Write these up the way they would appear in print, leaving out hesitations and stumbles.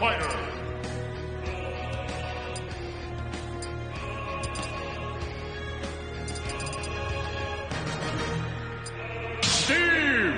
fighter. Steve.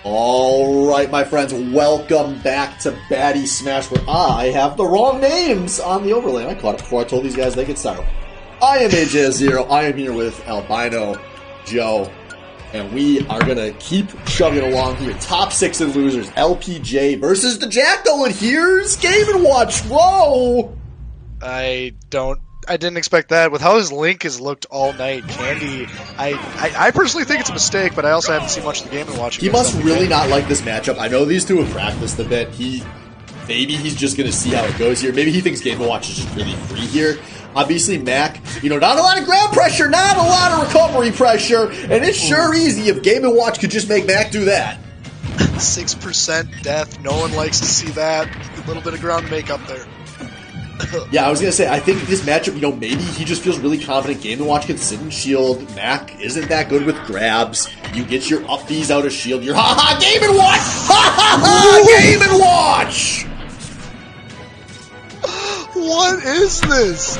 Alright, my friends, welcome back to Baddy Smash, where I have the wrong names on the overlay. I caught it before I told these guys they could start. I am AJ0, I am here with Albino, Joe, and we are going to keep chugging along here. Top 6 and losers, LPJ versus the Jackal, and here's Game & Watch. Whoa! I didn't expect that. With how his Link has looked all night, Candy, I personally think it's a mistake, but I also haven't seen much of the Game & Watch. He must really not like this matchup. I know these two have practiced a bit. Maybe he's just going to see how it goes here. Maybe he thinks Game & Watch is just really free here. Obviously, Mac, not a lot of ground pressure, not a lot of recovery pressure, and it's sure easy if Game & Watch could just make Mac do that. 6% death, no one likes to see that. A little bit of ground to make up there. Yeah, I was going to say, I think this matchup, maybe he just feels really confident Game & Watch can sit in shield. Mac isn't that good with grabs. You get your up Bs out of shield. You're ha-ha, Game & Watch! Ha-ha-ha, Game & Watch! What is this?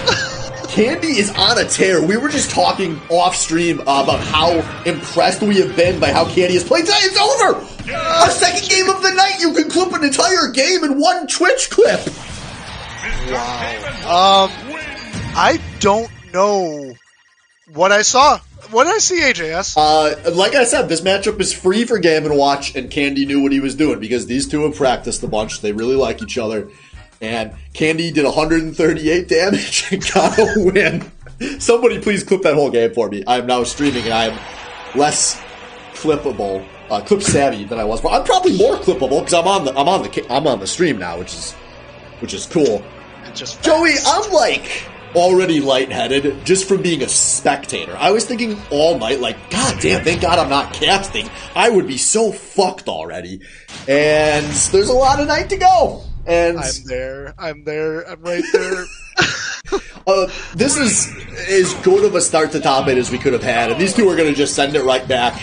Candy is on a tear. We were just talking off stream about how impressed we have been by how Candy has played. It's over! A second game of the night! You can clip an entire game in one Twitch clip! Wow. I don't know what I saw. What did I see, AJS? Like I said, this matchup is free for Game & Watch, and Candy knew what he was doing because these two have practiced a bunch. They really like each other. And Candy did 138 damage and got a win. Somebody please clip that whole game for me. I am now streaming and I am less clippable, clip savvy than I was. But I'm probably more clippable because I'm on the stream now, which is cool. Joey, I'm like already lightheaded just from being a spectator. I was thinking all night, like, God damn, thank God I'm not casting. I would be so fucked already. And there's a lot of night to go. And I'm right there. This is as good of a start to top 8 as we could have had, and these two are going to just send it right back.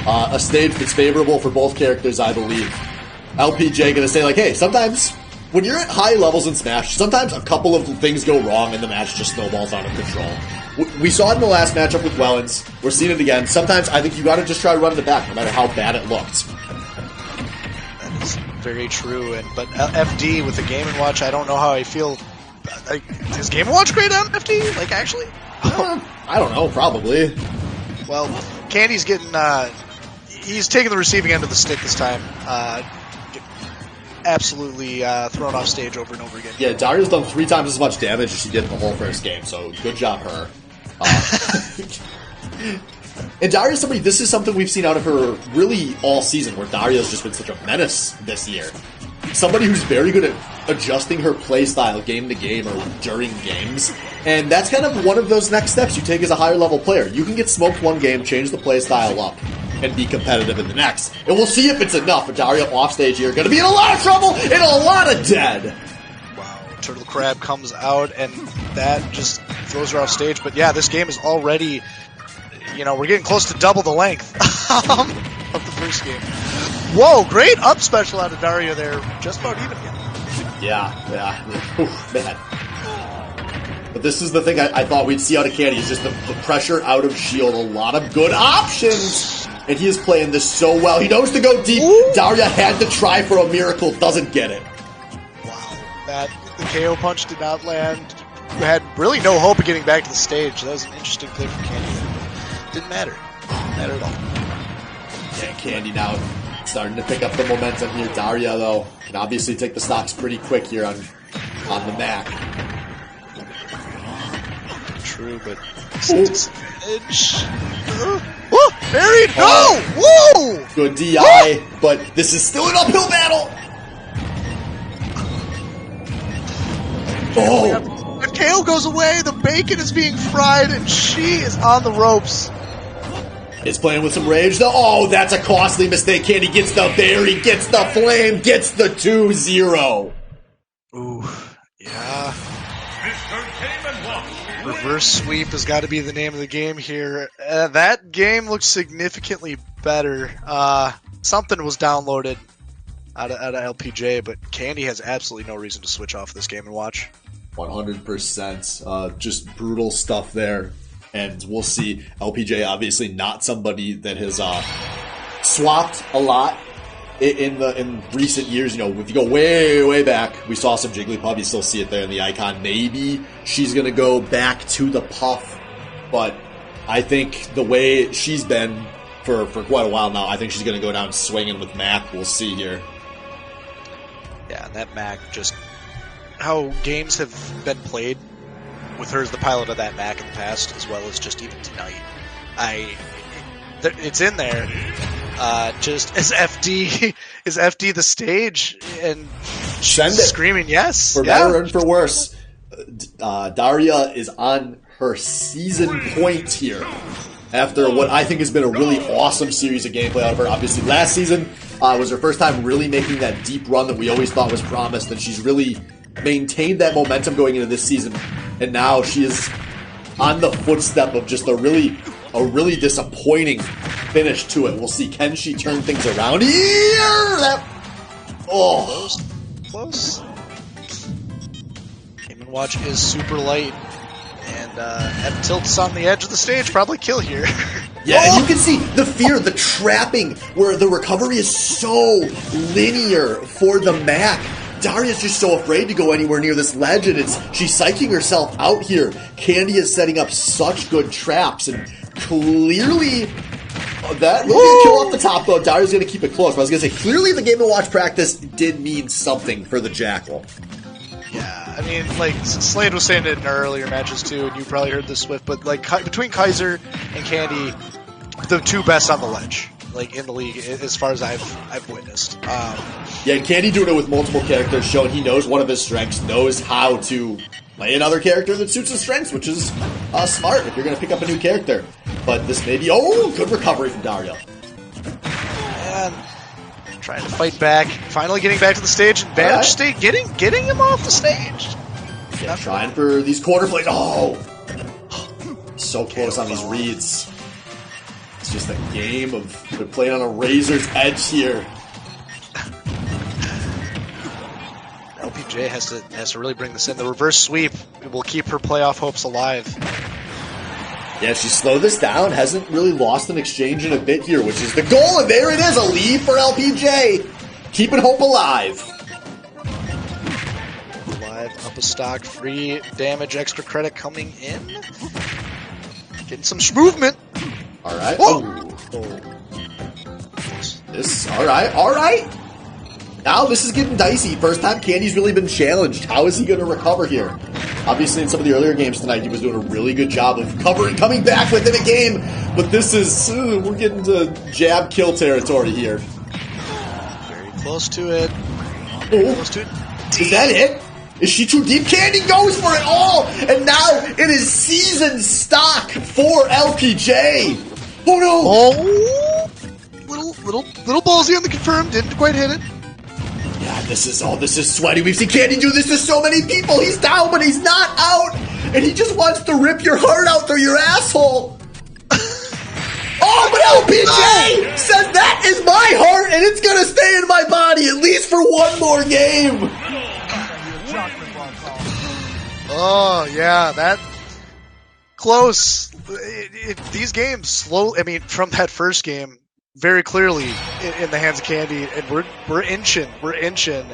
A stage that's favorable for both characters, I believe. LPJ going to say, like, hey, sometimes when you're at high levels in Smash, sometimes a couple of things go wrong and the match just snowballs out of control. We saw it in the last matchup with Wellens. We're seeing it again. Sometimes I think you got to just try to run it back, no matter how bad it looked. That is very true. But FD with the Game & Watch, I don't know how I feel. Is Game & Watch great on FD? Like, actually? I don't know, probably. Well, Candy's getting, he's taking the receiving end of the stick this time. Absolutely thrown off stage over and over again. Yeah, Daria's done 3 times as much damage as she did in the whole first game, so good job, her. And Daria's somebody, this is something we've seen out of her really all season, where Daria's just been such a menace this year. Somebody who's very good at adjusting her playstyle game to game or during games, and that's kind of one of those next steps you take as a higher level player. You can get smoked one game, change the playstyle up, and be competitive in the next. And we'll see if it's enough. But Daria offstage here, going to be in a lot of trouble and a lot of dead. Wow, Turtle Crab comes out, and that just throws her off stage. But yeah, this game is already, we're getting close to double the length of the first game. Whoa, great up special out of Daria there. Just about even again. Yeah. Oof, man. But this is the thing I thought we'd see out of Candy, is just the pressure out of shield. A lot of good options. And he is playing this so well. He knows to go deep. Ooh. Daria had to try for a miracle. Doesn't get it. Wow. The KO punch did not land. We had really no hope of getting back to the stage. That was an interesting play from Candy. Didn't matter. Didn't matter at all. Yeah, Candy now starting to pick up the momentum here. Daria, though, can obviously take the stocks pretty quick here on the Mac. True, but disadvantage. Buried! No! Whoa! Good DI, but this is still an uphill battle. Oh! The KO goes away, the bacon is being fried, and she is on the ropes. Is playing with some rage, though. Oh, that's a costly mistake. Candy gets the berry, gets the flame, gets the 2-0. Ooh, yeah. Reverse sweep has got to be the name of the game here. That game looks significantly better. Something was downloaded out of LPJ, but Candy has absolutely no reason to switch off this game and watch. 100%. Just brutal stuff there. And we'll see. LPJ, obviously not somebody that has swapped a lot in recent years. You know, if you go way back, we saw some Jigglypuff. You still see it there in the icon. Maybe she's going to go back to the Puff. But I think the way she's been for quite a while now, I think she's going to go down swinging with Mac. We'll see here. Yeah, and that Mac, just how games have been played with her as the pilot of that Mac in the past, as well as just even tonight. It's in there. Just is FD the stage, and Send it. Screaming yes. For better and for worse, Daria is on her season point here. After what I think has been a really awesome series of gameplay out of her. Obviously, last season was her first time really making that deep run that we always thought was promised, and she's really maintained that momentum going into this season. And now she is on the footstep of just a really disappointing finish to it. We'll see. Can she turn things around here? Close. Game & Watch is super light, and have tilts on the edge of the stage. Probably kill here. Yeah, and you can see the fear, the trapping, where the recovery is so linear for the Mac. Daria's just so afraid to go anywhere near this ledge, and she's psyching herself out here. Candy is setting up such good traps, and clearly that will be a kill off the top, though. Daria's going to keep it close. But I was going to say, clearly the Game & Watch practice did mean something for the Jackal. Yeah, I mean, like, Slade was saying it in our earlier matches, too, and you probably heard this, Swift, but, like, between Kaiser and Candy, the two best on the ledge, like, in the league, as far as I've witnessed. Yeah, and Candy doing it with multiple characters, showing he knows one of his strengths, knows how to play another character that suits his strengths, which is smart if you're going to pick up a new character. But this may be, good recovery from Daria. And trying to fight back, finally getting back to the stage, and Badge State getting him off the stage. Yeah, trying for these corner plays. So close on these reads. It's just a game of they're playing on a razor's edge here. LPJ has to really bring this in. The reverse sweep will keep her playoff hopes alive. Yeah, she slowed this down, hasn't really lost an exchange in a bit here, which is the goal, and there it is, a lead for LPJ. Keeping hope alive. Alive, up a stock, free damage, extra credit coming in. Getting some movement. All right. All right. Now this is getting dicey. First time Candy's really been challenged. How is he going to recover here? Obviously, in some of the earlier games tonight, he was doing a really good job of coming back within a game. But this is, we're getting to jab kill territory here. Very close to it. Close to it. Is that it? Is she too deep? Candy goes for it all! And now it is season stock for LPJ! Oh no! Little ballsy on the confirm, didn't quite hit it. Yeah, this is sweaty. We've seen Candy do this to so many people. He's down, but he's not out! And he just wants to rip your heart out through your asshole! But LPJ says that is my heart, and it's gonna stay in my body at least for one more game! Oh, yeah, that close. These games from that first game, very clearly in the hands of Candy, and we're inching,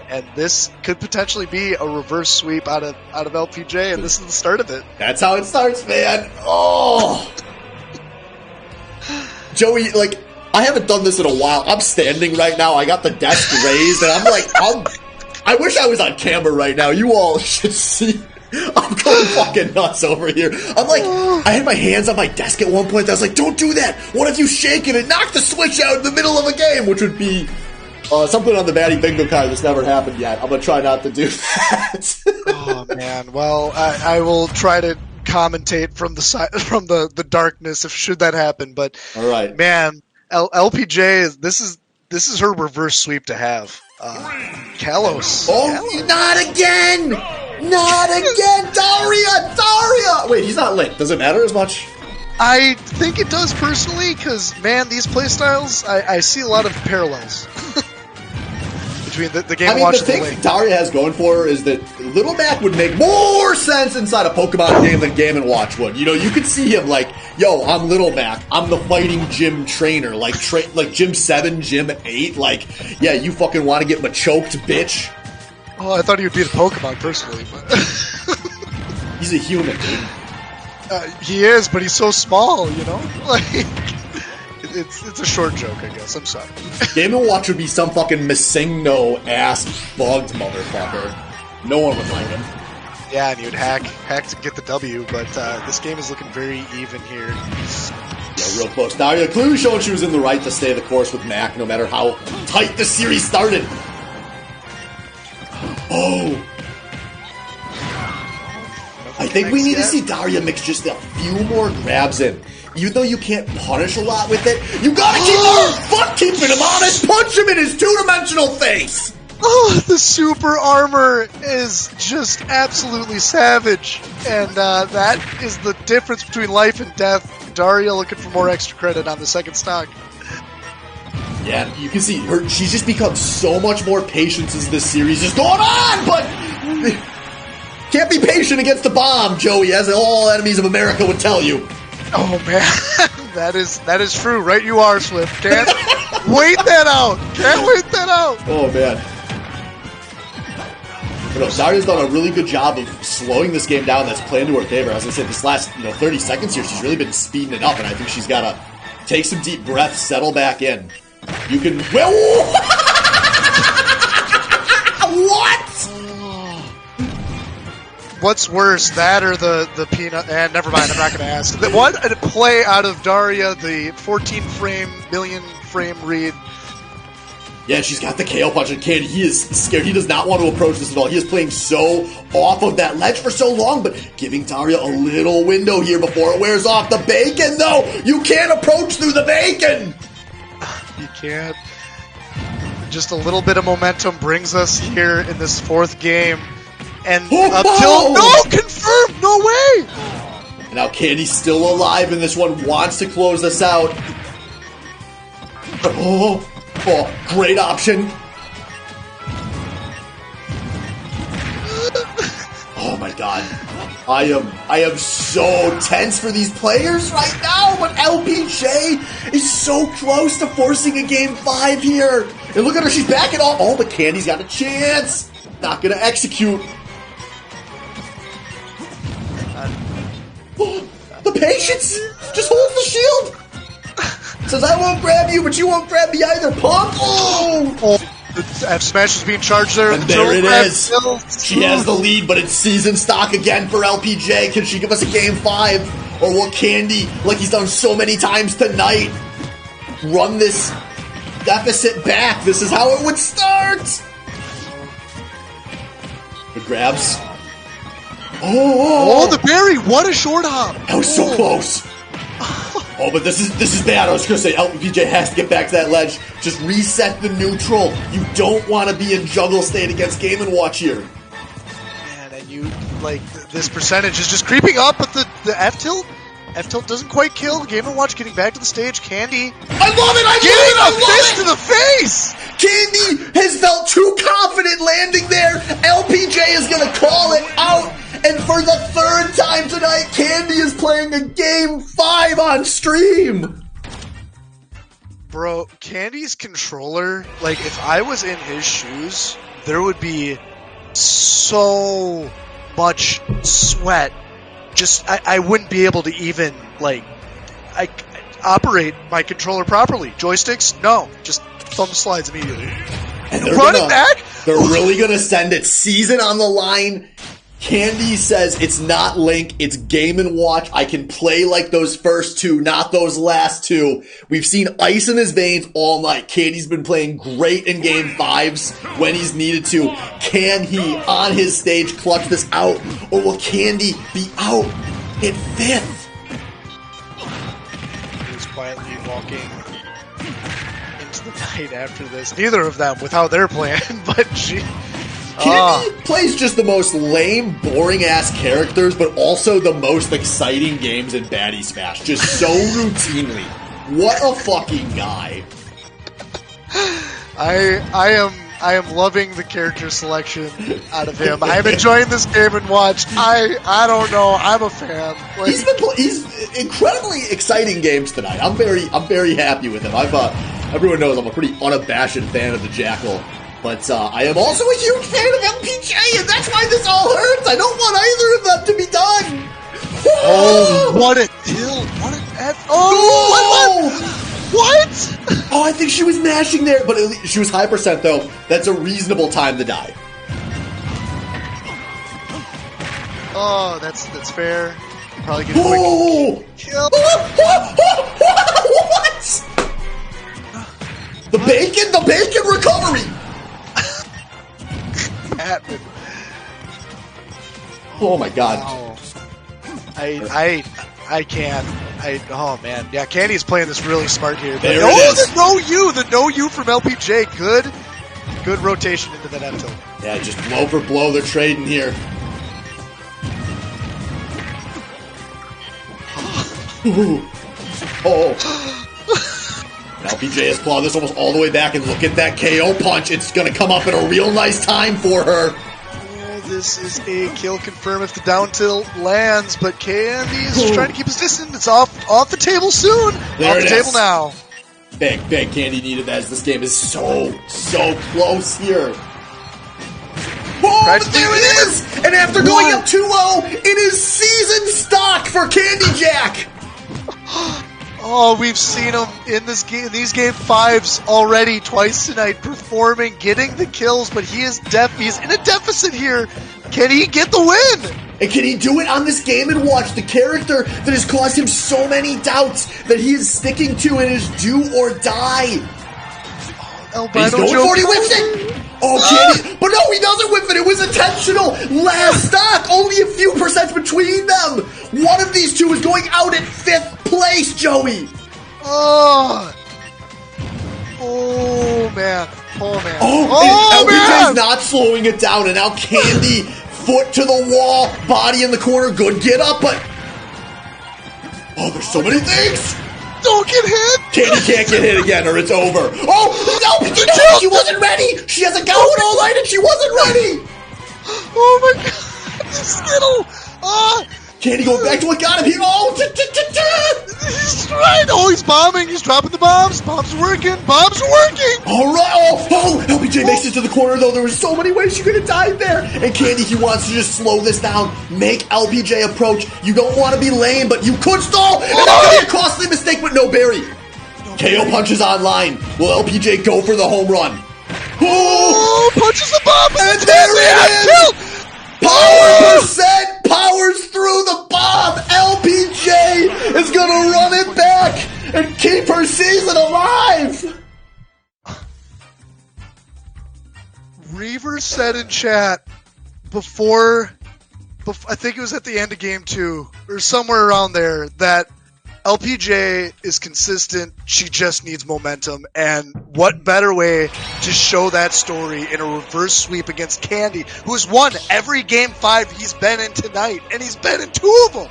and this could potentially be a reverse sweep out of LPJ, and this is the start of it. That's how it starts, man. Oh, Joey, like, I haven't done this in a while. I'm standing right now. I got the desk raised, and I'm like, I wish I was on camera right now. You all should see. I'm going fucking nuts over here. I'm like, I had my hands on my desk at one point. I was like, don't do that. What if you shake it and knock the switch out in the middle of a game? Which would be something on the Baddy bingo card that's never happened yet. I'm going to try not to do that. Oh, man. Well, I will try to commentate from the darkness if should that happen. But, all right, man, LPJ, this is her reverse sweep to have. Kalos. Oh, Kalos. Not again! Not again! Daria! Wait, he's not lit. Does it matter as much? I think it does personally, because, man, these playstyles, I see a lot of parallels between the Game & Watch the and the thing Link. Daria has going for her is that Little Mac would make more sense inside a Pokemon game than Game & Watch would. You know, you could see him like, yo, I'm Little Mac. I'm the fighting gym trainer. Like Gym 7, Gym 8. Like, yeah, you fucking want to get choked, bitch. Oh, I thought he would be the Pokemon personally, but He's a human, dude. he is, but he's so small, you know? Like, it's a short joke, I guess. I'm sorry. Game & Watch would be some fucking Masingo-ass bugged motherfucker. No one would like him. Yeah, and he would hack to get the W, but this game is looking very even here. Yeah, real close. Daria clearly showing she was in the right to stay the course with Mac, no matter how tight the series started. Oh! I think we need to see Daria mix just a few more grabs in. Even though you can't punish a lot with it, you gotta keep him honest! Punch him in his two-dimensional face! Oh, the super armor is just absolutely savage. And that is the difference between life and death. Daria looking for more extra credit on the second stock. Yeah, you can see her. She's just become so much more patient as this series is going on, but can't be patient against the bomb, Joey, as all enemies of America would tell you. Oh man, that is true. Right, you are, Swift. Can't wait that out. Can't wait that out. Oh man. You know, Daria's done a really good job of slowing this game down. That's playing to her favor. As I said, this last 30 seconds here, she's really been speeding it up, and I think she's got to take some deep breaths, settle back in. You can. What? What's worse, that or the peanut? And never mind. I'm not going to ask. What a play out of Daria, the 14 million frame read. Yeah, she's got the KO punch, and Candy, he is scared. He does not want to approach this at all. He is playing so off of that ledge for so long, but giving Daria a little window here before it wears off. The bacon, though! You can't approach through the bacon! You can't. Just a little bit of momentum brings us here in this fourth game. And no, confirmed, no way! And now Candy's still alive, and this one wants to close this out. Oh, great option. Oh my god. I am so tense for these players right now, but LPJ is so close to forcing a game 5 here. And look at her, she's backing off. Oh, but Candy's got a chance. Not gonna execute. Oh, the patience just holds the shield. Says, I won't grab you, but you won't grab me either, punk. Oh! F Smash is being charged there. And there it is. She has the lead, but it's season stock again for LPJ. Can she give us a game 5? Or will Candy, like he's done so many times tonight, run this deficit back? This is how it would start. The grabs. Oh, the berry! What a short hop! That was so close. Oh, but this is bad. I was going to say LPJ has to get back to that ledge. Just reset the neutral. You don't want to be in juggle state against Game & Watch here. Man, and you, like, this percentage is just creeping up, but the F-tilt? F-tilt doesn't quite kill. Game & Watch getting back to the stage. Candy. I love it! Fist to the face! Candy has felt too confident landing there. LPJ is going to call it out. And for the third time tonight, Candy is playing a Game 5 on stream! Bro, Candy's controller, like, if I was in his shoes, there would be so much sweat. Just, I wouldn't be able to even, like, I operate my controller properly. Joysticks? No. Just thumb slides immediately. And running back? They're really gonna send it. Season on the line. Candy says it's not Link, it's Game & Watch. I can play like those first two, not those last two. We've seen ice in his veins all night. Candy's been playing great in Game 5s when he's needed to. Can he, on his stage, clutch this out? Or will Candy be out in 5th? He's quietly walking into the night after this. Neither of them with how they're playing, but gee. Candy plays just the most lame, boring-ass characters, but also the most exciting games in Baddy Smash. Just so routinely. What a fucking guy. I am loving the character selection out of him. I'm enjoying this Game & Watch. I don't know. I'm a fan. Like, he's incredibly exciting games tonight. I'm very happy with him. Everyone knows I'm a pretty unabashed fan of the Jackal. But I am also a huge fan of LPJ, and that's why this all hurts. I don't want either of them to be done. Oh, what a kill! What an F! Oh, what? Oh, I think she was mashing there, but at least she was high percent though. That's a reasonable time to die. Oh, that's fair. Probably get a quick kill. What? The bacon recovery. Oh my god. Wow. I can't. Oh man. Yeah, Candy's playing this really smart here. There it is. The no you from LPJ. Good rotation into that F tilt. Yeah, just blow for blow they're trading here. Oh. LPJ has clawed this almost all the way back, and look at that KO punch. It's going to come up at a real nice time for her. Oh, this is a kill confirm if the down tilt lands, but Candy is trying to keep his distance. It's off the table soon. There off the table now. Big Candy needed that, as this game is so close here. Oh, but there it is! And after going up 2-0, it is season stock for Candy Jack! Oh, we've seen him in these game 5s already twice tonight, performing, getting the kills, but he's in a deficit here. Can he get the win? And can he do it on this Game & Watch, the character that has caused him so many doubts that he is sticking to in his do or die? He's going for it, he whips it! Oh, Candy, but no, he doesn't whip it, it was intentional! Last stock, only a few percent between them! One of these two is going out at 5th place, Joey! Oh man. Oh, LPJ's not slowing it down, and now Candy, foot to the wall, body in the corner, good get up, but... Oh, there's so many things! Don't get hit! Candy can't get hit again or it's over. Oh, no, she wasn't ready! She hasn't got one all night and she wasn't ready! Oh my god, Skittle! Candy going back to what got him here. He's right. Oh, he's bombing. He's dropping the bombs. Bombs are working. All right. Oh, LPJ makes it to the corner, though. There were so many ways you could have died there. And Candy, he wants to just slow this down. Make LPJ approach. You don't want to be lame, but you could stall. And that could be a costly mistake, but no berry. KO punches online. Will LPJ go for the home run? Oh, punches the bomb. And there it is. Power percent powers through the bomb. LPJ is going to run it back and keep her season alive. Reaver said in chat before, I think it was at the end of game 2 or somewhere around there, that LPJ is consistent. She just needs momentum. And what better way to show that story in a reverse sweep against Candy, who's won every game 5 he's been in tonight, and he's been in 2 of them.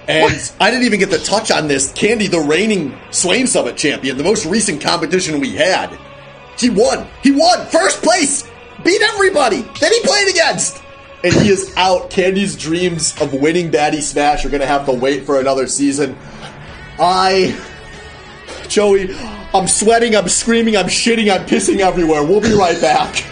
And I didn't even get the touch on this. Candy, the reigning Swain Summit champion, the most recent competition we had. He won. First place. Beat everybody that he played against. and he is out. Candy's dreams of winning Baddy Smash are going to have to wait for another season. Joey, I'm sweating, I'm screaming, I'm shitting, I'm pissing everywhere. We'll be right back.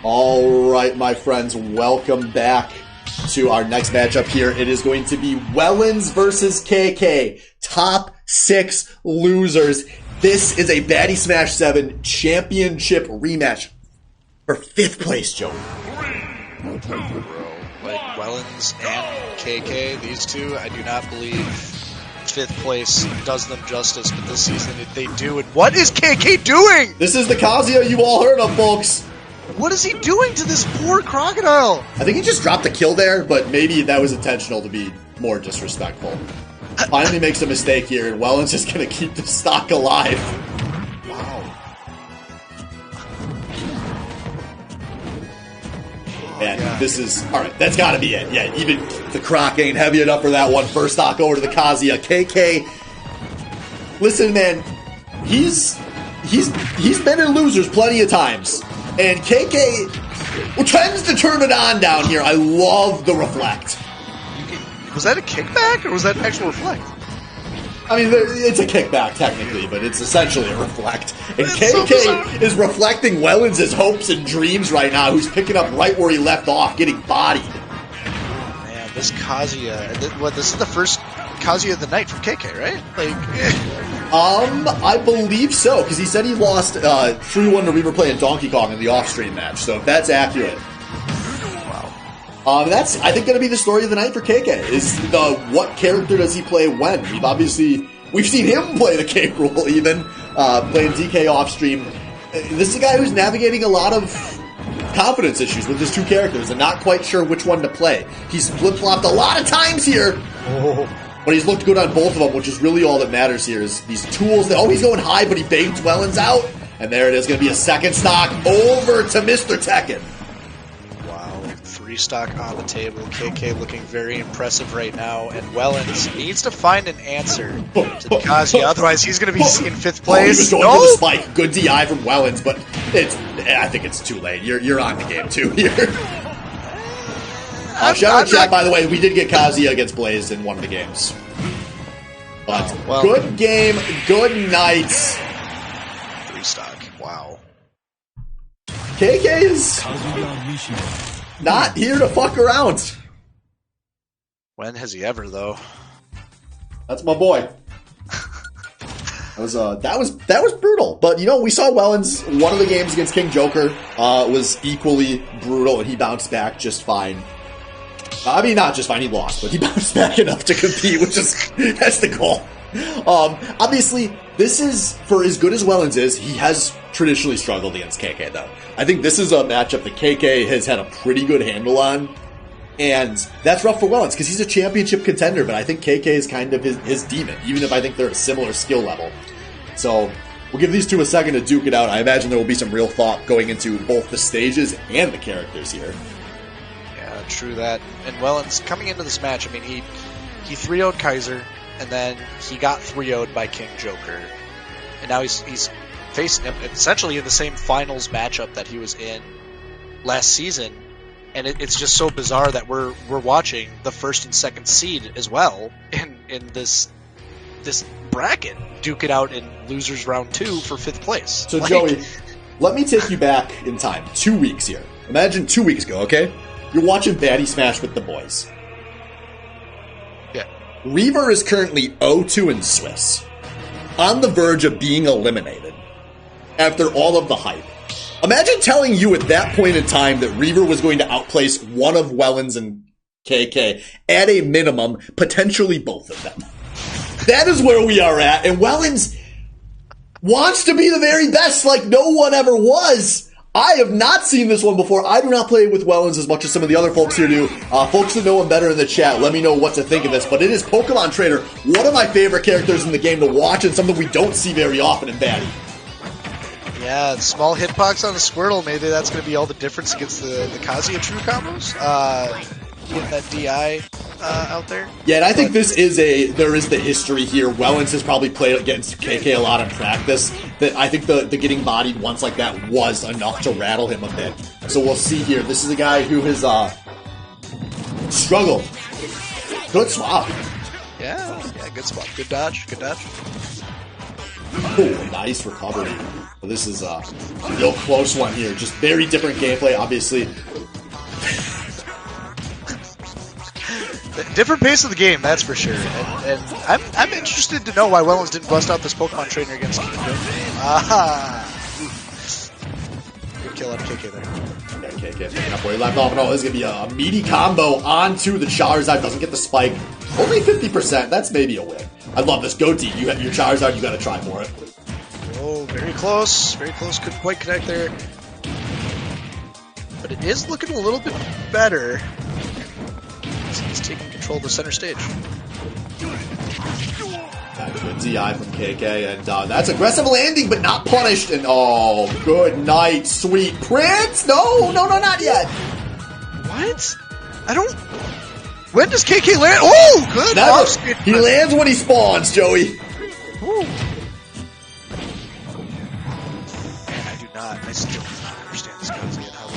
All right, my friends, welcome back to our next matchup here. It is going to be Wellens versus KK. Top 6 losers. This is a Baddy Smash 7 championship rematch for 5th place, Joey. Like Wellens and KK, these two, I do not believe 5th place does them justice, but this season they do. And what is KK doing? This is the Kazuya you've all heard of, folks. What is he doing to this poor crocodile? I think he just dropped a kill there, but maybe that was intentional to be more disrespectful. Finally makes a mistake here, and Wellens is going to keep the stock alive. Wow. And this is... Alright, that's got to be it. Yeah, even the Croc ain't heavy enough for that one. First stock over to the Kazuya. KK... Listen, man. He's been in losers plenty of times. And KK tends to turn it on down here. I love the reflect. Was that a kickback, or was that an actual reflect? I mean, it's a kickback, technically, but it's essentially a reflect. And KK is reflecting Wellens' hopes and dreams right now, who's picking up right where he left off, getting bodied. Oh, man, this Kazuya... this is the first Kazuya of the night from KK, right? I believe so, because he said he lost 3-1 to Reaver Play and Donkey Kong in the off-stream match, so if that's accurate. Wow. That's, I think, going to be the story of the night for KK, is what character does he play when? We've seen him play the K rule, even, playing DK off-stream. This is a guy who's navigating a lot of confidence issues with his two characters and not quite sure which one to play. He's flip-flopped a lot of times here. But he's looked good on both of them, which is really all that matters here, is these tools. He's going high, but he baits Wellens out. And there it is, going to be a second stock over to Mr. Tekken. Wow, 3 stock on the table. KK looking very impressive right now. And Wellens needs to find an answer to the Kazuya, otherwise he's going to be in 5th place. He was going for the spike. Good DI from Wellens, but I think it's too late. You're on the game, too, here. Shout out chat, by the way, we did get Kazuya against Blaze in one of the games. But good game, good night. 3 stock, wow. KK is not here to fuck around. When has he ever, though? That's my boy. That was brutal. But we saw Wellens, one of the games against King Joker was equally brutal, and he bounced back just fine. I mean, not just fine, he lost, but he bounced back enough to compete, that's the goal. Obviously, this is, for as good as Wellens is, he has traditionally struggled against KK, though. I think this is a matchup that KK has had a pretty good handle on, and that's rough for Wellens, because he's a championship contender, but I think KK is kind of his demon, even if I think they're a similar skill level. So, we'll give these two a second to duke it out. I imagine there will be some real thought going into both the stages and the characters here. Yeah, true that. And Wellens, coming into this match, I mean, he 3-0'd Kaiser, and then he got 3-0'd by King Joker. And now he's facing him essentially in the same finals matchup that he was in last season. And it's just so bizarre that we're watching the first and second seed as well in this bracket duke it out in losers round 2 for 5th place. So Joey, let me take you back in time 2 weeks here. Imagine 2 weeks ago, okay? You're watching Baddy Smash with the boys. Yeah. Reaver is currently 0-2 in Swiss, on the verge of being eliminated after all of the hype. Imagine telling you at that point in time that Reaver was going to outplace one of Wellens and KK, at a minimum, potentially both of them. That is where we are at, and Wellens wants to be the very best like no one ever was. I have not seen this one before. I do not play with Wellens as much as some of the other folks here do. Folks that know him better in the chat, let me know what to think of this. But it is Pokemon Trainer, one of my favorite characters in the game to watch, and something we don't see very often in Baddy. Yeah, small hitbox on the Squirtle. Maybe that's going to be all the difference against the Kazuya True combos. Get that DI out there. Yeah, and I think there is the history here. Wellens has probably played against KK a lot in practice. That I think the getting bodied once like that was enough to rattle him a bit. So we'll see here. This is a guy who has struggled. Good swap. Yeah, good swap. Good dodge. Oh, nice recovery. Well, this is a real close one here. Just very different gameplay, obviously. Different pace of the game, that's for sure. And I'm interested to know why Wellens didn't bust out this Pokemon Trainer against King Joker. Good kill on KK there. Yeah, KK picking up where he left off. No, this is going to be a meaty combo onto the Charizard. Doesn't get the spike. Only 50%. That's maybe a win. I love this. Go deep. You have your Charizard. You got to try for it. Oh, very close. Very close. Couldn't quite connect there. But it is looking a little bit better. He's taking control of the center stage. Good DI from KK, and that's aggressive landing, but not punished. And oh, good night, sweet prince. No, not yet. What? I don't. When does KK land? Oh, good. Never. He lands when he spawns, Joey. Ooh. I still do not understand this Kazuya and how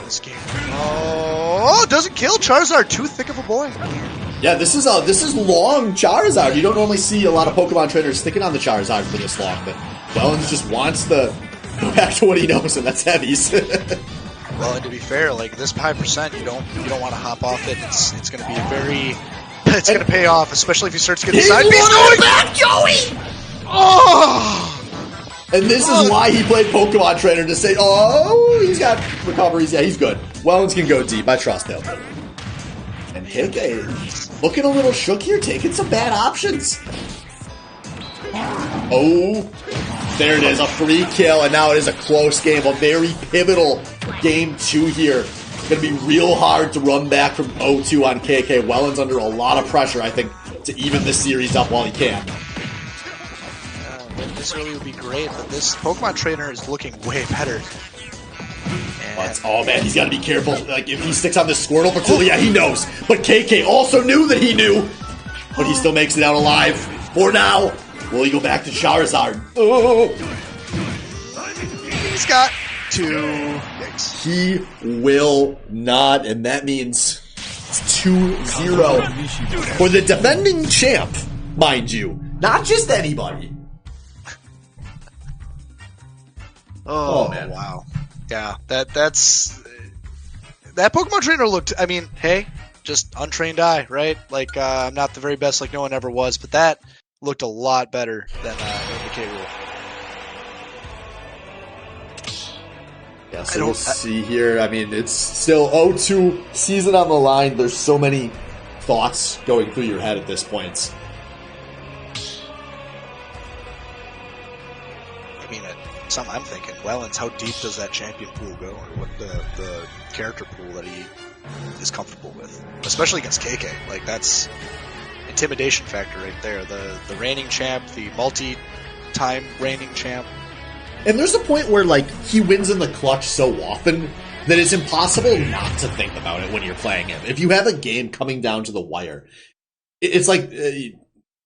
this game. Oh, doesn't kill Charizard. Too thick of a boy. Yeah, this is long Charizard. You don't normally see a lot of Pokemon trainers sticking on the Charizard for this long, but Wellens just wants to go back to what he knows, and that's heavies. Well, and to be fair, like this high percent, you don't want to hop off it. It's going to be very. It's going to pay off, especially if he starts getting side beats going back, Joey. Oh. And this is why he played Pokemon Trainer, to say, oh, he's got recoveries. Yeah, he's good. Wellens can go deep. I trust him. And KK looking a little shook here, taking some bad options. Oh, there it is, a free kill, and now it is a close game, a very pivotal game 2 here. It's going to be real hard to run back from 0-2 on KK. Wellens under a lot of pressure, I think, to even this series up while he can. This really would be great, but this Pokemon Trainer is looking way better. Oh man, he's got to be careful. Like if he sticks on this Squirtle for too, yeah, he knows. But KK also knew that he knew, but he still makes it out alive for now. Will he go back to Charizard? Oh, he's got 2. Yikes. He will not, and that means it's 2-0 for the defending champ, mind you, not just anybody. Oh man! Wow. Yeah, that's that Pokemon Trainer looked. I mean, hey, just untrained eye, right? Like I'm not the very best, like no one ever was, but that looked a lot better than the K Rule. Yeah, so we'll see here. I mean, it's still 0-2 season on the line. There's so many thoughts going through your head at this point. something I'm thinking. Wellens, how deep does that champion pool go, or what the character pool that he is comfortable with, especially against KK? Like, that's intimidation factor right there. The reigning champ, the multi-time reigning champ. And there's a point where, like, he wins in the clutch so often that it's impossible not to think about it when you're playing him. If you have a game coming down to the wire, it's like,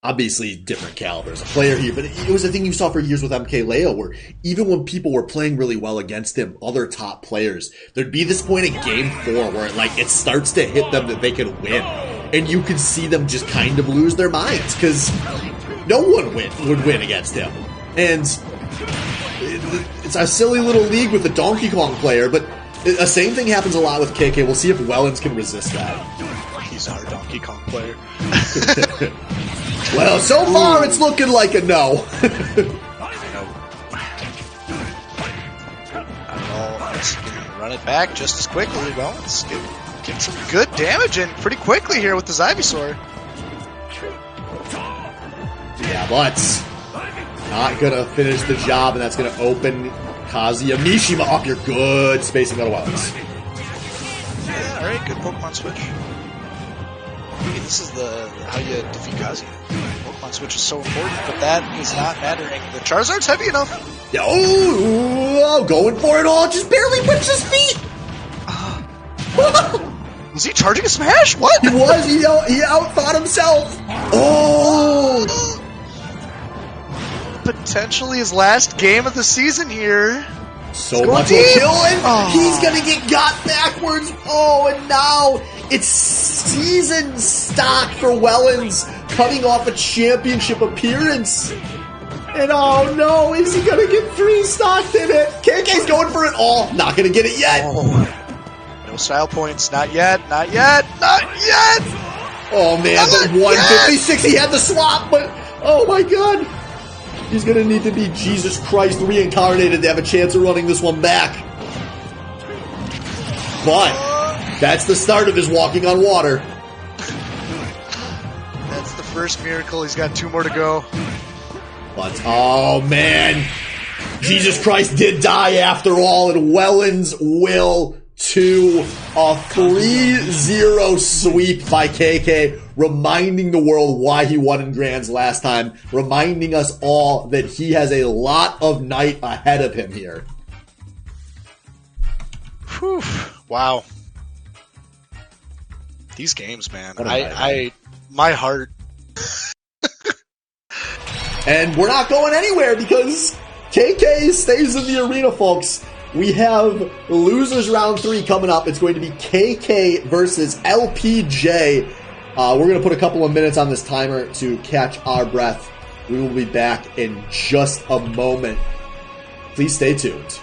obviously different calibers of player here, but it was a thing you saw for years with MKLeo, where even when people were playing really well against him, other top players, there'd be this point in game 4 where, like, it starts to hit them that they could win. And you could see them just kind of lose their minds, because no one would win against him. And it's a silly little league with the Donkey Kong player, but the same thing happens a lot with KK. We'll see if Wellens can resist that. He's our Donkey Kong player. Well, so far it's looking like a no. Let's run it back just as quickly. Wellens get some good damage in pretty quickly here with the Ivysaur. Yeah, but not gonna finish the job, and that's gonna open Kazuya Mishima up. Your good spacing out of Wellens. Yeah, alright, good Pokemon switch. Maybe this is how you defeat Kazuya. Pokemon switch is so important, but that is not mattering. The Charizard's heavy enough. Yeah, oh, going for it all, just barely puts his feet. Was he charging a smash? What? He was. He outthought himself. Oh. Potentially his last game of the season here. So much will kill him. Oh. He's gonna get got backwards. Oh, and now it's season stock for Wellens, cutting off a championship appearance. And oh no, is he gonna get 3 stocked in it? KK's going for it all. Not gonna get it yet. Oh. No style points. Not yet. Not yet. Not yet. Oh man, the 156. He had the swap, but oh my god. He's going to need to be Jesus Christ reincarnated to have a chance of running this one back. But that's the start of his walking on water. That's the first miracle. He's got 2 more to go. But, oh man, Jesus Christ did die after all, and Wellens will to a 3-0 sweep by KK, reminding the world why he won in Grands last time, reminding us all that he has a lot of night ahead of him here. Whew. Wow. These games, man. My heart. And we're not going anywhere because KK stays in the arena, folks. We have losers round 3 coming up. It's going to be KK versus LPJ. We're going to put a couple of minutes on this timer to catch our breath. We will be back in just a moment. Please stay tuned.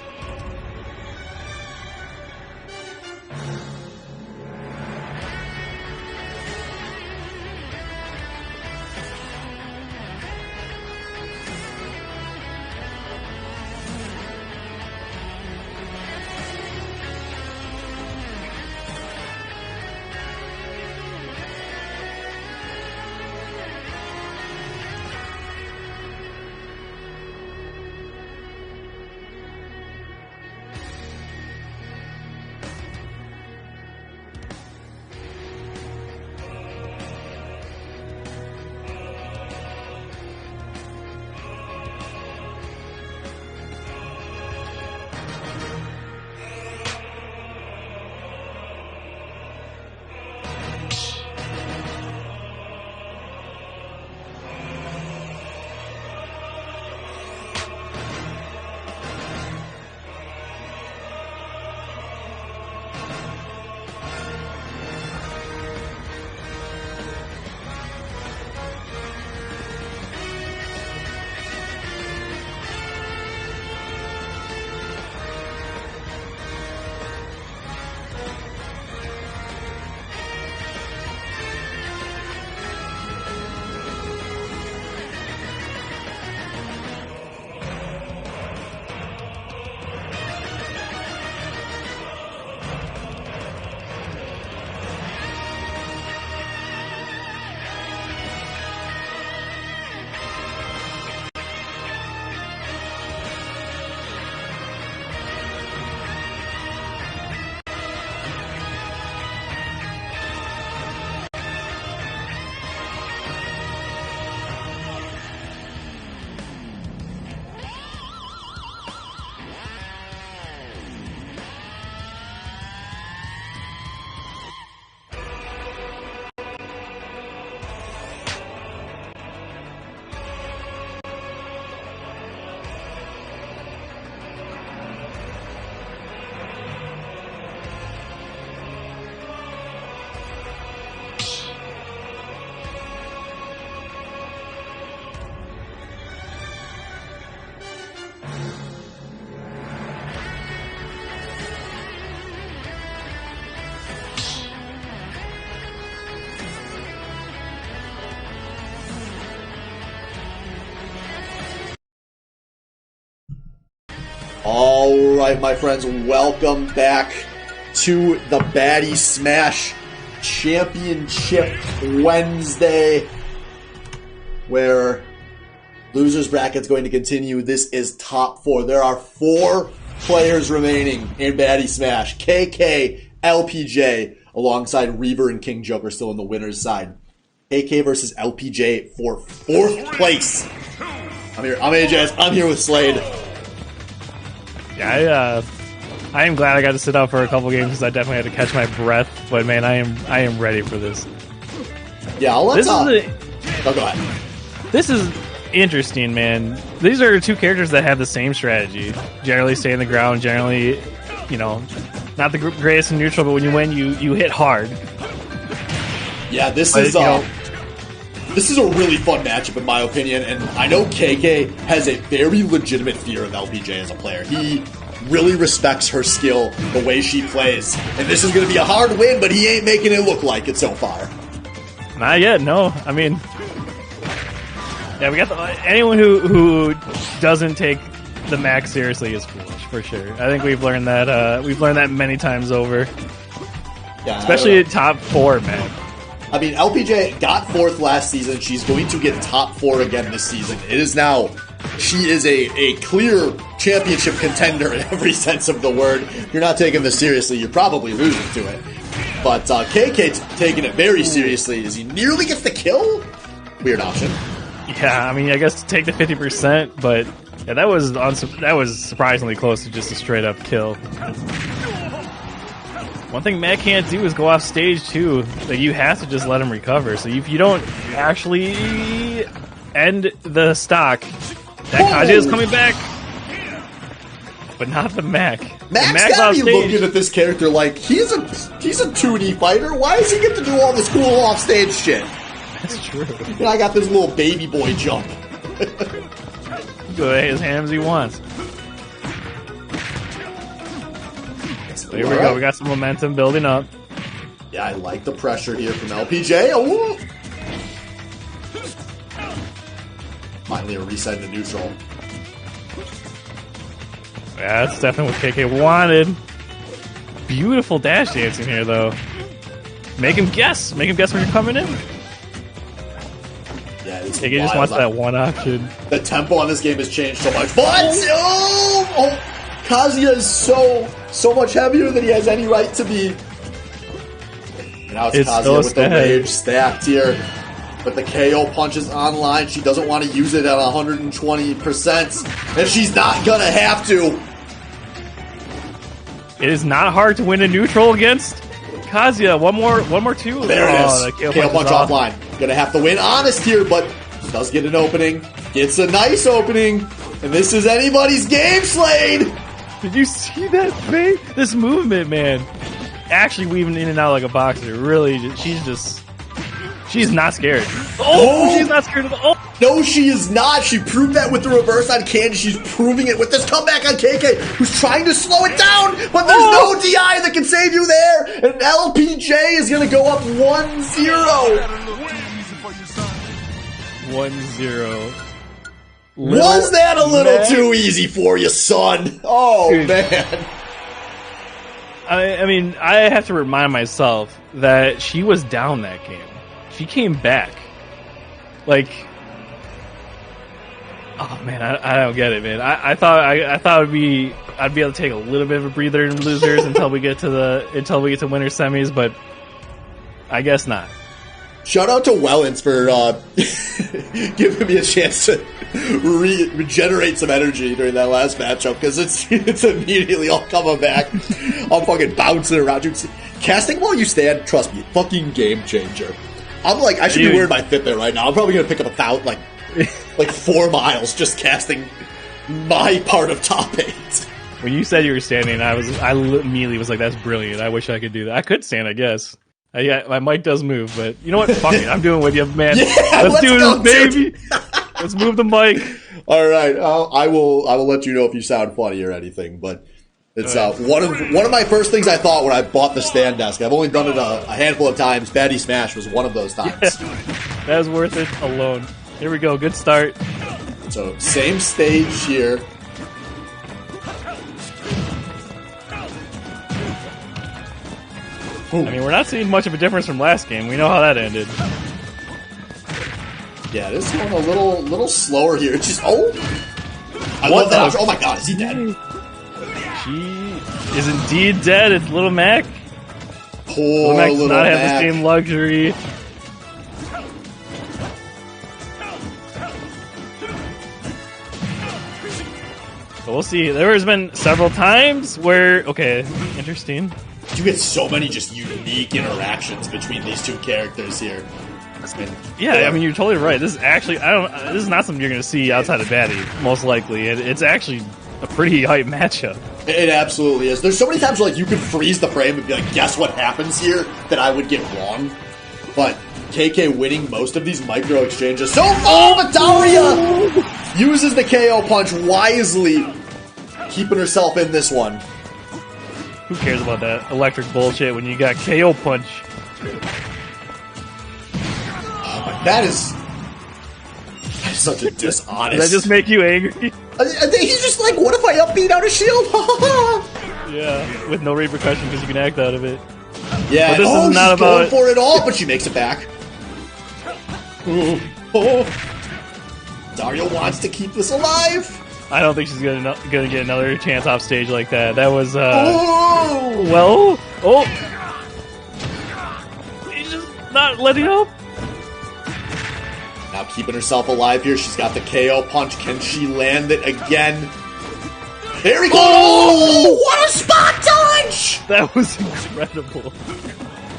All right, my friends, welcome back to the Baddy Smash Championship Wednesday, where losers bracket's going to continue. This is top 4. There are 4 players remaining in Baddy Smash. KK, LPJ, alongside Reaver and King Joker still on the winner's side. KK versus LPJ for 4th place. I'm AJS. I'm here with Slade. Yeah, I am glad I got to sit out for a couple games because I definitely had to catch my breath. But man, I am ready for this. Yeah, let's go ahead. This is interesting, man. These are 2 characters that have the same strategy. Generally stay in the ground, generally, not the greatest in neutral, but when you win, you hit hard. Yeah, this is a really fun matchup in my opinion, and I know KK has a very legitimate fear of LPJ as a player. He really respects her skill, the way she plays, and this is going to be a hard win, but he ain't making it look like it so far. Not yet, no. I mean, yeah, we got anyone who doesn't take the max seriously is foolish for sure. I think we've learned that many times over. Yeah, especially at top 4, man. I mean, LPJ got 4th last season. She's going to get top 4 again this season. She is a clear championship contender in every sense of the word. If you're not taking this seriously, you're probably losing to it. But KK's taking it very seriously as he nearly gets the kill. Weird option. Yeah, I mean, I guess take the 50%, but yeah, that was surprisingly close to just a straight up kill. One thing Matt can't do is go off stage too. Like, you have to just let him recover. So if you don't actually end the stock, that Kaja is coming back, but not the Mac. Mac's gotta be looking at this character like he's a 2D fighter. Why does he get to do all this cool off stage shit? That's true. And I got this little baby boy jump. Go as ham as he wants. Here we go. We got some momentum building up. Yeah, I like the pressure here from LPJ. Oh. Finally, a reset into neutral. Yeah, that's definitely what KK wanted. Beautiful dash dancing here, though. Make him guess. Make him guess when you're coming in. Yeah, KK just wants that one option. The tempo on this game has changed so much. But Kazuya is so much heavier than he has any right to be. And now it's Kazuya with the rage stacked here. But the KO punches online. She doesn't want to use it at 120%. And she's not going to have to. It is not hard to win a neutral against Kazuya. One more two. There it is. The KO punch offline. Going to have to win honest here, but does get an opening. Gets a nice opening. And this is anybody's game, Slade. Did you see that face? This movement, man. Actually weaving in and out like a boxer. Really, she's not scared. Oh, she's not scared of the... Oh. No, she is not. She proved that with the reverse on Candy. She's proving it with this comeback on KK, who's trying to slow it down, but there's no DI that can save you there. And LPJ is going to go up 1-0. 1-0. Was that a little too easy for you, son? Oh, dude, man. I mean, I have to remind myself that she was down that game. She came back. Like, oh man, I don't get it, man. I thought I'd be able to take a little bit of a breather in losers until we get to winner semis, but I guess not. Shout out to Wellens for giving me a chance to regenerate some energy during that last matchup, because it's immediately all coming back. I'm fucking bouncing around. Dude, casting while you stand, trust me, fucking game changer. I'm like, I should be wearing my Fitbit right now. I'm probably gonna pick up like 4 miles just casting my part of top 8. When you said you were standing, I immediately was like, that's brilliant. I wish I could do that. I could stand, I guess. Yeah, my mic does move, but you know what? Fuck it. I'm doing it with you, man. Yeah, let's do this, baby. Let's move the mic. All right. I will let you know if you sound funny or anything, but it's one of my first things I thought when I bought the stand desk. I've only done it a handful of times. Baddy Smash was one of those times. Yeah, that was worth it alone. Here we go. Good start. So same stage here. I mean, we're not seeing much of a difference from last game. We know how that ended. Yeah, this is going a little slower here. It's just I love that option. Oh my god, is he dead? She is indeed dead. It's Little Mac. Poor Little Mac does not have Mac. the same luxury. But we'll see. There has been several times where interesting. You get so many just unique interactions between these two characters here. Yeah, I mean, you're totally right. This is actually, this is not something you're going to see outside of Baddy, most likely. It's actually a pretty hype matchup. It absolutely is. There's so many times where, like, you could freeze the frame and be like, guess what happens here that I would get wrong. But KK winning most of these micro exchanges. So but Daria uses the KO punch wisely, keeping herself in this one. Who cares about that electric bullshit when you got KO punch? That is such a dishonest. Does that just make you angry? He's just like, what if I upbeat out a shield? Yeah, with no repercussion because you can act out of it. Yeah, but this is not she's going for it all, but she makes it back. Daria wants to keep this alive. I don't think she's gonna get another chance off stage like that. That was he's just not letting up. Now keeping herself alive here. She's got the KO punch. Can she land it again? There we go! Oh, what a spot dodge! That was incredible.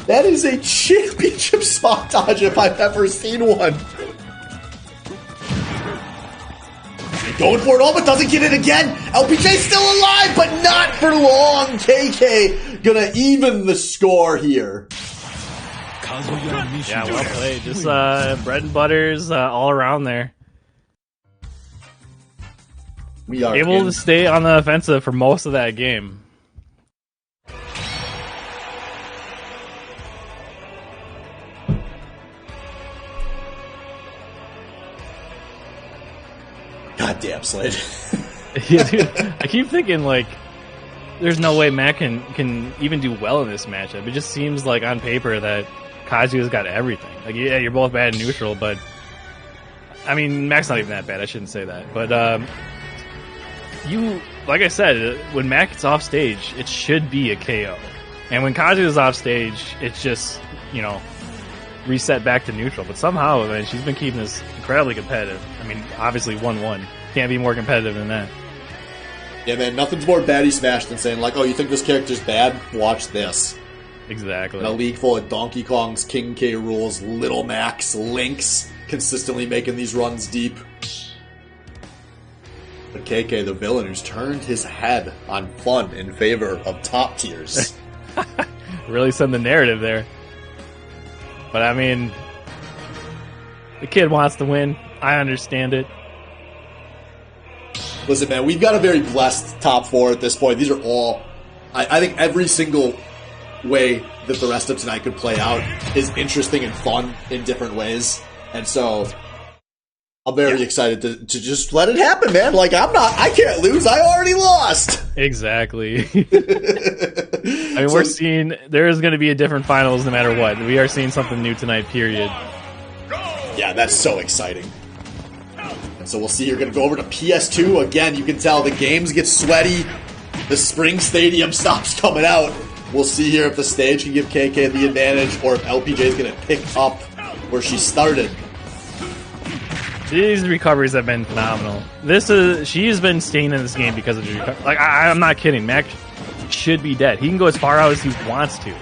That is a championship spot dodge if I've ever seen one. Going for it all, but doesn't get it again. LPJ still alive, but not for long. KK gonna even the score here. Yeah, well played. Just bread and butters all around there. We are able to stay on the offensive for most of that game. Goddamn, Slade. Yeah, dude, I keep thinking, like, there's no way Mac can even do well in this matchup. It just seems like on paper that Kazuya's got everything. Like, yeah, you're both bad and neutral, but I mean, Mac's not even that bad. I shouldn't say that. But like I said, when Mac gets off stage, it should be a KO. And when Kazuya's off stage, it's just, reset back to neutral. But somehow, man, she's been keeping this incredibly competitive. I mean, obviously 1-1. Can't be more competitive than that. Yeah, man, nothing's more baddie smash than saying, like, oh, you think this character's bad? Watch this. Exactly. In a league full of Donkey Kongs, King K. Rules, Little Macs, Lynx, consistently making these runs deep. But KK, the villain who's turned his head on fun in favor of top tiers. Really set the narrative there. But I mean, the kid wants to win. I understand it. Listen, man, we've got a very blessed top four at this point. These are all... I think every single way that the rest of tonight could play out is interesting and fun in different ways. And so, I'm very excited to just let it happen, man. Like, I can't lose. I already lost. Exactly. I mean, we're seeing... There is going to be a different finals no matter what. We are seeing something new tonight, period. Yeah, that's so exciting. And so we'll see. You're going to go over to PS2. Again, you can tell the games get sweaty. The spring stadium stops coming out. We'll see here if the stage can give KK the advantage or if LPJ is going to pick up where she started. These recoveries have been phenomenal. She has been staying in this game because of the recovery. Like, I'm not kidding. Mac should be dead. He can go as far out as he wants to.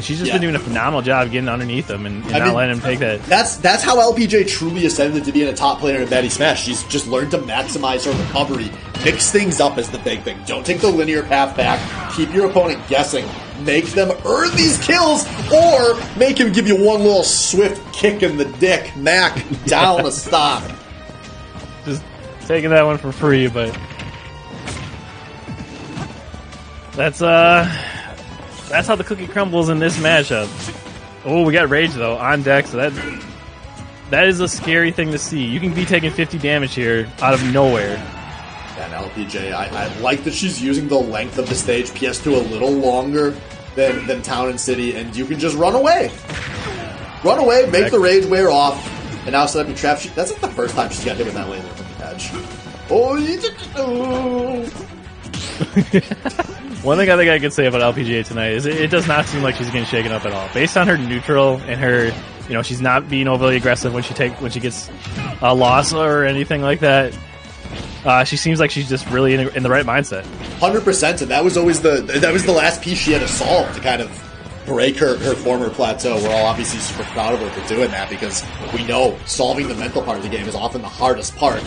She's just been doing a phenomenal job getting underneath him and not letting him take that. That's how LPJ truly ascended to being a top player in Baddy Smash. She's just learned to maximize her recovery. Mix things up is the big thing. Don't take the linear path back. Keep your opponent guessing. Make them earn these kills, or make him give you one little swift kick in the dick. Mac, down a stock. Just taking that one for free, but that's how the cookie crumbles in this matchup. Oh, we got Rage, though, on deck, so that is a scary thing to see. You can be taking 50 damage here out of nowhere. And LPJ, I like that she's using the length of the stage, PS2 a little longer, than Town and City, and you can just run away. Run away, make the rage wear off, and now set up your trap. That's like the first time she's got hit with that laser from the edge. One thing I think I could say about LPGA tonight is it does not seem like she's getting shaken up at all. Based on her neutral and her, she's not being overly aggressive when she gets a loss or anything like that. She seems like she's just really in the right mindset. 100%, and that was the last piece she had to solve to kind of break her former plateau. We're all obviously super proud of her for doing that because we know solving the mental part of the game is often the hardest part.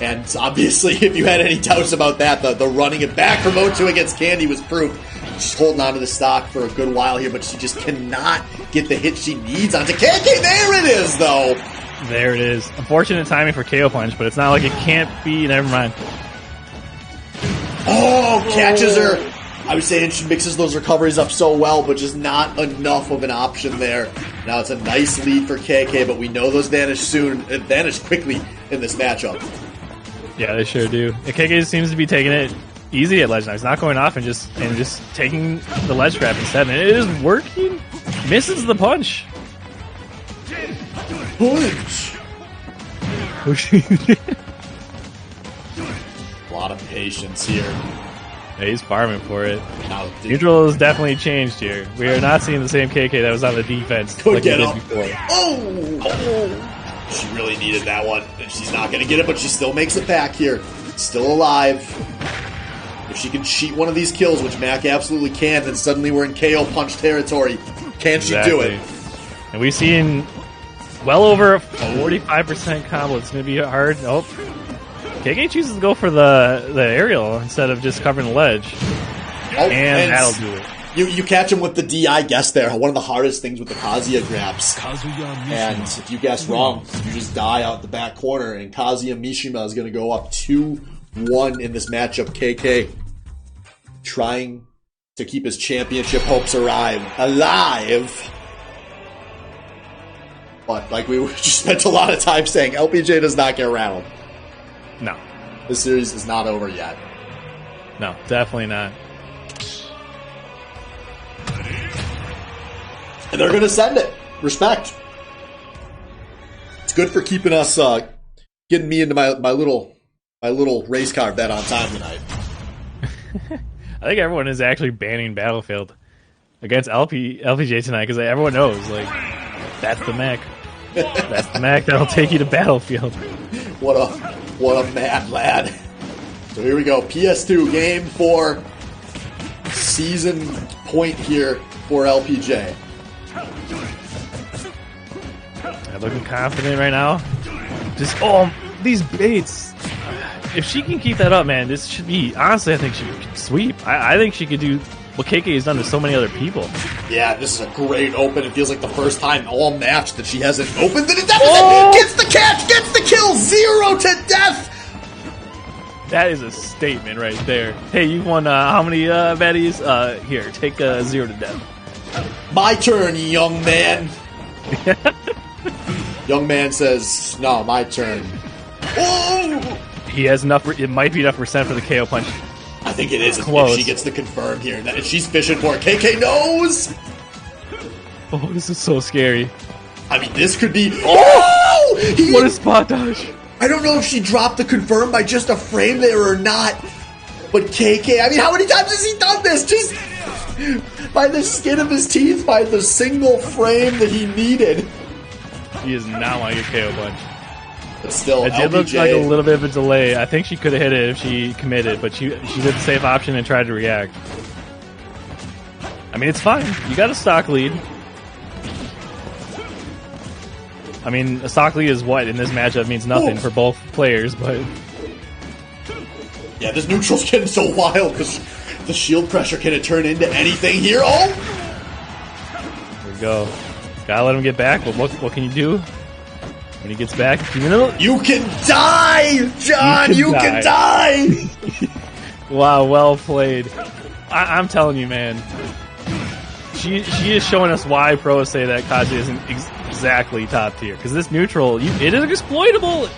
And obviously, if you had any doubts about that, the running it back from 0-2 against Candy was proof. She's holding on to the stock for a good while here, but she just cannot get the hit she needs onto KK. There it is, though. There it is. Unfortunate timing for KO punch, but it's not like it can't be. Never mind. Oh, catches her. I was saying she mixes those recoveries up so well, but just not enough of an option there. Now it's a nice lead for KK, but we know those vanish quickly in this matchup. Yeah, they sure do. And KK seems to be taking it easy at ledge now. He's not going off and just taking the ledge trap instead. And it is working. Misses the punch. Punch. A lot of patience here. Yeah, he's farming for it. Now, Neutral has definitely changed here. We are not seeing the same KK that was on the defense could like get we up. did before. Oh! She really needed that one. And she's not going to get it, but she still makes it back here. Still alive. If she can cheat one of these kills, which Mac absolutely can, then suddenly we're in KO punch territory. Can she do it? And we've seen well over 45% combo. It's going to be hard. Nope. KK chooses to go for the aerial instead of just covering the ledge. Oh, and that'll do it. You catch him with the DI guess there. One of the hardest things with the Kazuya grabs. And if you guess wrong, you just die out the back corner. And Kazuya Mishima is going to go up 2-1 in this matchup. KK trying to keep his championship hopes alive. But like we just spent a lot of time saying, LPJ does not get rattled. No. This series is not over yet. No, definitely not. And they're going to send it. Respect. It's good for keeping us, getting me into my little race car bet on time tonight. I think everyone is actually banning Battlefield against LPJ tonight because everyone knows, like, that's the Mac. That's the Mac that'll take you to Battlefield. What a mad lad. So here we go. PS2 game 4. Season point here for LPJ. I'm looking confident right now. Just, these baits. If she can keep that up, man, this should be, honestly, I think she could sweep. I think she could do what KK has done to so many other people. Yeah, this is a great open. It feels like the first time all match that she hasn't opened the deficit. Gets the catch, gets the kill, 0 to death. That is a statement right there. Hey, you won how many baddies? Here, take 0 to death. My turn, young man. Young man says, no, my turn. Oh! He has enough. It might be enough percent for the KO punch. I think it is if she gets the confirm here. If she's fishing for it. KK knows! Oh, this is so scary. I mean, this could be... Oh! What a spot dodge. I don't know if she dropped the confirm by just a frame there or not. But KK, I mean, how many times has he done this? Just by the skin of his teeth, by the single frame that he needed. He does not want to get KO punch. But still, it did look like a little bit of a delay. I think she could have hit it if she committed, but she did the safe option and tried to react. I mean, it's fine. You got a stock lead. I mean, a stock lead is what in this matchup means nothing for both players, but... Yeah, this neutral's getting so wild because the shield pressure can it turn into anything here? Oh! There we go. Gotta let him get back, but what can you do? When he gets back, you can die, John. You can die. Wow, well played. I'm telling you, man. She is showing us why pros say that Kaji isn't exactly top tier. Because this neutral, it is exploitable,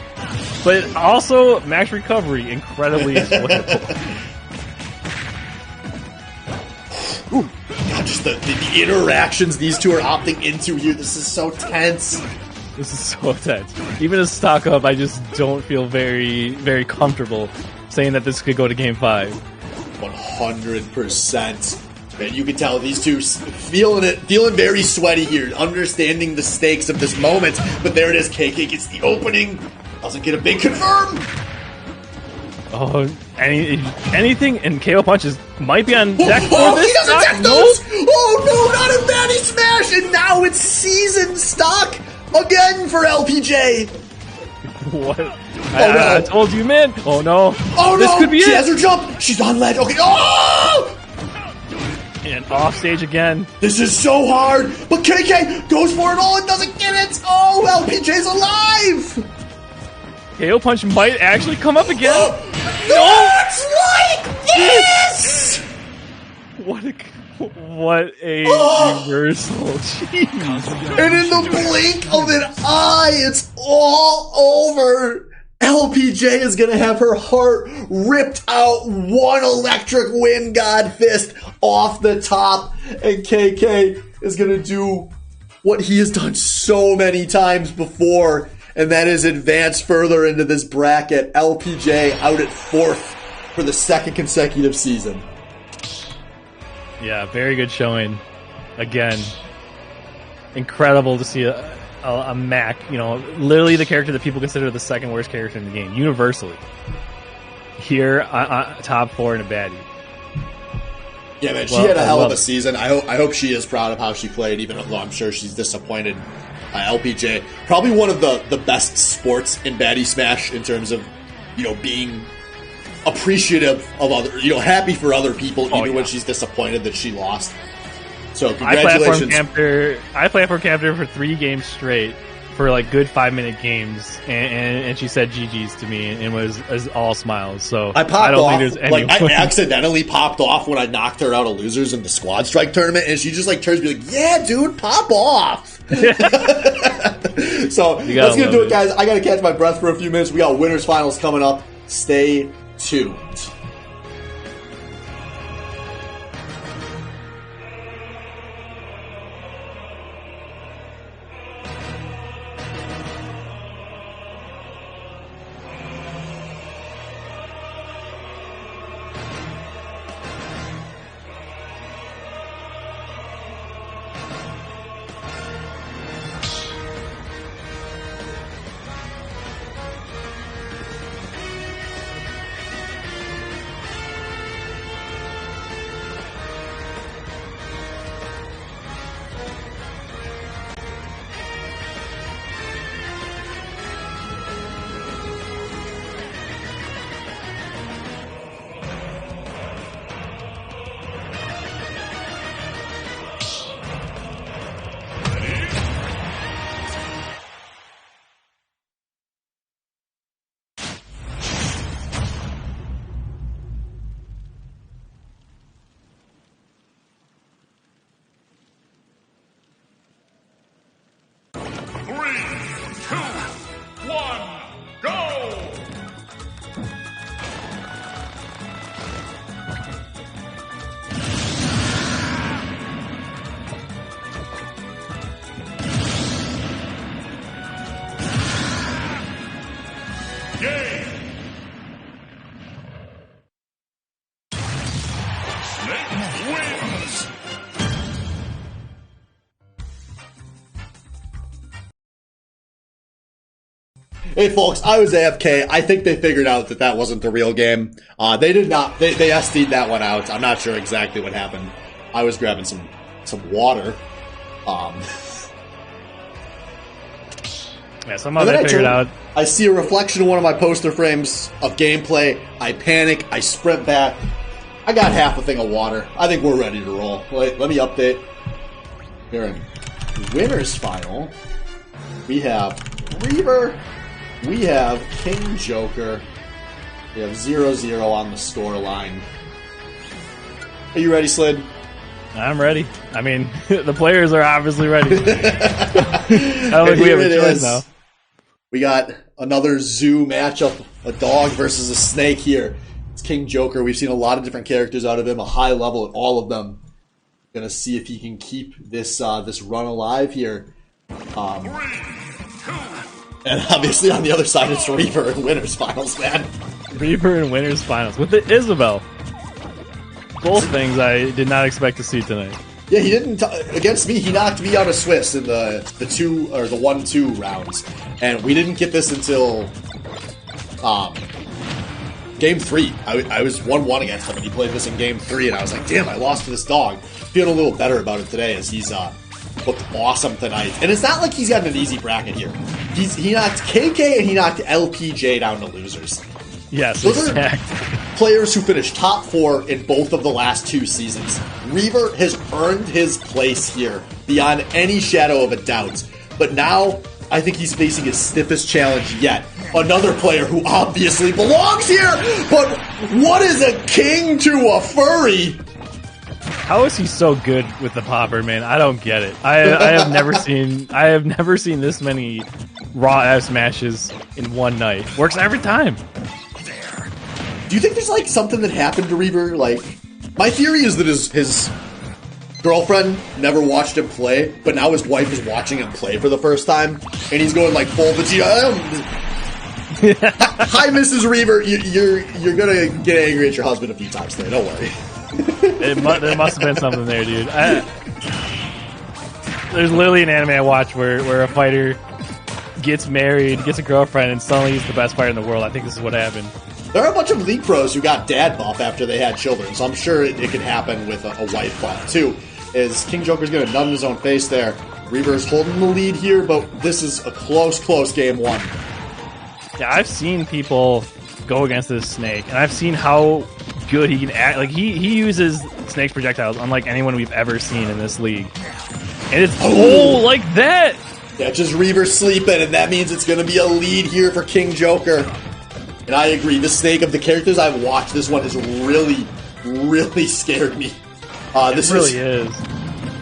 but also max recovery, incredibly exploitable. Ooh, God just the interactions these two are opting into here. This is so tense. This is so tense. Even as stock up, I just don't feel very, very comfortable saying that this could go to Game 5. 100%. Man, you can tell these two feeling very sweaty here, understanding the stakes of this moment. But there it is, KK gets the opening, doesn't get a big confirm. Oh, anything, and KO punches might be on deck for this. He doesn't deck those! Oh no, not a Baddy smash! And now it's season stock again for LPJ. What? I told you, man. Oh no. Oh no! This could be she it. has her jump. She's on ledge. Okay. Oh! And off stage again. This is so hard. But KK goes for it all and doesn't get it. Oh, LPJ's alive. KO punch might actually come up again. That's like this. What a reversal. Jeez. And in the blink of an eye, it's all over. LPJ is going to have her heart ripped out, one electric wind god fist off the top, and KK is going to do what he has done so many times before, and that is advance further into this bracket. LPJ out at 4th for the 2nd consecutive season. Yeah, very good showing. Again, incredible to see a Mac, literally the character that people consider the 2nd worst character in the game, universally. Here, top 4 in a baddie. Yeah, man, she had a hell of a season. I hope she is proud of how she played, even though I'm sure she's disappointed. LPJ, probably one of the best sports in Baddy Smash in terms of, being appreciative of other, happy for other people, even when she's disappointed that she lost. So congratulations. I platform camped her for 3 games straight for like good 5-minute games, and she said GG's to me and was all smiles. So I don't think there's any. I accidentally popped off when I knocked her out of losers in the Squad Strike tournament, and she just turns to me like, "Yeah, dude, pop off." So that's gonna do it, guys. I gotta catch my breath for a few minutes. We got winners finals coming up. Stay tuned. Hey folks, I was AFK. I think they figured out that wasn't the real game. They did not. They SD'd that one out. I'm not sure exactly what happened. I was grabbing some water. Yeah, somehow they figured out. I see a reflection in one of my poster frames of gameplay. I panic. I sprint back. I got half a thing of water. I think we're ready to roll. Wait, let me update. Here in winners final, we have Reaver. We have King Joker. We have 0-0 on the score line. Are you ready, Slid? I'm ready. I mean, the players are obviously ready. I don't think we have a choice now. We got another zoo matchup. A dog versus a snake here. It's King Joker. We've seen a lot of different characters out of him. A high level at all of them. Gonna see if he can keep this this run alive here. And obviously on the other side, it's Reaver in winners finals, man. Reaver in winners finals with the Isabel. Both things I did not expect to see tonight. Yeah, he didn't against me. He knocked me out of Swiss in the 1-2 rounds, and we didn't get this until game 3. I was 1-1 against him, and he played this in game 3, and I was like, damn, I lost to this dog. Feeling a little better about it today as he's looked awesome tonight. And it's not like he's got an easy bracket here. He knocked KK and he knocked LPJ down to losers. Yes, those exactly. are players who finished top 4 in both of the last 2 seasons. Reaver has earned his place here beyond any shadow of a doubt. But now, I think he's facing his stiffest challenge yet. Another player who obviously belongs here, but what is a king to a furry? How is he so good with the popper, man? I don't get it. I have never seen this many raw F smashes in one night. Works every time. Do you think there's like something that happened to Reaver? Like, my theory is that his girlfriend never watched him play, but now his wife is watching him play for the first time, and he's going like full Vegeta. Hi, Mrs. Reaver. You're gonna get angry at your husband a few times today. Don't worry. There must have been something there, dude. There's literally an anime I watch where a fighter gets married, gets a girlfriend, and suddenly he's the best fighter in the world. I think this is what happened. There are a bunch of League pros who got dad buff after they had children, so I'm sure it could happen with a wife buff too. As King Joker's going to nut in his own face there. Reaver's holding the lead here, but this is a close game 1. Yeah, I've seen people go against this snake, and I've seen how good he can act. Like, he uses Snake's projectiles unlike anyone we've ever seen in this league. And it's like that! Yeah, just Reaver sleeping, and that means it's going to be a lead here for King Joker. And I agree, this Snake of the characters I've watched, this one has really, really scared me. This really is.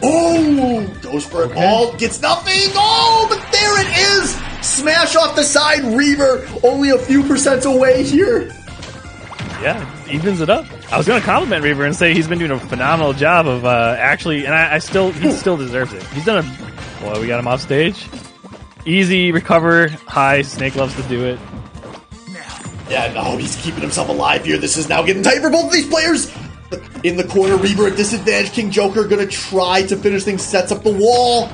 Oh! Goes for it all, gets nothing! Oh, but there it is! Smash off the side, Reaver, only a few % away here. Yeah, evens it up. I was going to compliment Reaver and say he's been doing a phenomenal job of actually, and he still deserves it. He's done well, we got him off stage. Easy, recover, high, Snake loves to do it. Yeah, no, he's keeping himself alive here. This is now getting tight for both of these players. In the corner, Reaver at disadvantage. King Joker gonna try to finish things, sets up the wall.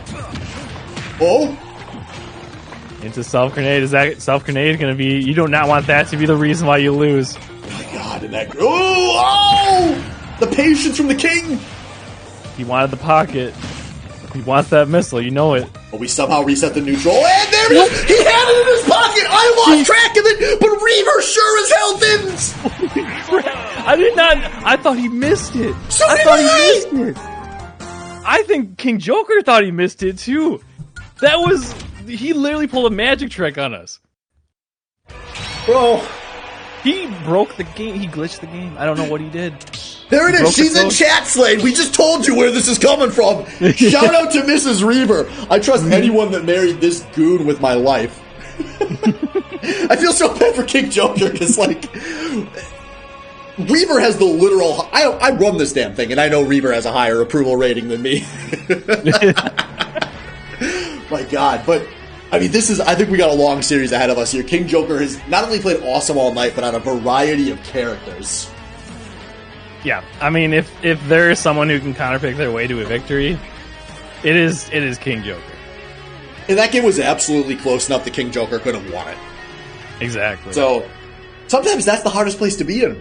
Oh. Into self-grenade. Is that self-grenade gonna be... You do not want that to be the reason why you lose. Oh my god, and that... Oh! The patience from the king! He wanted the pocket. He wants that missile, you know it. But we somehow reset the neutral, and there it is! He had it in his pocket! I lost track of it, but Reaver sure as hell didn't! I did not... I thought he missed it. So I thought he missed it. I think King Joker thought he missed it, too. That was... He literally pulled a magic trick on us. Bro. He broke the game. He glitched the game. I don't know what he did. There it is. She's in chat, Slade. We just told you where this is coming from. Shout out to Mrs. Reaver. I trust anyone that married this goon with my life. I feel so bad for King Joker because, like, Reaver has the literal... I run this damn thing, and I know Reaver has a higher approval rating than me. My God. But, I mean, I think we got a long series ahead of us here. King Joker has not only played awesome all night, but on a variety of characters. Yeah, I mean, if there is someone who can counterpick their way to a victory, it is King Joker. And that game was absolutely close enough that King Joker could have won it. Exactly. So, sometimes that's the hardest place to be in.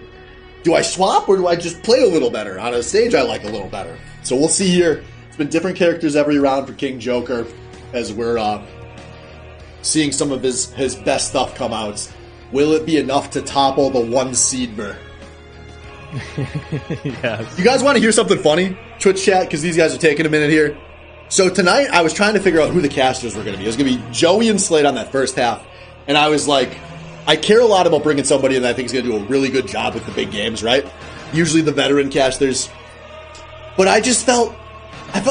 Do I swap, or do I just play a little better? On a stage, I like a little better. So we'll see here. It's been different characters every round for King Joker, as we're seeing some of his best stuff come out. Will it be enough to topple the 1 Seedmer? Yes. You guys want to hear something funny? Twitch chat, because these guys are taking a minute here. So tonight, I was trying to figure out who the casters were going to be. It was going to be Joey and Slade on that first half. And I was like, I care a lot about bringing somebody in that I think is going to do a really good job with the big games, right? Usually the veteran casters. But I felt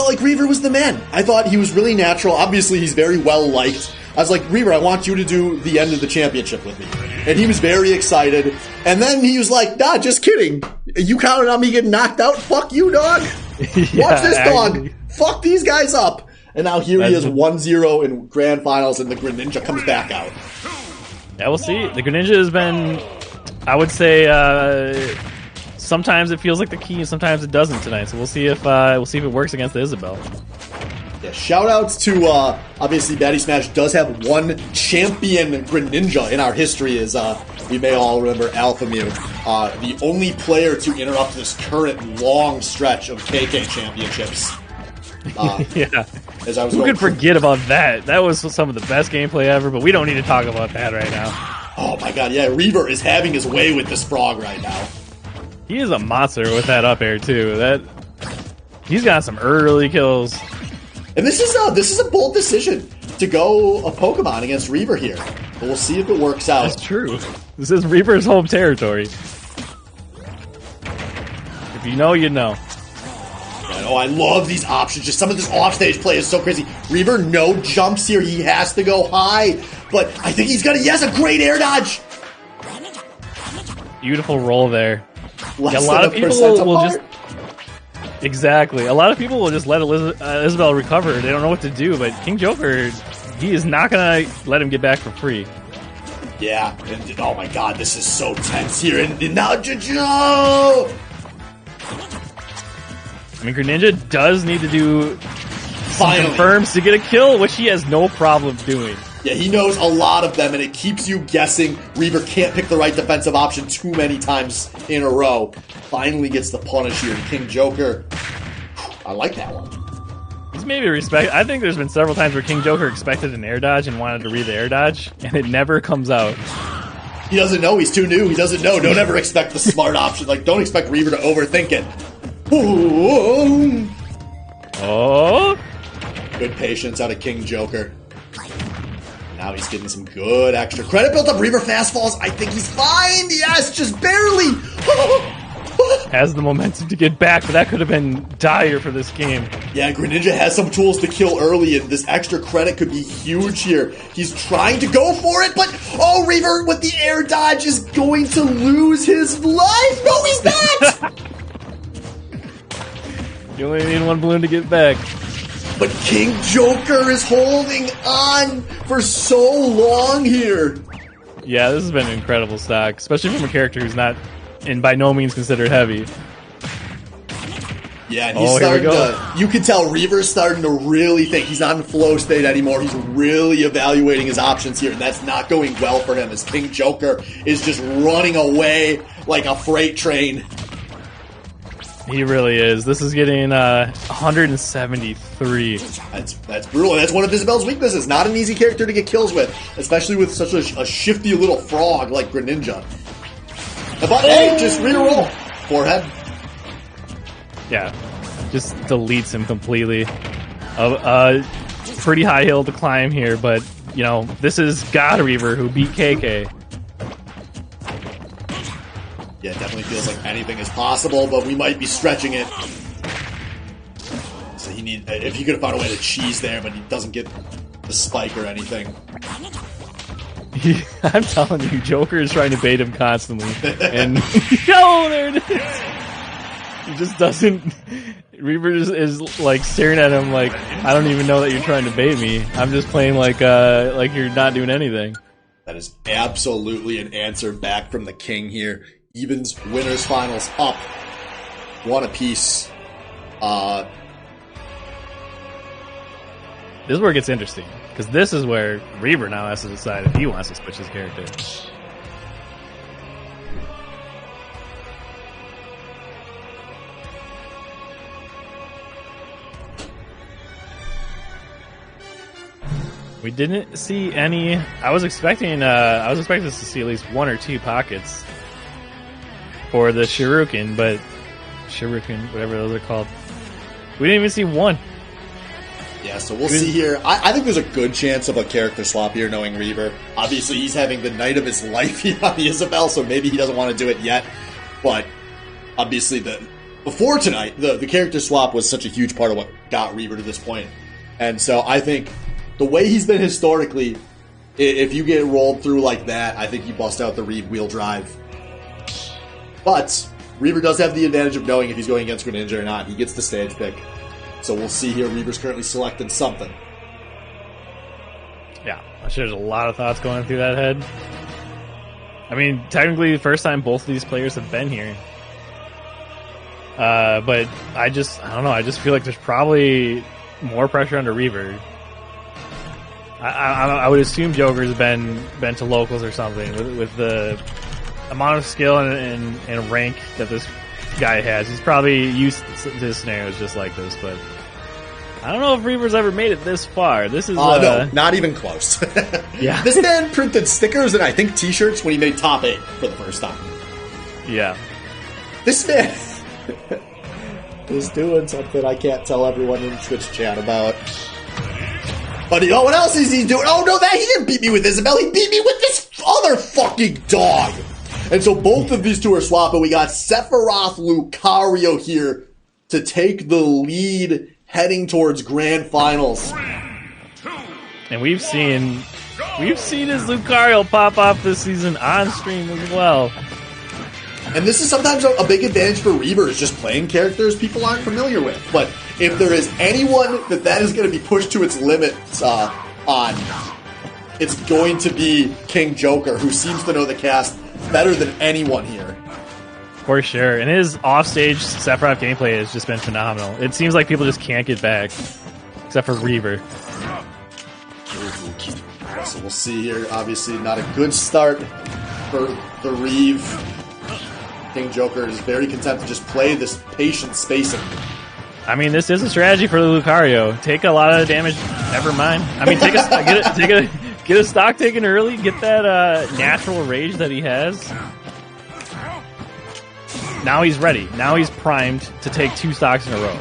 like Reaver was the man. I thought he was really natural. Obviously, he's very well liked. I was like, Reaver, I want you to do the end of the championship with me. And he was very excited. And then he was like, nah, just kidding. You counted on me getting knocked out? Fuck you, dog. Watch this dog. actually. Fuck these guys up. And now here he That's is 1-0 in grand finals, and the Greninja comes back out. Yeah, we'll see. The Greninja has been, I would say, sometimes it feels like the key, and sometimes it doesn't tonight. So we'll see if it works against the Isabelle. Yeah, shout outs to obviously Baddy Smash does have one champion Greninja in our history, as we may all remember Alpha Mew, the only player to interrupt this current long stretch of KK championships. Yeah. As I was Who going could forget about that? That was some of the best gameplay ever, but we don't need to talk about that right now. Oh my god, yeah, Reaver is having his way with this frog right now. He is a monster with that up air too. He's got some early kills. And this is a bold decision to go a Pokemon against Reaver here. But we'll see if it works out. That's true. This is Reaper's home territory. If you know, you know. And, oh, I love these options. Just some of this offstage play is so crazy. Reaver, no jumps here. He has to go high. But I think he has a great air dodge. Beautiful roll there. Less Yeah, a than lot of people percent will apart. just... Exactly. A lot of people will just let Isabelle recover. They don't know what to do, but King Joker, he is not going to let him get back for free. Yeah. And, oh my god, this is so tense here. And now Jojo! I mean, Greninja does need to do Finally. confirms to get a kill, which he has no problem doing. Yeah, he knows a lot of them, and it keeps you guessing. Reaver can't pick the right defensive option too many times in a row. Finally gets the punish here. King Joker. I like that one. He's maybe respect. I think there's been several times where King Joker expected an air dodge and wanted to read the air dodge, and it never comes out. He doesn't know. He's too new. He doesn't know. Don't ever expect the smart option. Like, don't expect Reaver to overthink it. Ooh. Oh, Good patience out of King Joker. Now he's getting some good extra credit built up. Reaver fast falls. I think he's fine. Yes, just barely. has the momentum to get back, but that could have been dire for this game. Yeah, Greninja has some tools to kill early, and this extra credit could be huge here. He's trying to go for it, but oh, Reaver with the air dodge is going to lose his life. No, he's not. You only need one balloon to get back. But King Joker is holding on for so long here. Yeah, this has been an incredible stock, especially from a character who's not, and by no means considered heavy. Yeah, and he's starting to, you can tell Reaver's starting to really think. He's not in flow state anymore. He's really evaluating his options here, and that's not going well for him as King Joker is just running away like a freight train. He really is. This is getting 173. That's brutal. That's one of Isabelle's weaknesses. Not an easy character to get kills with, especially with such a shifty little frog like Greninja. But hey, just reroll. Forehead. Yeah, just deletes him completely. Pretty high hill to climb here, but, you know, this is God Reaver who beat KK. Yeah, it definitely feels like anything is possible, but we might be stretching it. So if he could have found a way to cheese there, but he doesn't get the spike or anything. I'm telling you, Joker is trying to bait him constantly. And, no, there it is! He just doesn't... Reaver is like staring at him like, I don't even know that you're trying to bait me. I'm just playing like you're not doing anything. That is absolutely an answer back from the king here. Evens, winners, finals up. One apiece. This is where it gets interesting. Because this is where Reaver now has to decide if he wants to switch his character. We didn't see any. I was expecting us to see at least one or two pockets for the Shuriken, whatever those are called. We didn't even see one. Yeah, so we'll see here. I think there's a good chance of a character swap here, knowing Reaver. Obviously, he's having the night of his life here on the Isabelle, so maybe he doesn't want to do it yet. But obviously, before tonight, the character swap was such a huge part of what got Reaver to this point. And so I think the way he's been historically, if you get rolled through like that, I think you bust out the Reeve wheel drive. But Reaver does have the advantage of knowing if he's going against Greninja or not. He gets the stage pick. So we'll see here. Reaver's currently selecting something. Yeah, I'm sure there's a lot of thoughts going through that head. I mean, technically, the first time both of these players have been here. But I don't know. I just feel like there's probably more pressure under Reaver. I would assume Joker's been to locals or something with the amount of skill and rank that this guy has. He's probably used to scenarios just like this, but I don't know if Reaver's ever made it this far. This is no, not even close. Yeah, this man printed stickers and I think T-shirts when he made top 8 for the first time. Yeah, this man is doing something I can't tell everyone in Twitch chat about. But you know what else is he doing? Oh no, he didn't beat me with Isabelle. He beat me with this other fucking dog. And so both of these two are swapping. We got Sephiroth Lucario here to take the lead heading towards Grand Finals. And we've seen his Lucario pop off this season on stream as well. And this is sometimes a big advantage for Reaver, is just playing characters people aren't familiar with. But if there is anyone that is going to be pushed to its limits on, it's going to be King Joker, who seems to know the cast better than anyone here. For sure. And his offstage Sephiroth gameplay has just been phenomenal. It seems like people just can't get back, except for Reaver. So we'll see here. Obviously not a good start for the Reeve. King Joker is very content to just play this patient spacing. I mean, this is a strategy for the Lucario. Take a lot of damage. Never mind. I mean, get a stock taken early. Get that natural rage that he has. Now he's ready. Now he's primed to take 2 stocks in a row.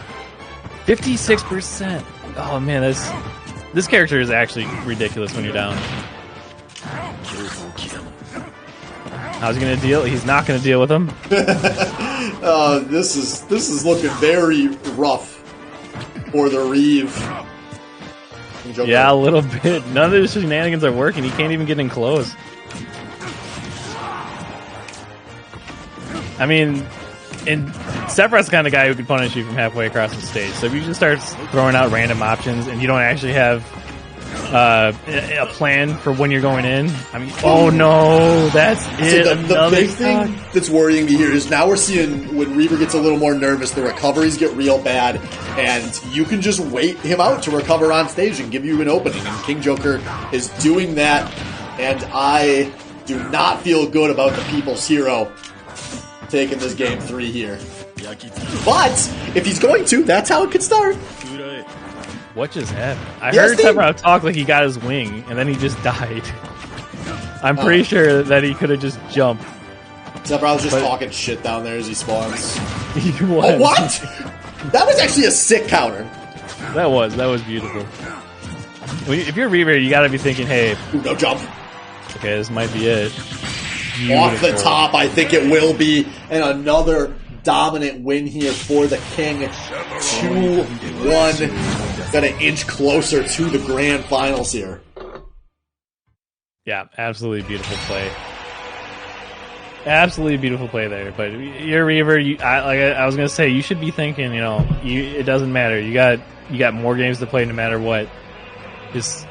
56%. Oh man, this character is actually ridiculous when you're down. How's he gonna deal? He's not gonna deal with him. This is looking very rough for the Reeve. Yeah, a little bit. None of his shenanigans are working. He can't even get in close. I mean, and Sephiroth's the kind of guy who can punish you from halfway across the stage. So if you just start throwing out random options and you don't actually have a plan for when you're going in, I mean, oh no, that's it. So the big thing that's worrying me here is now we're seeing when Reaver gets a little more nervous, the recoveries get real bad, and you can just wait him out to recover on stage and give you an opening. And King Joker is doing that, and I do not feel good about the People's Hero taking this game 3 here. But if he's going to, that's how it could start. What just happened? I heard Sephiroth talk like he got his wing, and then he just died. I'm pretty sure that he could have just jumped. Sephiroth was just talking shit down there as he spawns. He was. Oh, what? That was actually a sick counter. That was beautiful. If you're Reaver, you gotta be thinking, hey... Ooh, no jump. Okay, this might be it. Beautiful. Off the top, I think it will be. And another dominant win here for the King. 2-1. Got an inch closer to the Grand Finals here. Yeah, absolutely beautiful play. Absolutely beautiful play there. But you're Reaver. I was gonna say, you should be thinking, it doesn't matter. You got more games to play, no matter what. Just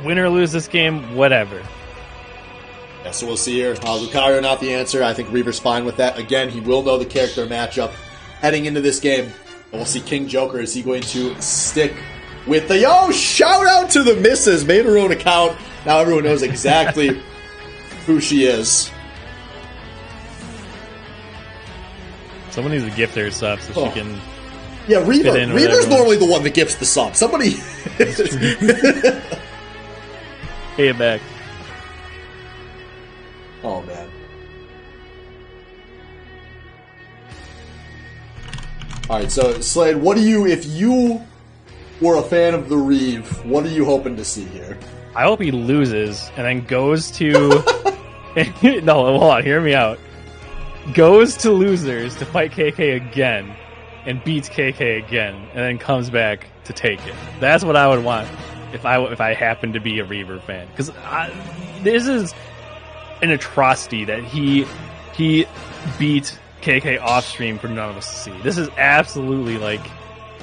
win or lose this game, whatever. Yeah, so we'll see here. Lucario not the answer. I think Reaver's fine with that. Again, he will know the character matchup heading into this game. And we'll see King Joker. Is he going to stick with the... Oh, shout out to the missus. Made her own account. Now everyone knows exactly who she is. Someone needs to gift her sub so she can... Yeah, Reaver's normally the one that gifts the sub. Somebody... Pay it back. Oh, man. Alright, so, Slade, what do you... If you were a fan of the Reeve, what are you hoping to see here? I hope he loses and then goes to... No, hold on, hear me out. Goes to losers to fight KK again and beats KK again and then comes back to take it. That's what I would want if I happen to be a Reaver fan. Because this is an atrocity that he beat KK off stream for none of us to see. This is absolutely like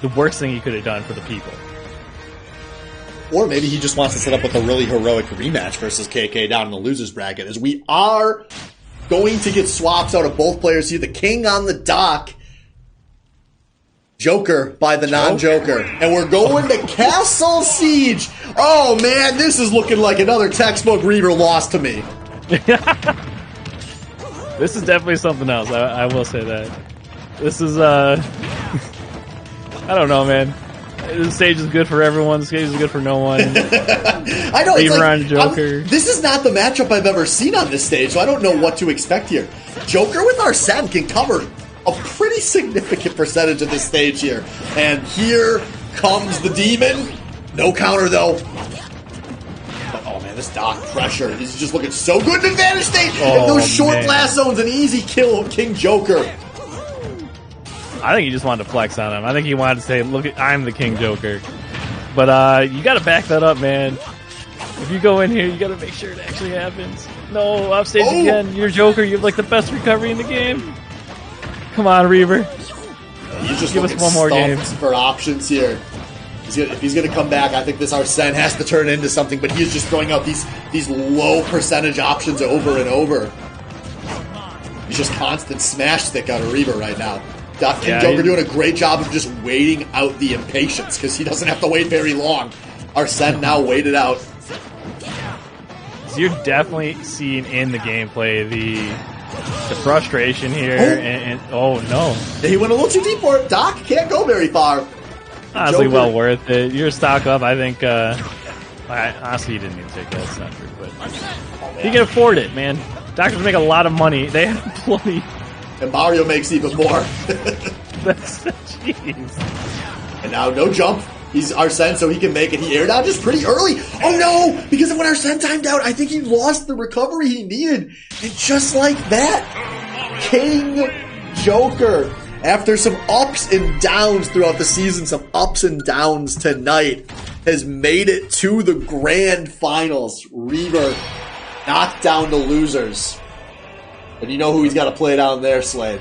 the worst thing he could have done for the people. Or maybe he just wants to set up with a really heroic rematch versus KK down in the losers bracket, as we are going to get swaps out of both players here. The king on the dock, Joker by the non-Joker. And we're going to Castle Siege. Oh man, this is looking like another textbook Reaver loss to me. This is definitely something else, I will say that. This is, I don't know, man. This stage is good for everyone. This stage is good for no one. I know. Reaver it's like, on Joker. This is not the matchup I've ever seen on this stage, so I don't know what to expect here. Joker with Arsene can cover a pretty significant percentage of this stage here. And here comes the demon. No counter, though. But, oh, man, this dock pressure. He's just looking so good in Advantage State. And those short blast zones, an easy kill of King Joker. I think he just wanted to flex on him. I think he wanted to say, look, I'm the King Joker. But you got to back that up, man. If you go in here, you got to make sure it actually happens. No, offstage again. You're Joker. You have like the best recovery in the game. Come on, Reaver. He's just give us one more game for options here. If he's going to come back, I think this Arsene has to turn into something, but he's just throwing out these low percentage options over and over. He's just constant smash stick out of Reaver right now. King Joker doing a great job of just waiting out the impatience, because he doesn't have to wait very long. Arsene now waited out. So you're definitely seeing in the gameplay the frustration here, and oh no. He went a little too deep for it. Doc can't go very far. Honestly, Joker, well worth it. Your stock up, I think, honestly, you didn't need to take that. That's not true, but you can afford it, man. Doctors make a lot of money. They have plenty. And Mario makes even more. That's jeez. And now no jump. He's Arsene, so he can make it. He air dodges pretty early. Oh no! Because of when Arsene timed out, I think he lost the recovery he needed. And just like that, King Joker, after some ups and downs throughout the season, some ups and downs tonight, has made it to the grand finals. Reaver knocked down the losers. And you know who he's got to play down there, Slade.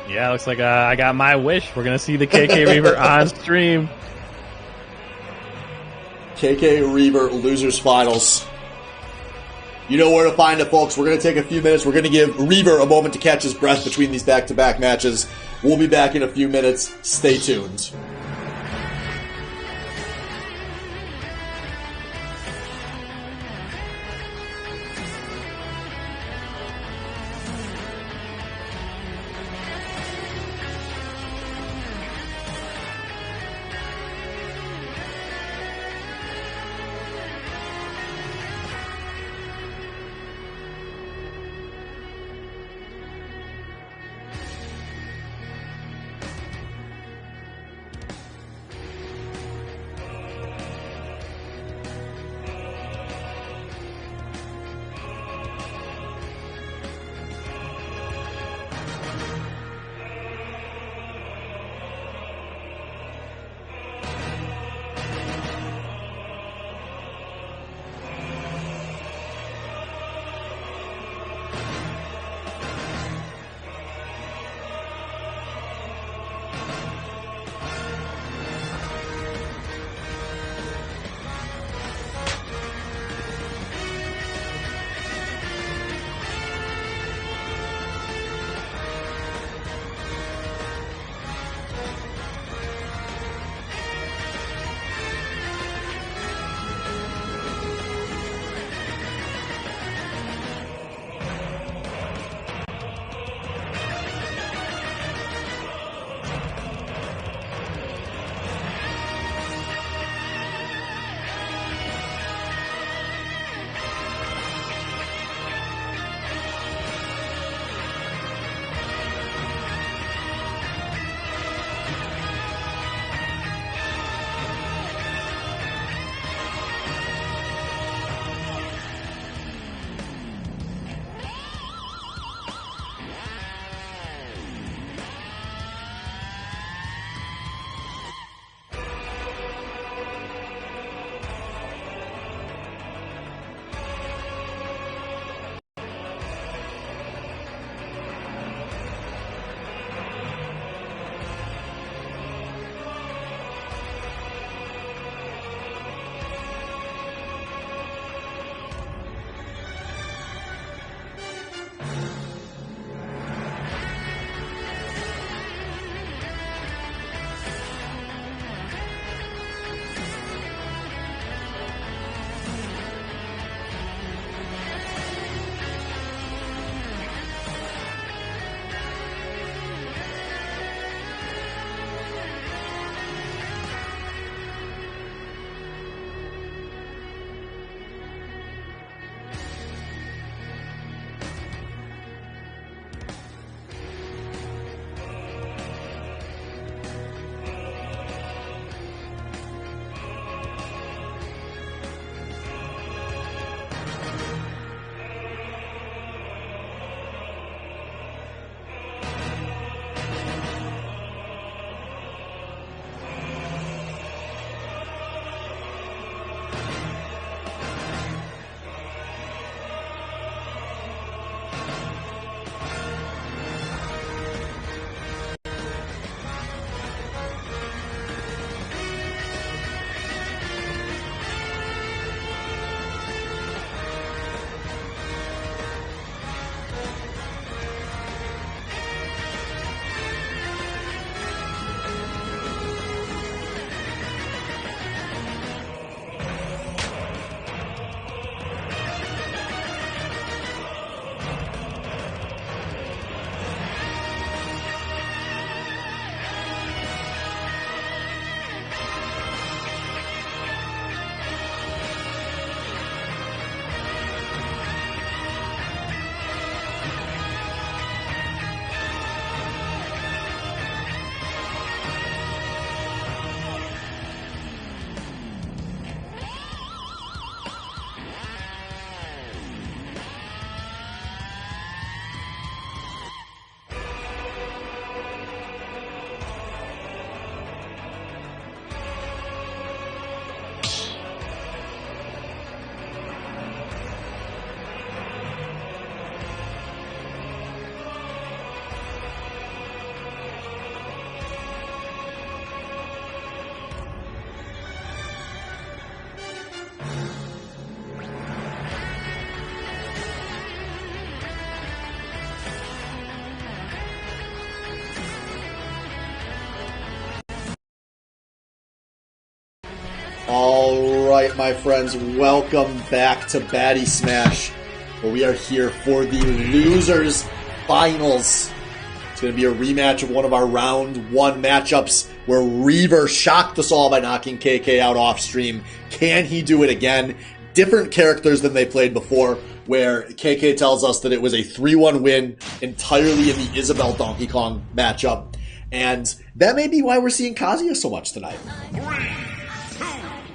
Yeah, looks like I got my wish. We're going to see the KK Reaver on stream. KK Reaver Losers Finals. You know where to find it, folks. We're going to take a few minutes. We're going to give Reaver a moment to catch his breath between these back-to-back matches. We'll be back in a few minutes. Stay tuned. All right, my friends, welcome back to Baddy Smash, where we are here for the losers finals. It's going to be a rematch of one of our round one matchups where Reaver shocked us all by knocking KK out off stream. Can he do it again? Different characters than they played before, where KK tells us that it was a 3-1 win entirely in the Isabelle Donkey Kong matchup. And that may be why we're seeing Kazuya so much tonight.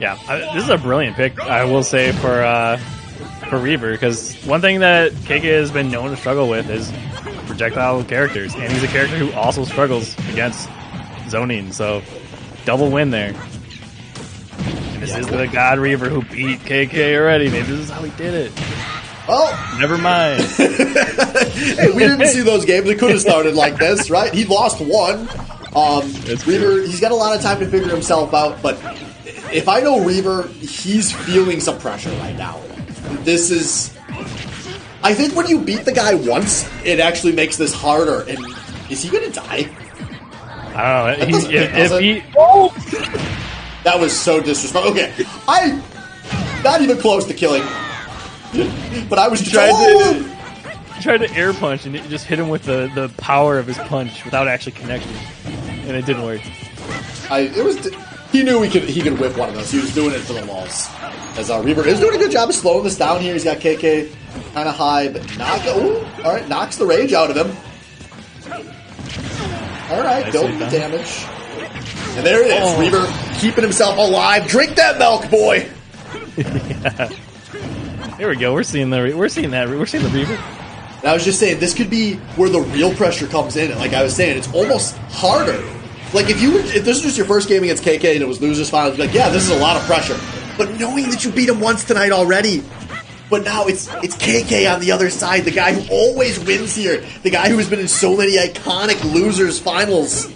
Yeah, this is a brilliant pick, I will say, for Reaver, because one thing that KK has been known to struggle with is projectile characters, and he's a character who also struggles against zoning, so double win there. And this is the God Reaver who beat KK already. Maybe this is how he did it. Oh, never mind. Hey, we didn't see those games. It could have started like this, right? He lost one. Reaver, he's got a lot of time to figure himself out, but if I know Reaver, he's feeling some pressure right now. This is... I think when you beat the guy once, it actually makes this harder. And is he going to die? I don't know. If he... Oh! That was so disrespectful. Okay, I... Not even close to killing. But I was tried to air punch, and it just hit him with the power of his punch without actually connecting. And it didn't work. He knew he could whip one of those. He was doing it for the walls. As Reaver is doing a good job of slowing this down here. He's got KK kind of high, but alright, knocks the rage out of him. Alright, don't do damage. And there it is. Reaver keeping himself alive. Drink that milk, boy! Yeah. There we go. We're seeing the Reaver. And I was just saying, this could be where the real pressure comes in. Like I was saying, it's almost harder. Like, if this was just your first game against KK and it was losers finals, you'd be like, yeah, this is a lot of pressure. But knowing that you beat him once tonight already, but now it's KK on the other side, the guy who always wins here, the guy who has been in so many iconic losers finals.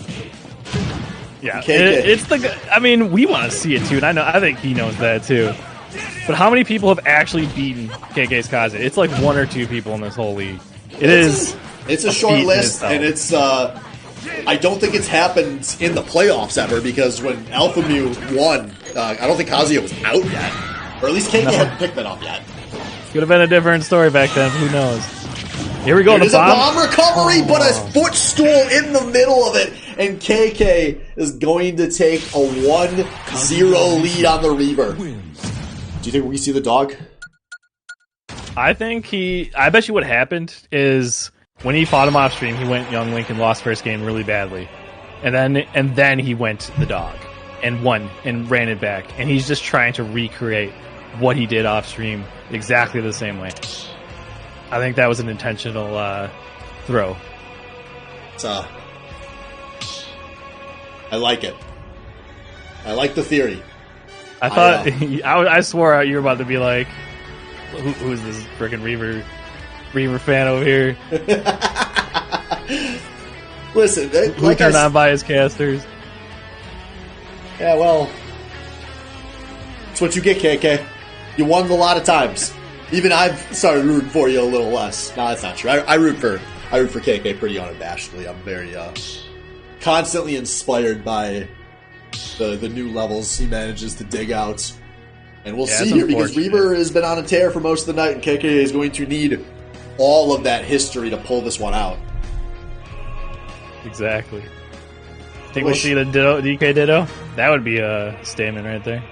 Yeah, it's the. I mean, we want to see it too, and I think he knows that too. But how many people have actually beaten KK's Kazuya? It's like one or two people in this whole league. It's a short list, and it's. I don't think it's happened in the playoffs ever, because when Alpha Mew won, I don't think Kazuya was out yet. Or at least KK hadn't picked that up yet. Could have been a different story back then, who knows. Here we go, the bomb recovery, but a footstool in the middle of it, and KK is going to take a 1-0 lead on the Reaver. Do you think we see the dog? I bet you what happened is... when he fought him off stream, he went Young Link and lost first game really badly. And then he went the dog and won and ran it back. And he's just trying to recreate what he did off stream exactly the same way. I think that was an intentional throw. I like it. I like the theory. I thought I swore you were about to be like, who's this freaking Reaver fan over here? Listen, who turned on bias casters? Yeah, well, it's what you get, KK. You won a lot of times. Even I've started rooting for you a little less. No, that's not true. I root for KK pretty unabashedly. I'm very constantly inspired by the new levels he manages to dig out. And we'll see here, because Reaver has been on a tear for most of the night, and KK is going to need all of that history to pull this one out. Exactly. Think we'll see the DK Ditto? That would be a statement right there.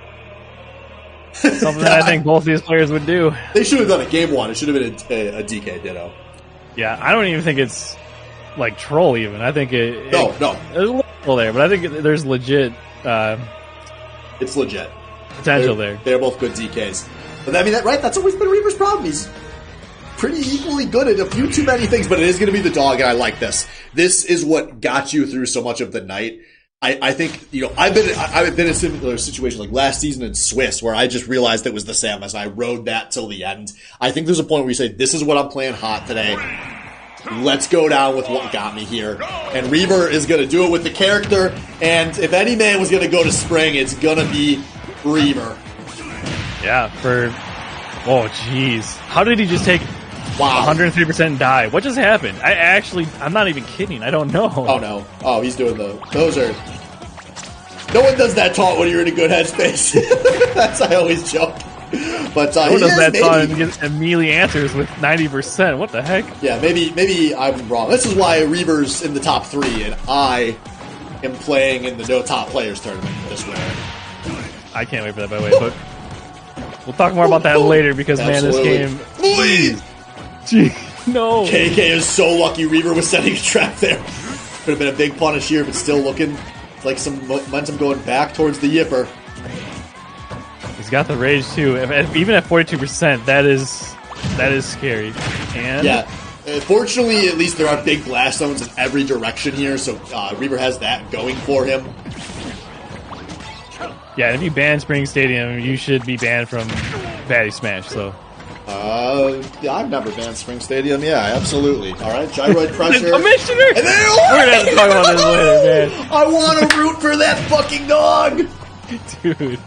Something that I think both these players would do. They should have done a game one. It should have been a DK Ditto. Yeah, I don't even think it's like troll even. I think No. There's a little there, but I think there's legit... it's legit. Potential there. They're both good DKs. But I mean, that's always been Reaver's problem. He's pretty equally good at a few too many things, but it is going to be the dog, and I like this. This is what got you through so much of the night. I think, I've been in a similar situation like last season in Swiss, where I just realized it was the Samus, and I rode that till the end. I think there's a point where you say, this is what I'm playing hot today. Let's go down with what got me here. And Reaver is going to do it with the character, and if any man was going to go to spring, it's going to be Reaver. Yeah, oh jeez. How did he just take 103% die? What just happened? I'm not even kidding. I don't know. Oh no. Oh, he's doing those are... No one does that taunt when you're in a good headspace. That's I always joke. But no one does that taunt and gets immediately answers with 90%. What the heck? Yeah, maybe I'm wrong. This is why Reaver's in the top 3 and I am playing in the no top players tournament this way. I can't wait for that, by the way, but we'll talk more about that later because, Absolutely. Man, this game... Gee, no. KK is so lucky Reaver was setting a trap there. Could have been a big punish here, but still looking like some momentum going back towards the Yipper. He's got the rage, too. Even at 42%, that is scary. And yeah. Fortunately, at least there are big blast zones in every direction here, so Reaver has that going for him. Yeah, if you ban Spring Stadium, you should be banned from Baddy Smash, so... yeah, I've never banned Spring Stadium. Yeah, absolutely. All right, gyroid pressure. Commissioner! And then, we're gonna have to talk about this later, man. I want to root for that fucking dog! Dude.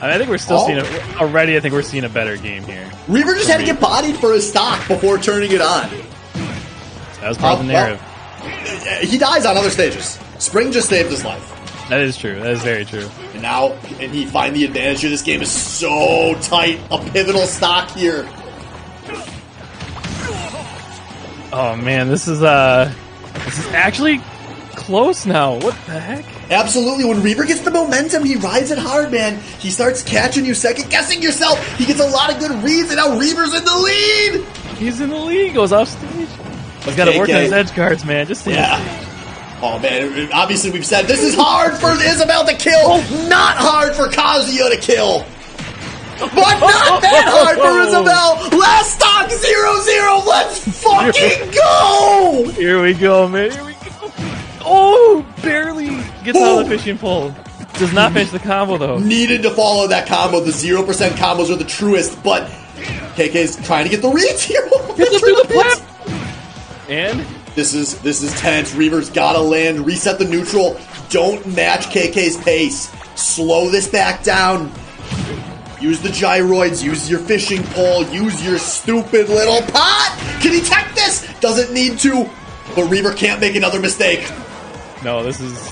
I think we're still seeing already. I think we're seeing a better game here. Reaver just had to get bodied for his stock before turning it on. That was part of the narrative. He dies on other stages. Spring just saved his life. That is true. That is very true. And now, he find the advantage here. This game is so tight. A pivotal stock here. Oh man, this is actually close now. What the heck? Absolutely. When Reaver gets the momentum, he rides it hard, man. He starts catching you, second guessing yourself. He gets a lot of good reads, and now Reaver's in the lead. He's in the lead. Goes off stage. He's got to work on his edge guards, man. Just Oh man, obviously we've said this is hard for Isabel to kill, not hard for Kazuya to kill. But not that hard for Isabel! Last stock 0-0, let's fucking go! Here we go, man, here we go. Oh, barely gets out of the fishing pole. Does not finish the combo though. Needed to follow that combo, the 0% combos are the truest, but KK's trying to get the reads here. Gets through the plat. And... This is tense. Reaver's gotta land, reset the neutral. Don't match KK's pace. Slow this back down. Use the gyroids, use your fishing pole, use your stupid little pot! Can he tech this? Doesn't need to, but Reaver can't make another mistake. No, this is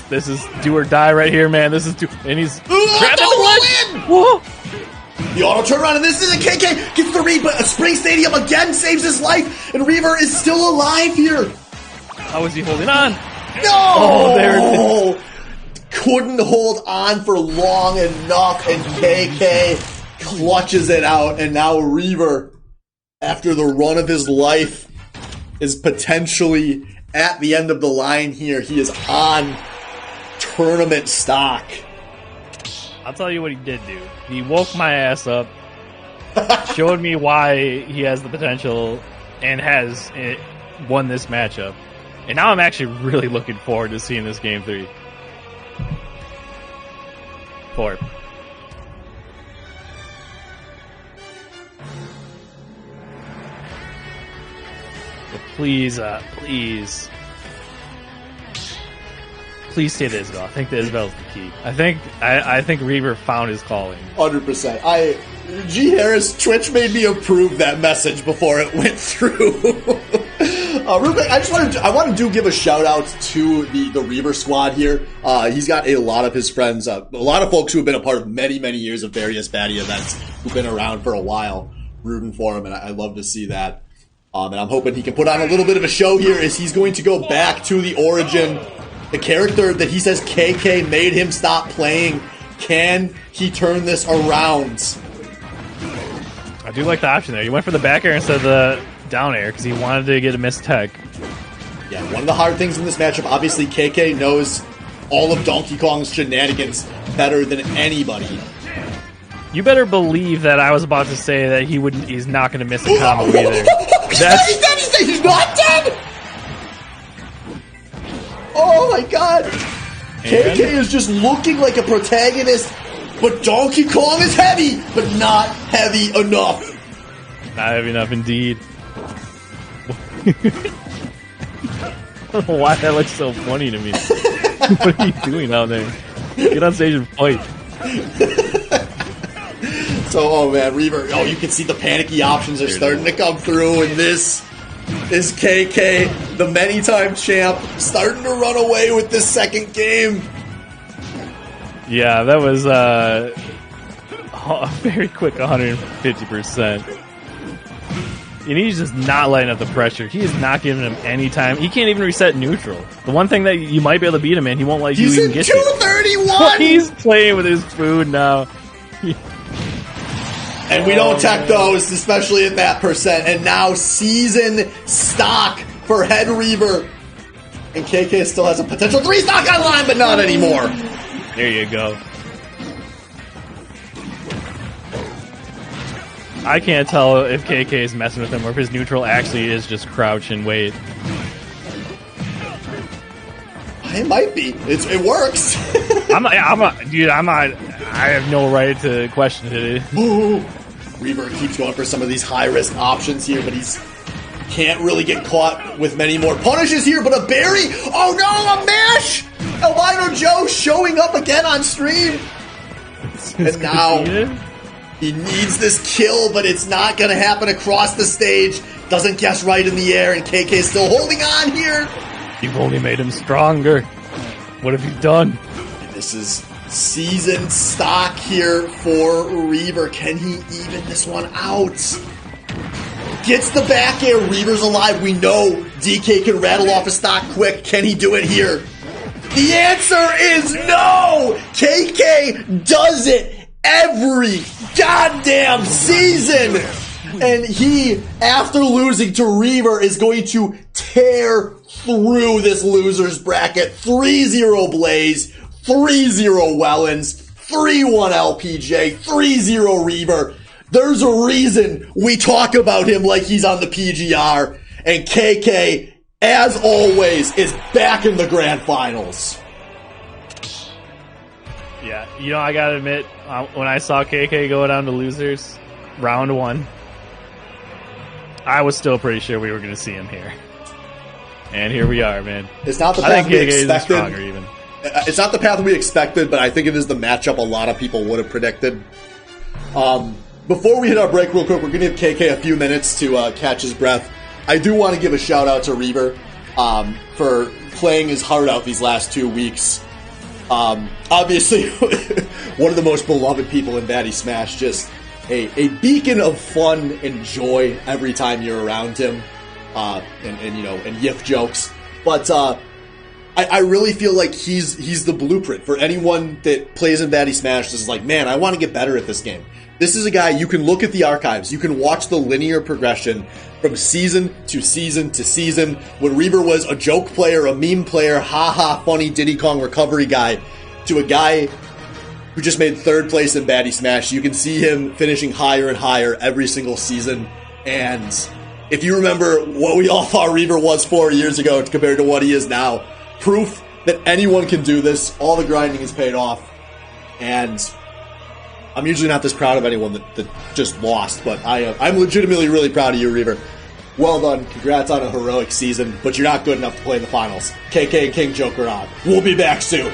do or die right here, man. This is and he's grabbing the ledge! Whoa! The auto turnaround, and this is a KK gets the read, but a Spring Stadium again saves his life, and Reaver is still alive here. How is he holding on? No! Oh, there it is. Couldn't hold on for long enough, and KK clutches it out, and now Reaver, after the run of his life, is potentially at the end of the line here. He is on tournament stock. I'll tell you what he did do. He woke my ass up, showed me why he has the potential, and has won this matchup. And now I'm actually really looking forward to seeing this game 3. 4. But please stay the Isabel. I think the Isabel's the key. I think Reaver found his calling. 100%. G Harris Twitch made me approve that message before it went through. Real quick, I want to give a shout out to the Reaver squad here. He's got a lot of his friends, a lot of folks who have been a part of many years of various Baddy events, who've been around for a while, rooting for him, and I love to see that. And I'm hoping he can put on a little bit of a show here as he's going to go back to the origin. The character that he says KK made him stop playing. Can he turn this around? I do like the option there. He went for the back air instead of the down air because he wanted to get a missed tech. Yeah, one of the hard things in this matchup, obviously KK knows all of Donkey Kong's shenanigans better than anybody. You better believe that I was about to say that he's not going to miss a combo either. He's dead! He's not dead! Oh my god! KK is just looking like a protagonist, but Donkey Kong is heavy, but not heavy enough. Not heavy enough indeed. I don't know why that looks so funny to me. What are you doing out there? Get on stage and fight. So, oh man, Reaver, you can see the panicky options are starting to come through, and this is KK the many-time champ, starting to run away with this second game. Yeah, that was a very quick 150%. And he's just not letting up the pressure. He is not giving him any time. He can't even reset neutral. The one thing that you might be able to beat him in, he won't let you even get to. He's in 231! He's playing with his food now. And we don't tech those, especially at that percent. And now season stock for Head Reaver. And KK still has a potential 3 stock online, but not anymore. There you go. I can't tell if KK is messing with him or if his neutral actually is just crouch and wait. It might be. It works. I have no right to question it. Ooh. Reaver keeps going for some of these high-risk options here, but he's can't really get caught with many more punishes here, but a berry! Oh no, a mash! Albino Joe showing up again on stream! And now he needs this kill, but it's not going to happen across the stage. Doesn't guess right in the air, and KK is still holding on here. You've only made him stronger. What have you done? And this is season stock here for Reaver. Can he even this one out? Gets the back air. Reaver's alive. We know DK can rattle off a stock quick. Can he do it here? The answer is no! KK does it every goddamn season! And he, after losing to Reaver, is going to tear through this loser's bracket. 3-0 Blaze, 3-0 Wellens, 3-1 LPJ, 3-0 Reaver. There's a reason we talk about him like he's on the PGR. And KK, as always, is back in the grand finals. Yeah, I gotta admit, when I saw KK go down to losers, round 1, I was still pretty sure we were going to see him here. And here we are, man. It's not the path we expected. It's not the path we expected, but I think it is the matchup a lot of people would have predicted. Before we hit our break real quick, we're going to give KK a few minutes to catch his breath. I do want to give a shout out to Reaver for playing his heart out these last 2 weeks. Obviously, one of the most beloved people in Baddy Smash, just a beacon of fun and joy every time you're around him, and yiff jokes. But I really feel like he's the blueprint for anyone that plays in Baddy Smash. This is like, man, I want to get better at this game. This is a guy, you can look at the archives, you can watch the linear progression from season to season to season. When Reaver was a joke player, a meme player, haha, funny Diddy Kong recovery guy, to a guy who just made 3rd place in Baddy Smash. You can see him finishing higher and higher every single season. And if you remember what we all thought Reaver was 4 years ago compared to what he is now, proof that anyone can do this. All the grinding is paid off. And I'm usually not this proud of anyone that just lost, but I'm legitimately really proud of you, Reaver. Well done. Congrats on a heroic season, but you're not good enough to play in the finals. KK and King Joker on. We'll be back soon.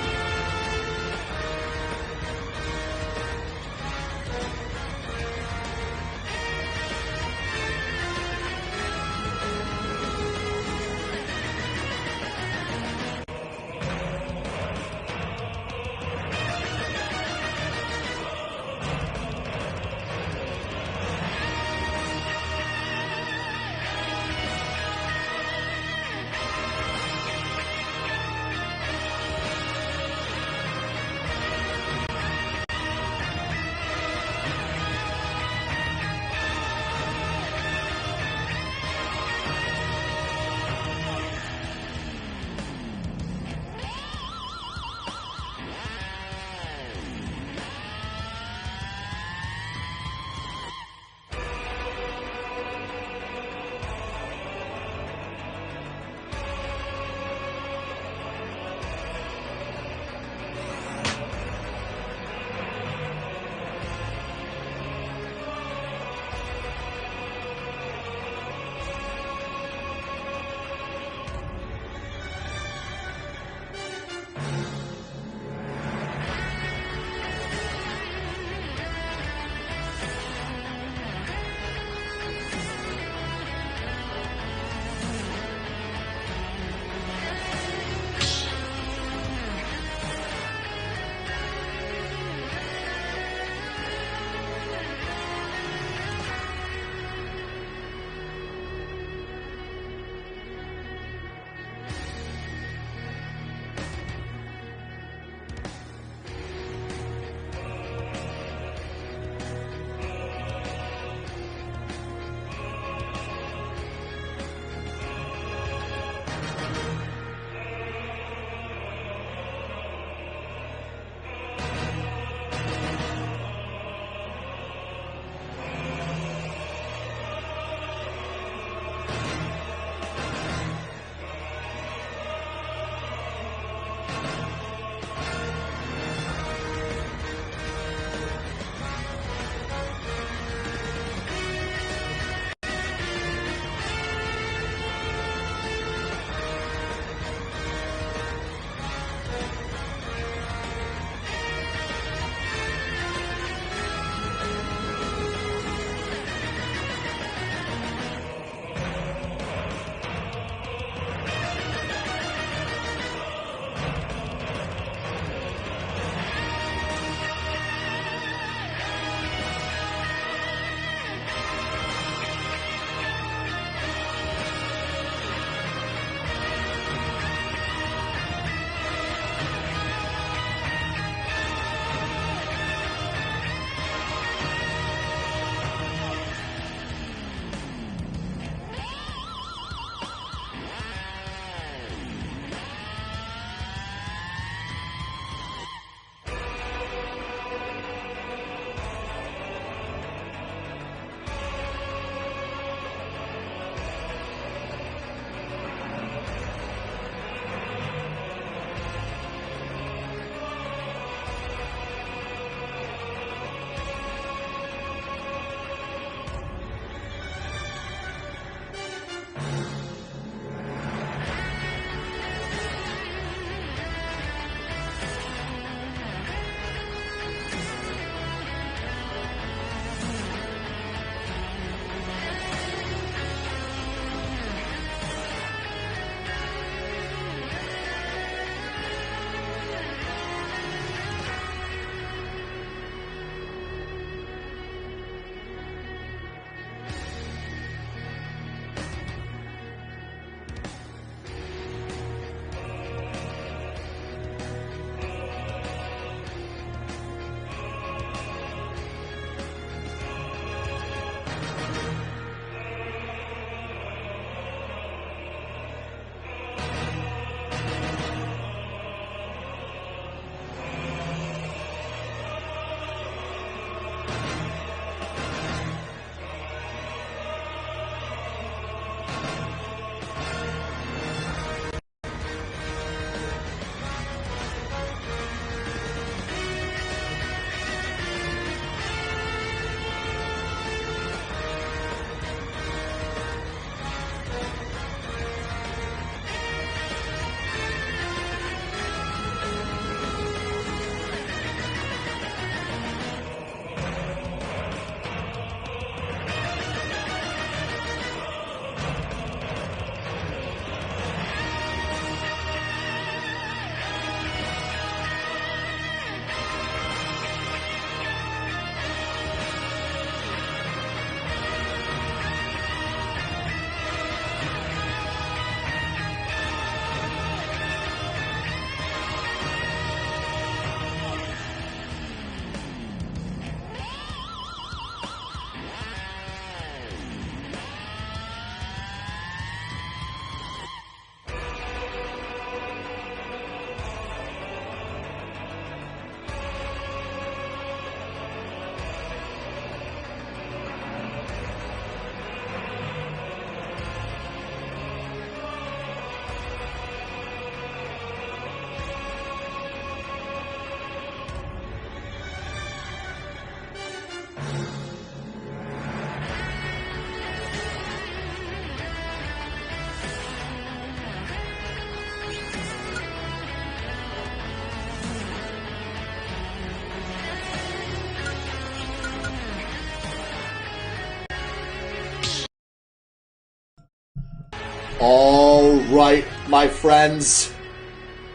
All right, my friends,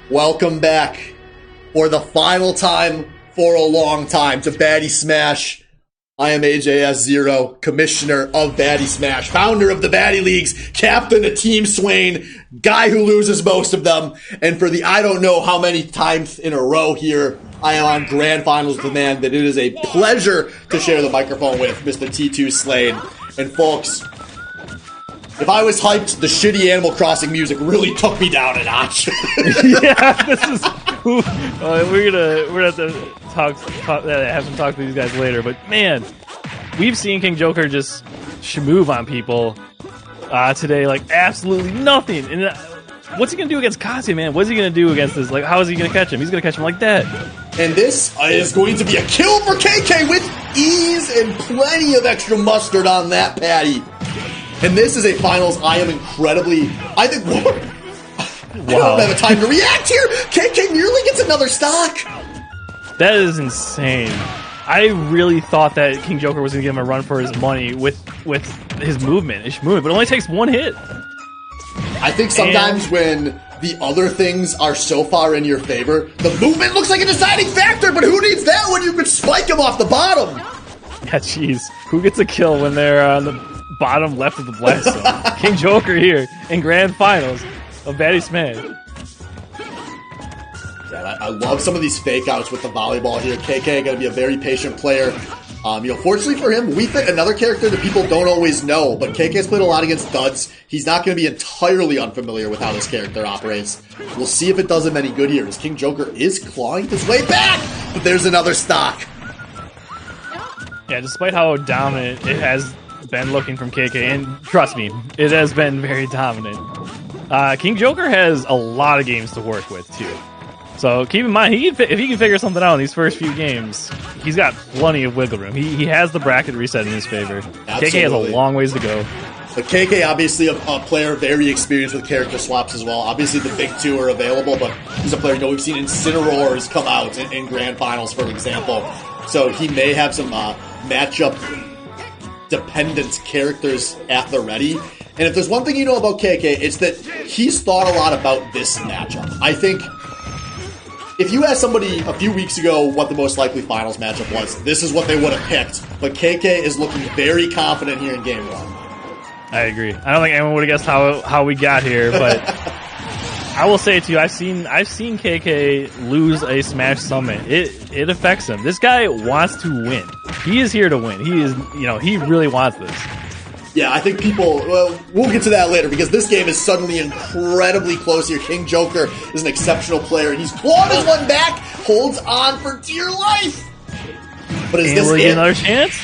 welcome back for the final time for a long time to Baddy Smash. I am AJS0, commissioner of Baddy Smash, founder of the Baddy Leagues, captain of Team Swain, guy who loses most of them, and for the I don't know how many times in a row here, I am on Grand Finals with the man that it is a pleasure to share the microphone with, Mr. T2 Slade. And folks, if I was hyped, the shitty Animal Crossing music really took me down a notch. Yeah, this is. We're gonna have to have some talk to these guys later. But man, we've seen King Joker just schmoove on people today, like absolutely nothing. And what's he gonna do against Kazuya, man? What's he gonna do against this? Like, how is he gonna catch him? He's gonna catch him like that. And this is going to be a kill for KK with ease and plenty of extra mustard on that patty. And this is a finals I am incredibly... I think... I don't have time to react here! KK nearly gets another stock! That is insane. I really thought that King Joker was going to give him a run for his money with his movement, but it only takes one hit. I think sometimes when the other things are so far in your favor, the movement looks like a deciding factor, but who needs that when you could spike him off the bottom? Yeah, jeez. Who gets a kill when they're on the bottom left of the blast zone? King Joker here in Grand Finals of Baddy Smash. Yeah, I love some of these fake outs with the volleyball here. KK going to be a very patient player. Fortunately for him, we think another character that people don't always know, but KK's played a lot against duds. He's not going to be entirely unfamiliar with how this character operates. We'll see if it does him any good here, as King Joker is clawing his way back, but there's another stock. Yeah, despite how dominant it has been looking from KK, and trust me, it has been very dominant. King Joker has a lot of games to work with, too. So keep in mind, if he can figure something out in these first few games, he's got plenty of wiggle room. He has the bracket reset in his favor. Absolutely. KK has a long ways to go. But KK, obviously a player very experienced with character swaps as well. Obviously the big two are available, but he's a player, we've seen Incineroars come out in Grand Finals, for example. So he may have some matchup dependent characters at the ready. And if there's one thing you know about KK, it's that he's thought a lot about this matchup. I think if you asked somebody a few weeks ago what the most likely finals matchup was, this is what they would have picked. But KK is looking very confident here in Game 1. I agree. I don't think anyone would have guessed how we got here, but I will say to you, I've seen KK lose a Smash Summit. It affects him. This guy wants to win. He is here to win. He is, he really wants this. Yeah, I think we'll get to that later, because this game is suddenly incredibly close here. King Joker is an exceptional player, and he's clawed his one back, holds on for dear life. But is this will he get another chance?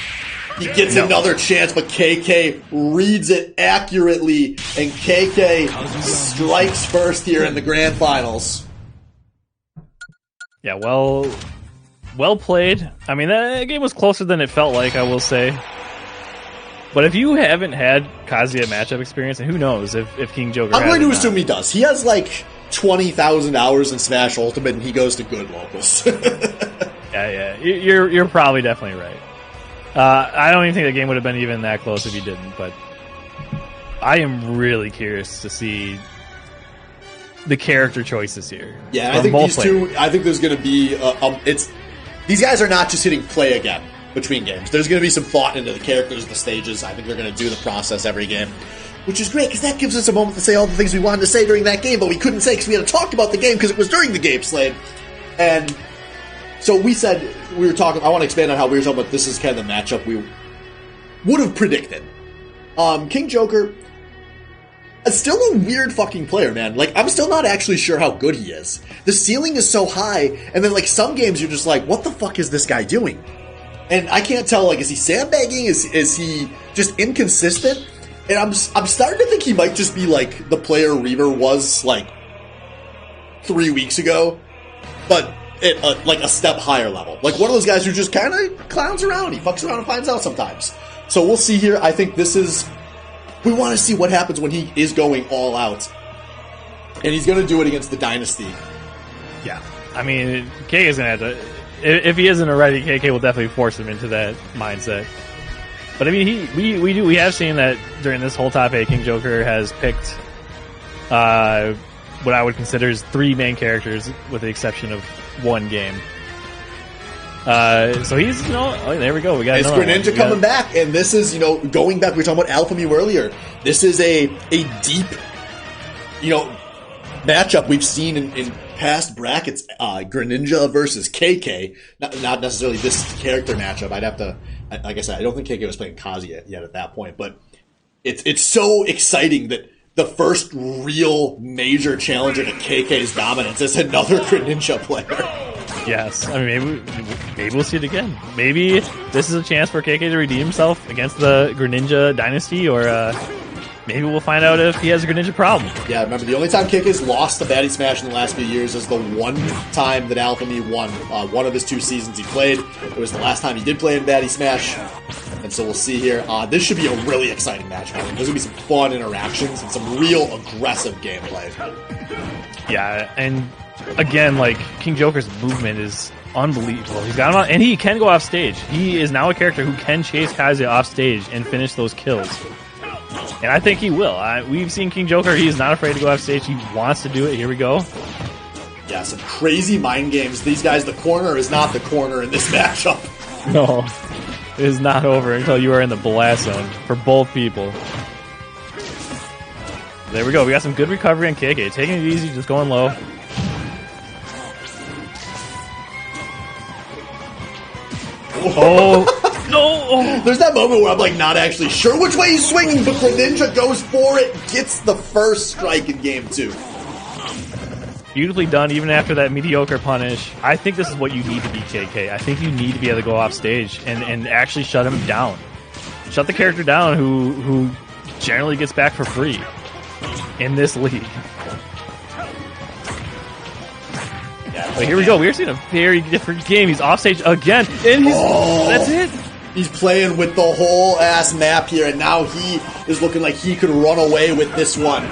He gets another chance, but KK reads it accurately, and KK strikes first here in the Grand Finals. Yeah, well played. I mean, that game was closer than it felt like, I will say. But if you haven't had Kazuya matchup experience, and who knows if King Joker has, I'm going to assume he does. He has like 20,000 hours in Smash Ultimate, and he goes to good locals. Yeah, you're probably definitely right. I don't even think the game would have been even that close if he didn't, but I am really curious to see the character choices here. Yeah, I think these two, I think there's going to be, these guys are not just hitting play again between games. There's going to be some thought into the characters, the stages. I think they're going to do the process every game, which is great, because that gives us a moment to say all the things we wanted to say during that game, but we couldn't say because we had to talk about the game because it was during the game, Slade. And so we said, we were talking, I want to expand on how we were talking about this is kind of the matchup we would have predicted. King Joker is still a weird fucking player, man. Like, I'm still not actually sure how good he is. The ceiling is so high, and then, like, some games you're just like, what the fuck is this guy doing? And I can't tell, like, is he sandbagging? Is he just inconsistent? And I'm starting to think he might just be, like, the player Reaver was, like, 3 weeks ago, but at, like, a step higher level. Like, one of those guys who just kind of clowns around. He fucks around and finds out sometimes. So we'll see here. I think this is... We want to see what happens when he is going all out. And he's going to do it against the Dynasty. Yeah. I mean, KK is going to have to... If he isn't already, KK will definitely force him into that mindset. But I mean, we have seen that during this whole top 8, King Joker has picked what I would consider is 3 main characters, with the exception of 1 game. So he's, there we go. We got it's Greninja coming back, and this is, going back. We were talking about Alpha Mew earlier. This is a deep, matchup we've seen in past brackets. Greninja versus KK. Not necessarily this character matchup. I'd have to, like I said, I don't think KK was playing Kazuya yet at that point, but it's so exciting that the first real major challenger to KK's dominance is another Greninja player. Yes, I mean, maybe we'll see it again. Maybe this is a chance for KK to redeem himself against the Greninja dynasty, or maybe we'll find out if he has a Greninja problem. Yeah, remember, the only time KK's lost the Baddy Smash in the last few years is the one time that Alpha Mew won. One of his 2 seasons he played. It was the last time he did play in Baddy Smash. And so we'll see here. This should be a really exciting match. There's going to be some fun interactions and some real aggressive gameplay. Yeah, and again, like, King Joker's movement is unbelievable. He's got him on, and he can go off stage. He is now a character who can chase Kazuya off stage and finish those kills. And I think he will. We've seen King Joker. He is not afraid to go off stage. He wants to do it. Here we go. Yeah, some crazy mind games. These guys, the corner is not the corner in this matchup. No, it is not over until you are in the blast zone for both people. There we go. We got some good recovery on KK. Taking it easy, just going low. Oh, no! There's that moment where I'm like not actually sure which way he's swinging, but Greninja goes for it, gets the first strike in game 2. Beautifully done, even after that mediocre punish. I think this is what you need to beat KK. I think you need to be able to go off stage and actually shut him down. Shut the character down who generally gets back for free in this league. But here we go. We're seeing a very different game. He's off stage again, and that's it. He's playing with the whole ass map here, and now he is looking like he could run away with this one.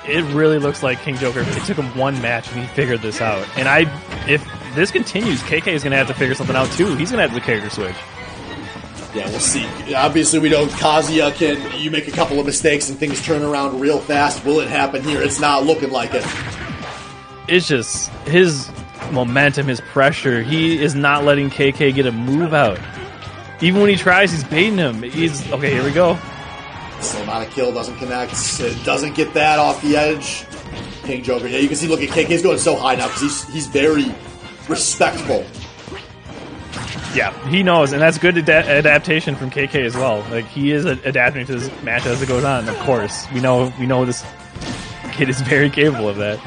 It really looks like King Joker. It took him 1 match, and he figured this out. And if this continues, KK is going to have to figure something out too. He's going to have to character switch. Yeah, we'll see. Obviously, we know Kazuya you make a couple of mistakes and things turn around real fast. Will it happen here? It's not looking like it. It's just his momentum, his pressure. He is not letting KK get a move out. Even when he tries, he's baiting him. Okay, here we go. Still not a kill, doesn't connect. It doesn't get that off the edge. King Joker. Yeah, you can see, look at KK's going so high now because he's very respectful. Yeah, he knows, and that's good adaptation from KK as well. Like, he is adapting to this match as it goes on, of course. We know this kid is very capable of that.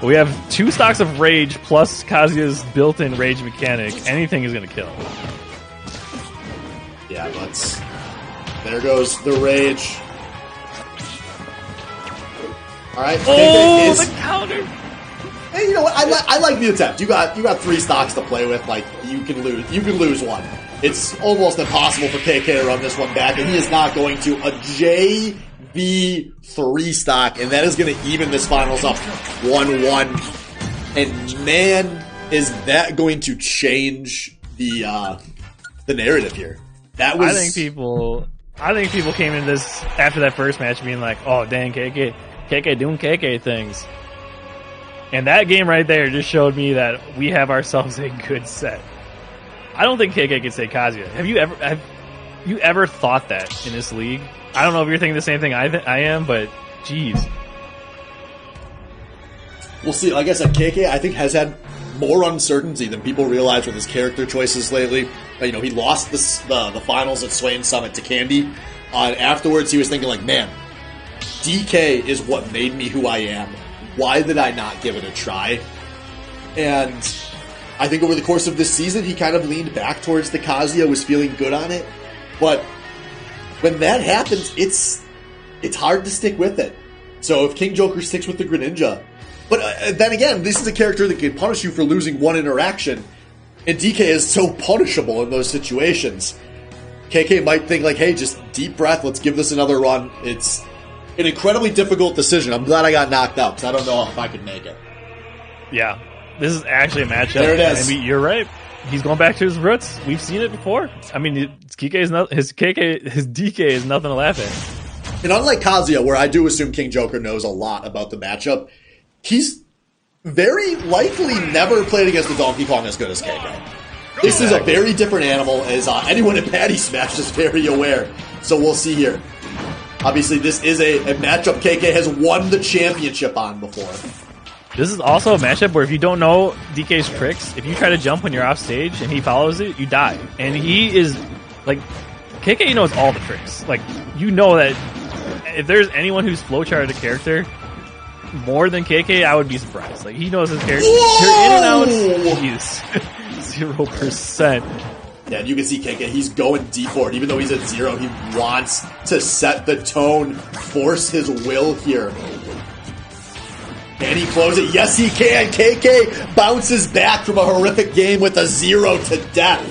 We have 2 stocks of Rage plus Kazuya's built-in Rage mechanic. Anything is going to kill. Yeah, there goes the Rage. Alright. Oh, the counter! Hey, you know what? I like the attempt. You got 3 stocks to play with. Like, you can lose 1. It's almost impossible for KK to run this one back, and he is not going to. A JB3 stock, and that is going to even this finals up 1-1. And man, is that going to change the narrative here? That was. I think people came into this after that first match being like, "Oh, dang, KK doing KK things." And that game right there just showed me that we have ourselves a good set. I don't think KK can say Kazuya. Have you ever thought that in this league? I don't know if you're thinking the same thing I am, but geez. We'll see. Like I said, KK, I think, has had more uncertainty than people realize with his character choices lately. He lost the finals at Swain Summit to Candy. Afterwards, he was thinking like, man, DK is what made me who I am. Why did I not give it a try? And I think over the course of this season, he kind of leaned back towards the Kazuya, was feeling good on it. But when that happens, it's hard to stick with it. So if King Joker sticks with the Greninja, but then again, this is a character that can punish you for losing 1 interaction, and DK is so punishable in those situations. KK might think like, hey, just deep breath, let's give this another run. It's an incredibly difficult decision. I'm glad I got knocked out, because I don't know if I could make it. Yeah, this is actually a matchup. There it is. I mean, you're right. He's going back to his roots. We've seen it before. I mean, his DK is nothing to laugh at. And unlike Kazuya, where I do assume King Joker knows a lot about the matchup, he's very likely never played against a Donkey Kong as good as KK. This is a very different animal, as anyone in Baddy Smash is very aware. So we'll see here. Obviously, this is a matchup KK has won the championship on before. This is also a matchup where if you don't know DK's tricks, if you try to jump when you're off stage and he follows it, you die. And he is, like, KK knows all the tricks. Like, you know that if there's anyone who's flowcharted a character more than KK, I would be surprised. Like, he knows his character. In and out, he's 0%. Yeah, and you can see KK, he's going deep for it. Even though he's at 0, he wants to set the tone, force his will here. Can he close it? Yes, he can. KK bounces back from a horrific game with a 0 to death.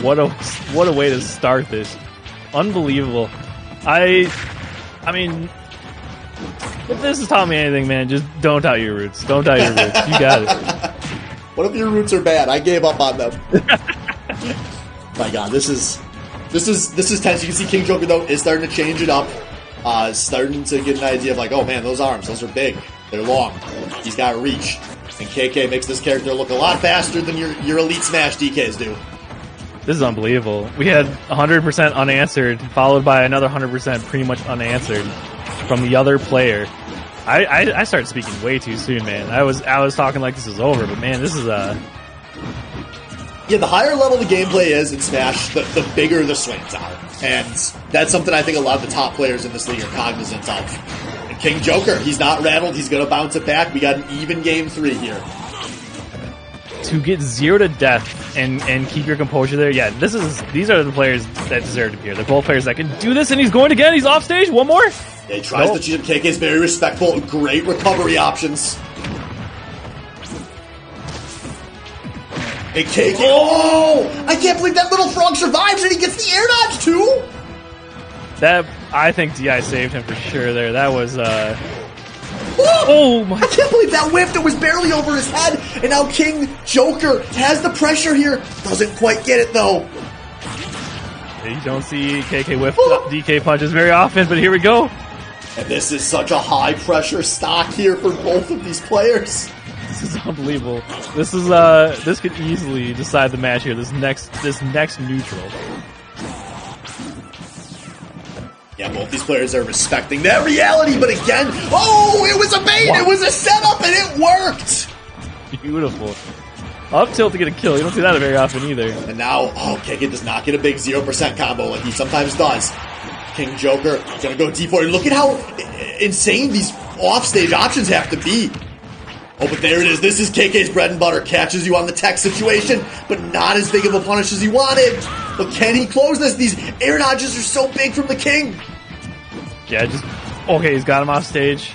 What a way to start this. Unbelievable. I mean, if this has taught me anything, man, just don't doubt your roots. Don't doubt your roots. You got it. What if your roots are bad? I gave up on them. My God, this is tense. You can see King Joker though is starting to change it up. Starting to get an idea of like, oh man, those arms, those are big. They're long. He's got reach. And KK makes this character look a lot faster than your Elite Smash DKs do. This is unbelievable. We had 100% unanswered, followed by another 100% pretty much unanswered from the other player. I started speaking way too soon, man. I was talking like this was over, but man, this is Yeah, the higher level the gameplay is in Smash, the bigger the swings are. And that's something I think a lot of the top players in this league are cognizant of. And King Joker, he's not rattled, he's going to bounce it back. We got an even game 3 here. To get 0 to death and keep your composure there, yeah, these are the players that deserve to be here. They're both players that can do this, and he's going again. He's off stage. One more. Yeah, he tries to cheat him. KK is very respectful. Great recovery options. And KK, oh! I can't believe that little frog survives and he gets the air dodge too! That, I think DI saved him for sure there. That was, oh my! I can't believe that whiffed. It was barely over his head, and now King Joker has the pressure here. Doesn't quite get it though. You don't see KK whiff DK punches very often, but here we go. And this is such a high pressure stock here for both of these players. This is unbelievable. This is this could easily decide the match here. This next neutral. Yeah, both these players are respecting that reality, but again, oh, it was a bait, It was a setup, and it worked! Beautiful. Up tilt to get a kill. You don't see that very often either. And now, KK does not get a big 0% combo like he sometimes does. King Joker gonna go deep for it. Look at how insane these offstage options have to be. Oh, but there it is. This is KK's bread and butter. Catches you on the tech situation, but not as big of a punish as he wanted. But can he close this? These air dodges are so big from the King. Yeah, okay, he's got him off stage.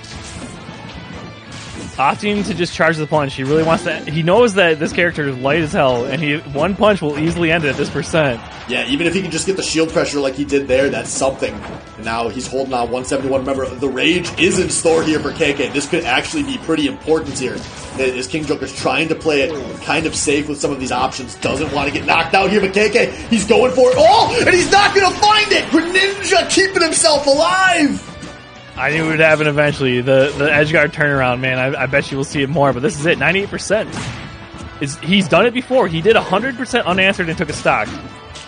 Opting to just charge the punch. He really wants that. He knows that this character is light as hell, and one punch will easily end it at this percent. Yeah, even if he can just get the shield pressure like he did there, that's something. And now he's holding on 171. Remember, the rage is in store here for KK. This could actually be pretty important here. As King Joker's trying to play it kind of safe with some of these options. Doesn't want to get knocked out here, but KK, he's going for it. Oh, and he's not going to find it! Greninja keeping himself alive! I knew it would happen eventually. The edgeguard turnaround, man, I bet you will see it more, but this is it, 98%. He's done it before. He did 100% unanswered and took a stock.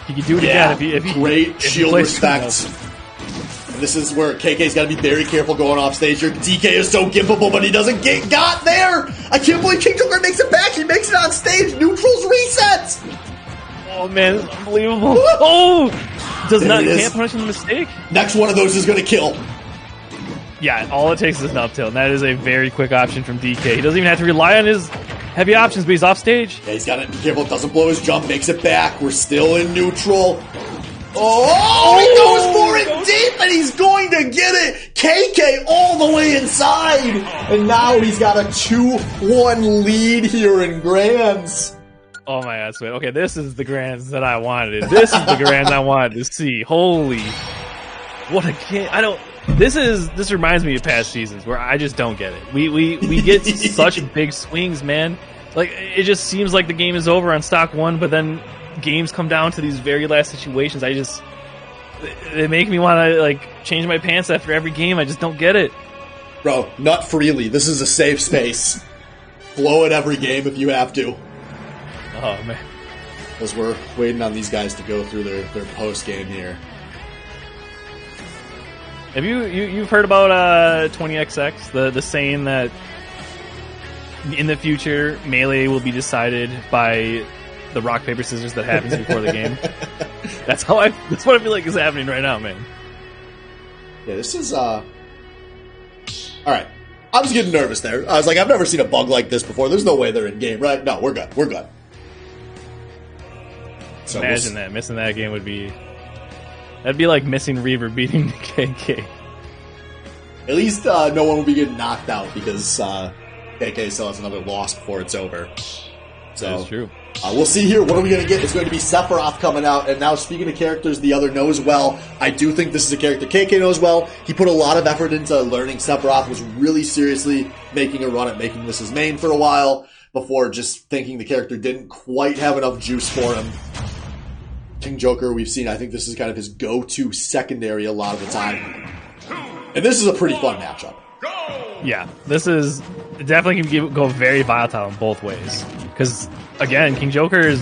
He could do it again if he great shield respect. And this is where KK's got to be very careful going off stage here. DK is so gimpable, but he doesn't get got there. I can't believe King Joker makes it back. He makes it on stage. Neutrals reset. Oh man, this is unbelievable. Oh, can't punish him the mistake. Next one of those is going to kill. Yeah, all it takes is an up tilt, and that is a very quick option from DK. He doesn't even have to rely on his heavy options, but he's off stage. Yeah, he's got to be careful. Doesn't blow his jump, makes it back. We're still in neutral. Oh, he goes for it deep, and he's going to get it. KK all the way inside. And now he's got a 2-1 lead here in Grands. Oh my God, sweet. Okay, this is the Grands that I wanted. This is the Grands I wanted to see. Holy. What a game. This reminds me of past seasons where I just don't get it. We get such big swings, man. Like, it just seems like the game is over on stock 1, but then games come down to these very last situations. they make me want to like change my pants after every game. I just don't get it. Bro, nut freely. This is a safe space. Blow it every game if you have to. Oh man. As we're waiting on these guys to go through their post game here. Have you've heard about 20XX, the saying that in the future Melee will be decided by the rock paper scissors that happens before the game? That's what I feel like is happening right now, man. Yeah, this is all right. I was getting nervous there. I was like, I've never seen a bug like this before. There's no way they're in game, right? No, we're good. We're good. So imagine that. Missing that game would be... That'd be like missing Reaver beating KK. At least no one will be getting knocked out because KK still has another loss before it's over. So that's true. We'll see here. What are we going to get? It's going to be Sephiroth coming out. And now, speaking of characters the other knows well, I do think this is a character KK knows well. He put a lot of effort into learning Sephiroth, was really seriously making a run at making this his main for a while before just thinking the character didn't quite have enough juice for him. King Joker, we've seen, I think this is kind of his go-to secondary a lot of the time. And this is a pretty fun matchup. Yeah, this is definitely can go very volatile in both ways. Because, again, King Joker is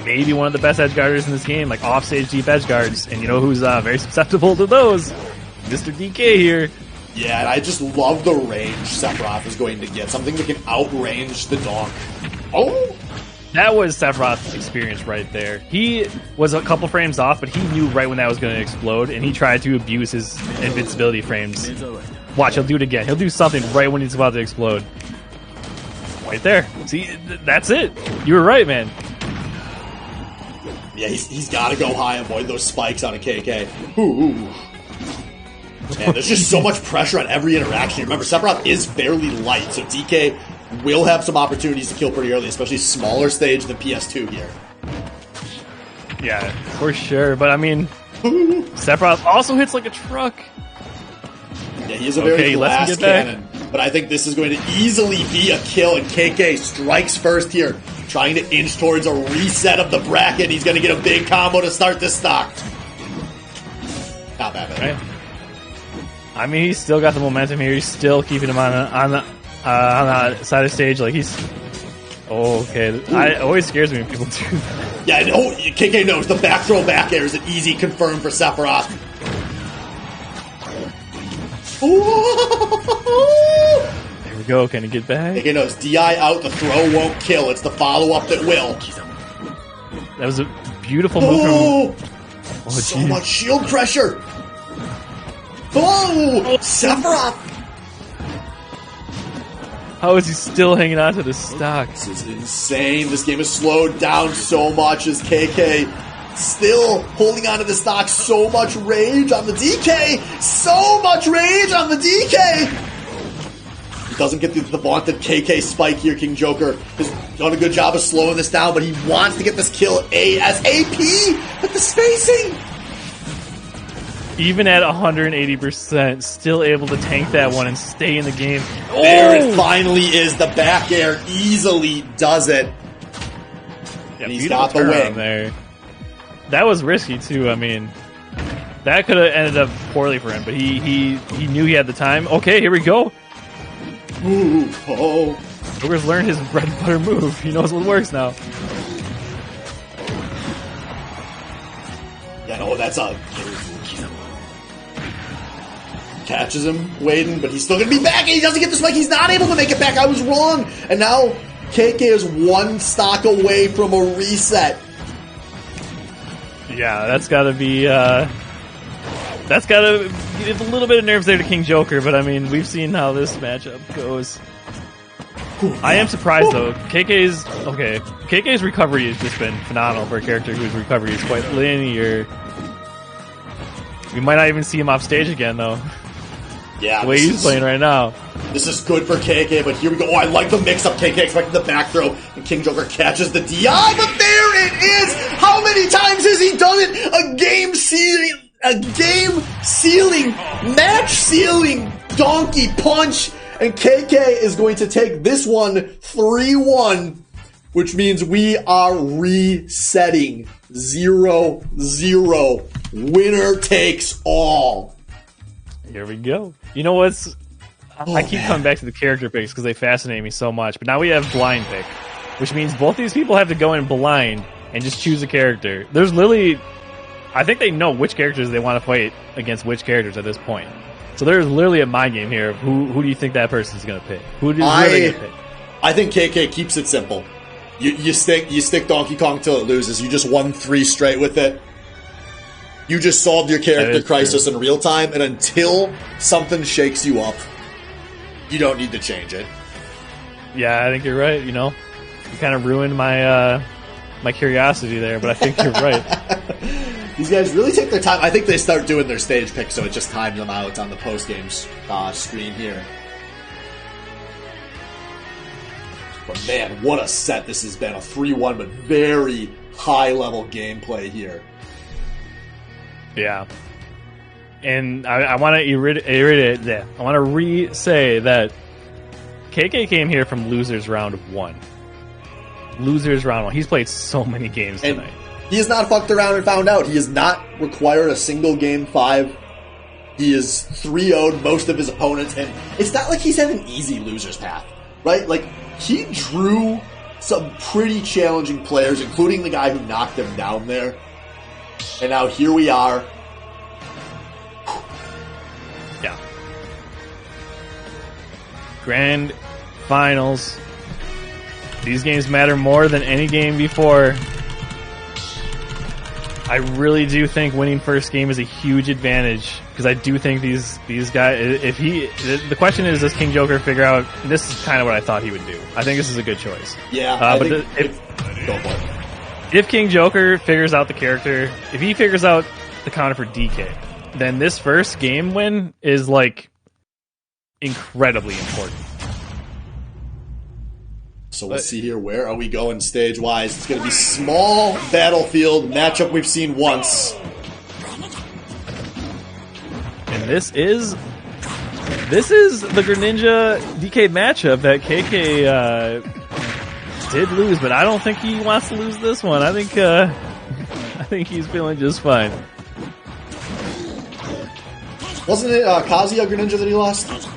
maybe one of the best edge guarders in this game, like offstage deep edge guards. And you know who's very susceptible to those? Mr. DK here. Yeah, and I just love the range Sephiroth is going to get. Something that can outrange the donk. Oh! That was Sephiroth's experience right there. He was a couple frames off, but he knew right when that was going to explode, and he tried to abuse his invincibility frames. Watch, he'll do it again. He'll do something right when it's about to explode. Right there. See, that's it. You were right, man. Yeah, he's got to go high and avoid those spikes on a KK. Ooh. Man, there's just so much pressure on every interaction. Remember, Sephiroth is fairly light, so DK will have some opportunities to kill pretty early, especially smaller stage than PS2 here. Yeah, for sure. But, I mean, Sephiroth also hits like a truck. Yeah, he is a very glass cannon. But I think this is going to easily be a kill, and KK strikes first here, trying to inch towards a reset of the bracket. He's going to get a big combo to start this stock. Not bad, man. Right. I mean, he's still got the momentum here. He's still keeping him on the side of the stage. Like, he's... Oh, okay. It always scares me when people do that. Yeah, no, KK knows the back throw back air is an easy confirm for Sephiroth. There we go. Can he get back? KK knows DI out, the throw won't kill. It's the follow-up that will. That was a beautiful move from... So much shield pressure. Sephiroth. How is he still hanging on to this stock? This is insane. This game has slowed down so much as KK still holding on to the stock. So much rage on the DK. So much rage on the DK. He doesn't get the vaunted KK spike here. King Joker has done a good job of slowing this down, but he wants to get this kill ASAP with the spacing. Even at 180%, still able to tank that one and stay in the game. There it finally is. The back air easily does it. Yeah, and he's got the wing. There. That was risky, too. I mean, that could have ended up poorly for him, but he knew he had the time. Okay, here we go. Ooh, oh. Joker's learned his bread and butter move. He knows what works now. Yeah, no, that's a... Catches him, Waden, but he's still going to be back, and he doesn't get the spike. He's not able to make it back. I was wrong. And now KK is one stock away from a reset. Yeah, that's got to be... that's got to give a little bit of nerves there to King Joker, but I mean, we've seen how this matchup goes. I am surprised, though. KK's recovery has just been phenomenal for a character whose recovery is quite linear. We might not even see him off stage again, though. Yeah, the way he's playing right now. This is good for KK, but here we go. Oh, I like the mix-up. KK expecting the back throw, and King Joker catches the DI, but there it is! How many times has he done it? A game-sealing, match-sealing donkey punch, and KK is going to take this one 3-1 which means we are resetting 0-0. Winner takes all. Here we go. You know what's... I keep coming back to the character picks because they fascinate me so much. But now we have blind pick, which means both these people have to go in blind and just choose a character. There's literally... I think they know which characters they want to fight against which characters at this point. So there's literally a mind game here of who do you think that person's going to pick? Who are they going to pick? I think KK keeps it simple. You stick Donkey Kong till it loses. You just won 3 straight with it. You just solved your character crisis in real time, and until something shakes you up, you don't need to change it. Yeah, I think you're right. You know, you kind of ruined my my curiosity there, but I think you're right. These guys really take their time. I think they start doing their stage pick, so it just times them out on the post-game screen here. But man, what a set this has been. A 3-1, but very high-level gameplay here. Yeah. And I want to I want to re-say that KK came here from losers round 1. Losers round 1. He's played so many games tonight. He has not fucked around and found out. He has not required a single game 5. He is 3-0'd most of his opponents, and it's not like he's had an easy loser's path, right? Like, he drew some pretty challenging players, including the guy who knocked him down there. And now here we are. Yeah. Grand finals. These games matter more than any game before. I really do think winning first game is a huge advantage because I do think these guys. The question is, does King Joker figure out? This is kind of what I thought he would do. I think this is a good choice. Yeah, but go for it. If King Joker figures out the character, if he figures out the counter for DK, then this first game win is like incredibly important. So we'll see here. Where are we going stage-wise? It's going to be small battlefield matchup we've seen once. And this is the Greninja DK matchup that KK did lose, but I don't think he wants to lose this one. I think he's feeling just fine. Wasn't it Kazuya Greninja that he lost?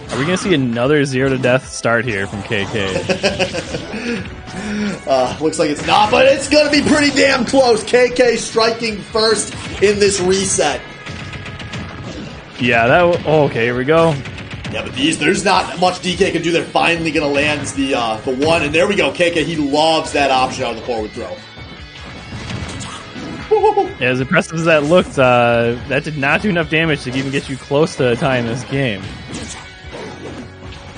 Are we going to see another 0 to death start here from KK? Looks like it's not, but it's going to be pretty damn close. KK striking first in this reset. Yeah, okay, here we go. Yeah, but there's not much DK can do. They're finally going to land the one, and there we go. KK, he loves that option on the forward throw. As impressive as that looked, that did not do enough damage to even get you close to tying this game.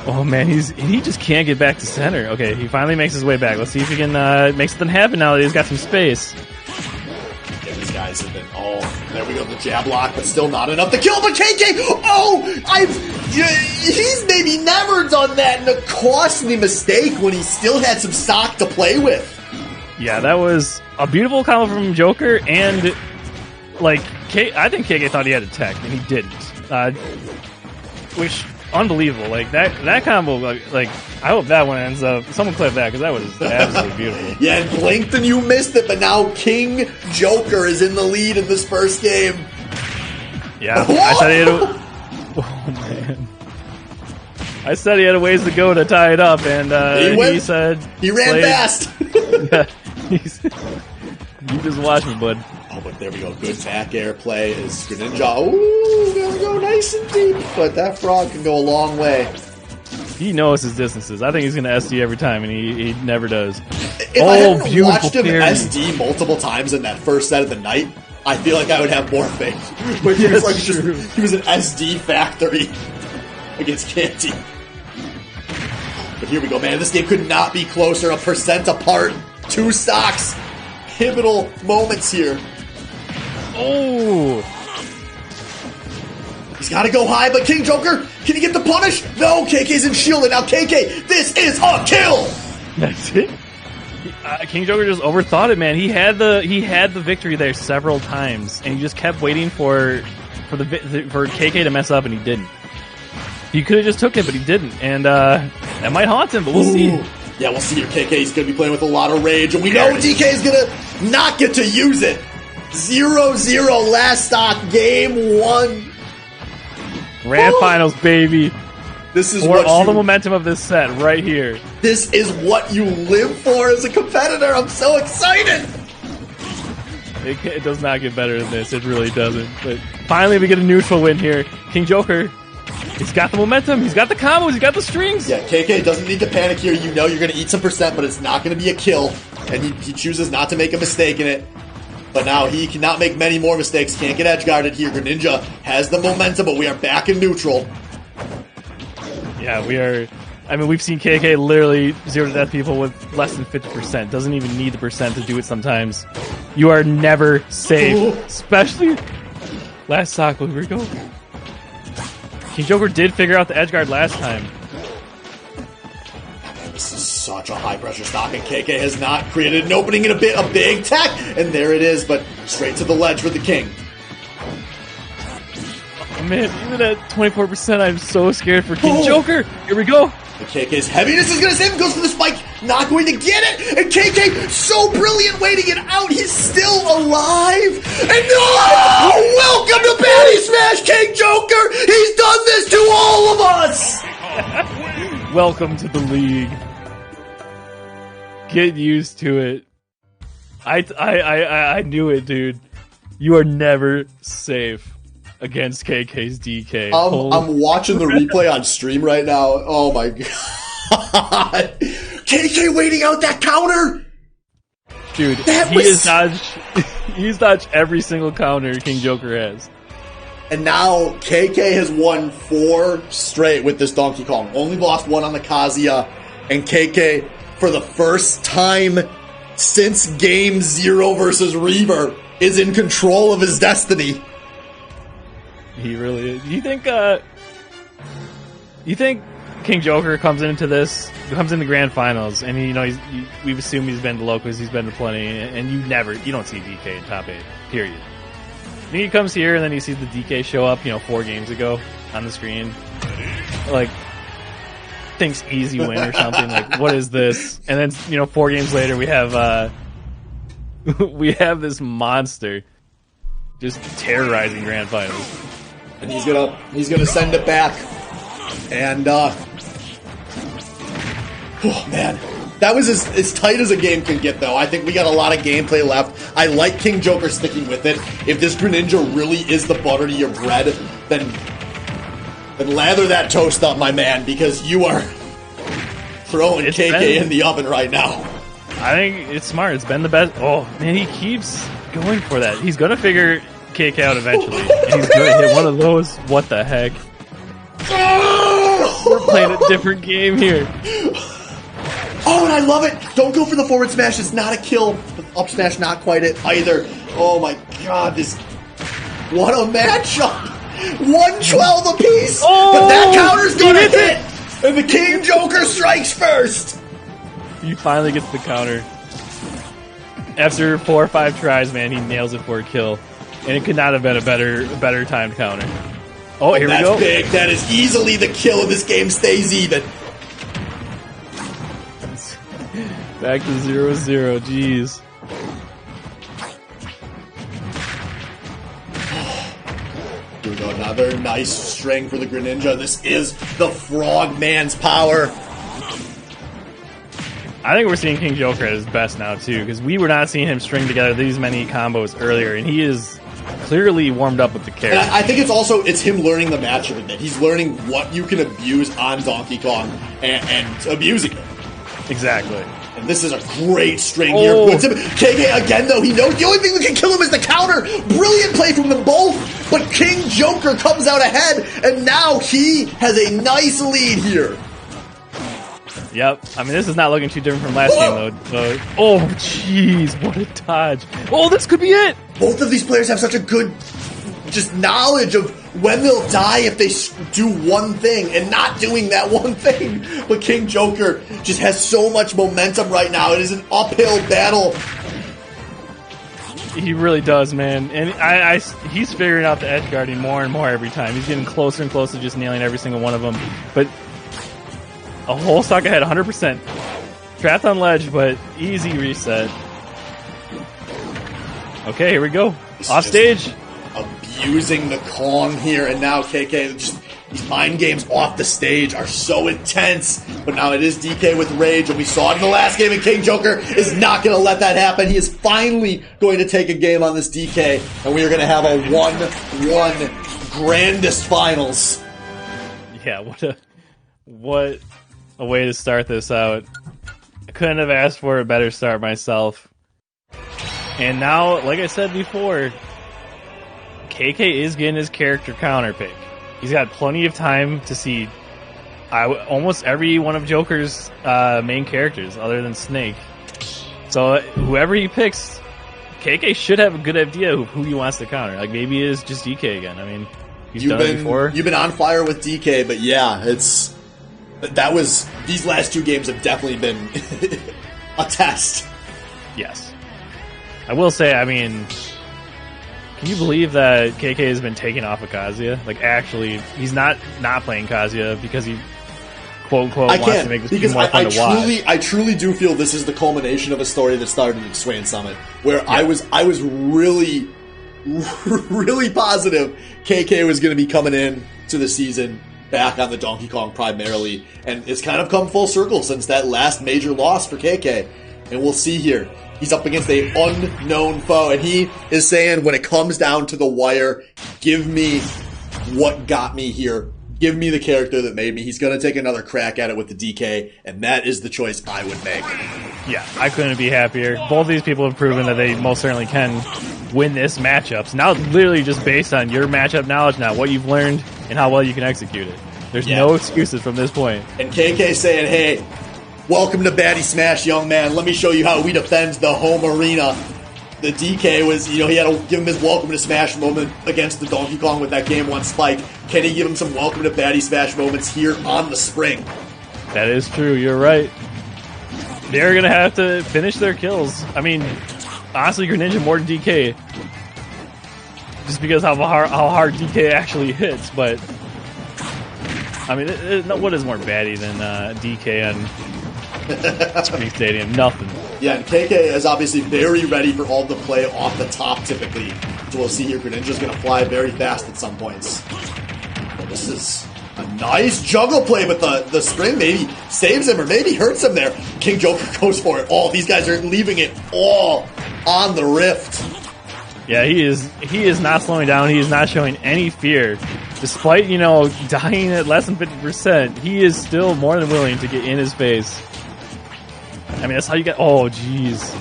Oh man, he just can't get back to center. Okay, he finally makes his way back. Let's see if he can make something happen now that he's got some space. Yeah, these guys have been... Oh, there we go, the jab lock, but still not enough to kill. But KK, he's maybe never done that, and a costly mistake when he still had some stock to play with. Yeah, that was a beautiful combo from Joker, and like I think KK thought he had a tech, and he didn't. Which... unbelievable. Like that combo, like I hope that one ends up. Someone clip that because that was absolutely beautiful. Yeah, and blinked and you missed it, but now King Joker is in the lead in this first game. Yeah, I said he had oh man. I said he had a ways to go to tie it up, and he said he ran fast. Yeah, you just watch me, bud. Oh, but there we go. Good back air play is Greninja. Ooh, gonna go nice and deep, but that frog can go a long way. He knows his distances. I think he's gonna SD every time, and he never does. If I hadn't watched him SD multiple times in that first set of the night, I feel like I would have more faith. But he was like he was an SD factory against Canty. But here we go, man. This game could not be closer. A percent apart. 2 stocks. Pivotal moments here. Oh! He's got to go high, but King Joker, can he get the punish? No, KK's in shield, and now KK, this is a kill! That's it? King Joker just overthought it, man. He had the victory there several times, and he just kept waiting for KK to mess up, and he didn't. He could have just took it, but he didn't, and that might haunt him, but we'll see. Yeah, we'll see here. KK's going to be playing with a lot of rage, and we know DK is going to not get to use it. 0-0 last stock, game 1. Grand finals, baby. This is for all the momentum of this set right here. This is what you live for as a competitor. I'm so excited. It does not get better than this. It really doesn't. But finally, we get a neutral win here. King Joker, he's got the momentum. He's got the combos. He's got the strings. Yeah, KK doesn't need to panic here. You know you're going to eat some percent, but it's not going to be a kill. And he chooses not to make a mistake in it. But now he cannot make many more mistakes. Can't get edge guarded here. Greninja has the momentum, but we are back in neutral. Yeah, we are. I mean, we've seen KK literally 0 to death people with less than 50%. Doesn't even need the percent to do it sometimes. You are never safe. Especially last stock. Here we go. King Joker did figure out the edge guard last time. This is such a high pressure stock, and KK has not created an opening in a bit. A big tech, and there it is, but straight to the ledge for the king. Man, even at 24%, I'm so scared for King Joker. Here we go. The KK's heaviness is going to save him. Goes for the spike. Not going to get it. And KK, so brilliant waiting it out. He's still alive. And welcome to Baddy Smash, King Joker. He's done this to all of us. Welcome to the league. Get used to it. I knew it, dude. You are never safe against KK's DK. I'm watching the replay on stream right now. Oh my god. KK waiting out that counter! Dude, he's dodged every single counter King Joker has. And now KK has won 4 straight with this Donkey Kong. Only lost 1 on the Kazuya. And KK, for the first time since Game 0 versus Reaver, is in control of his destiny. He really is. You think King Joker comes into grand finals, and we've assumed he's been to locals, he's been to plenty, and you don't see DK in top 8. Period. I think he comes here and then he sees the DK show up, 4 games ago on the screen, like thinks easy win or something. Like, what is this? And then 4 games later we have this monster just terrorizing grand finals. And he's gonna send it back. And oh man, that was as tight as a game can get, though. I think we got a lot of gameplay left. I like King Joker sticking with it. If this Greninja really is the butter to your bread, then lather that toast up, my man, because you are throwing KK in the oven right now. I think it's smart. It's been the best. Oh man, he keeps going for that. He's gonna figure KK out eventually. And he's gonna hit one of those. What the heck? We're playing a different game here. Oh, and I love it. Don't go for the forward smash. It's not a kill. The up smash, not quite it either. Oh my god, what a matchup. 112 apiece. But that counter's gonna hit. And the King Joker strikes first. He finally gets the counter. After 4 or 5 tries, man, he nails it for a kill. And it could not have been a better timed counter. Oh, here we go. That's big. That is easily the kill, and this game stays even. Back to 0-0. Jeez. Here we go. Another nice string for the Greninja. This is the Frogman's power. I think we're seeing King Joker at his best now, too, because we were not seeing him string together these many combos earlier, and he is clearly warmed up with the character. And I think it's him learning the matchup a bit. He's learning what you can abuse on Donkey Kong and abusing it. Exactly. And this is a great string here. KK again, though, he knows the only thing that can kill him is the counter. Brilliant play from them both, but King Joker comes out ahead, and now he has a nice lead here. Yep. I mean, this is not looking too different from last game, though. Oh, jeez, what a dodge. Oh, this could be it. Both of these players have such a good just knowledge of when they'll die if they do one thing and not doing that one thing. But King Joker just has so much momentum right now. It is an uphill battle. He really does, man. And he's figuring out the edge guarding more and more every time. He's getting closer and closer to just nailing every single one of them. But a whole stock ahead, 100%. Trapped on ledge, but easy reset. Okay, here we go. Off stage. Abusing the Kong here, and now KK just these mind games off the stage are so intense. But now it is DK with rage, and we saw it in the last game, and King Joker is not going to let that happen. He is finally going to take a game on this DK, and we are going to have a 1-1 grandest finals. Yeah, what a way to start this out. I couldn't have asked for a better start myself. And now, like I said before, KK is getting his character counter pick. He's got plenty of time to see almost every one of Joker's main characters, other than Snake. So whoever he picks, KK should have a good idea of who he wants to counter. Like maybe it is just DK again. I mean, he's done it before. You've been on fire with DK, but yeah, these last two games have definitely been a test. Yes. I will say, I mean, can you believe that KK has been taken off of Kazuya? Like, actually, he's not playing Kazuya because he, quote unquote, wants to make this game more fun to watch. I truly do feel this is the culmination of a story that started at Swain Summit, where I was really, really positive KK was going to be coming in to the season back on the Donkey Kong primarily, and it's kind of come full circle since that last major loss for KK, and we'll see here. He's up against an unknown foe, and he is saying, when it comes down to the wire, give me what got me here. Give me the character that made me. He's going to take another crack at it with the DK, and that is the choice I would make. Yeah, I couldn't be happier. Both of these people have proven that they most certainly can win this matchup. So now it's literally just based on your matchup knowledge now, what you've learned, and how well you can execute it. There's no excuses from this point. And KK saying, hey, welcome to Baddy Smash, young man. Let me show you how we defend the home arena. The DK was, he had to give him his welcome to Smash moment against the Donkey Kong with that Game 1 spike. Can he give him some welcome to Baddy Smash moments here on the spring? That is true. You're right. They're going to have to finish their kills. I mean, honestly, Greninja more than DK. Just because how hard DK actually hits, but I mean, what is more Baddy than DK on Spring Stadium? Nothing. Yeah, and KK is obviously very ready for all the play off the top typically. So we'll see here, Greninja's going to fly very fast at some points. Well, this is a nice juggle play, but the spring maybe saves him or maybe hurts him there. King Joker goes for it all. These guys are leaving it all on the rift. Yeah, he is not slowing down. He is not showing any fear. Despite, dying at less than 50%, he is still more than willing to get in his face. I mean, that's how you get... Oh, jeez.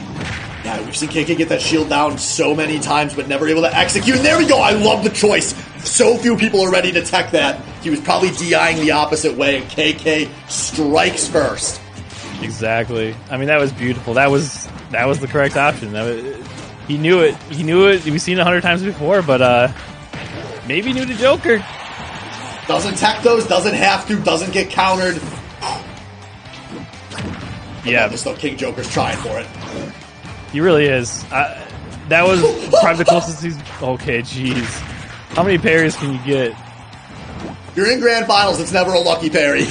Yeah, we've seen KK get that shield down so many times, but never able to execute. And there we go. I love the choice. So few people are ready to tech that. He was probably DIing the opposite way, and KK strikes first. Exactly. I mean, that was beautiful. That was the correct option. He knew it. He knew it. We've seen it 100 times before, but maybe new to Joker. Doesn't tech those, doesn't have to, doesn't get countered. Yeah. Just though King Joker's trying for it. He really is. That was probably the closest he's... Okay, jeez. How many parries can you get? You're in grand finals, it's never a lucky parry.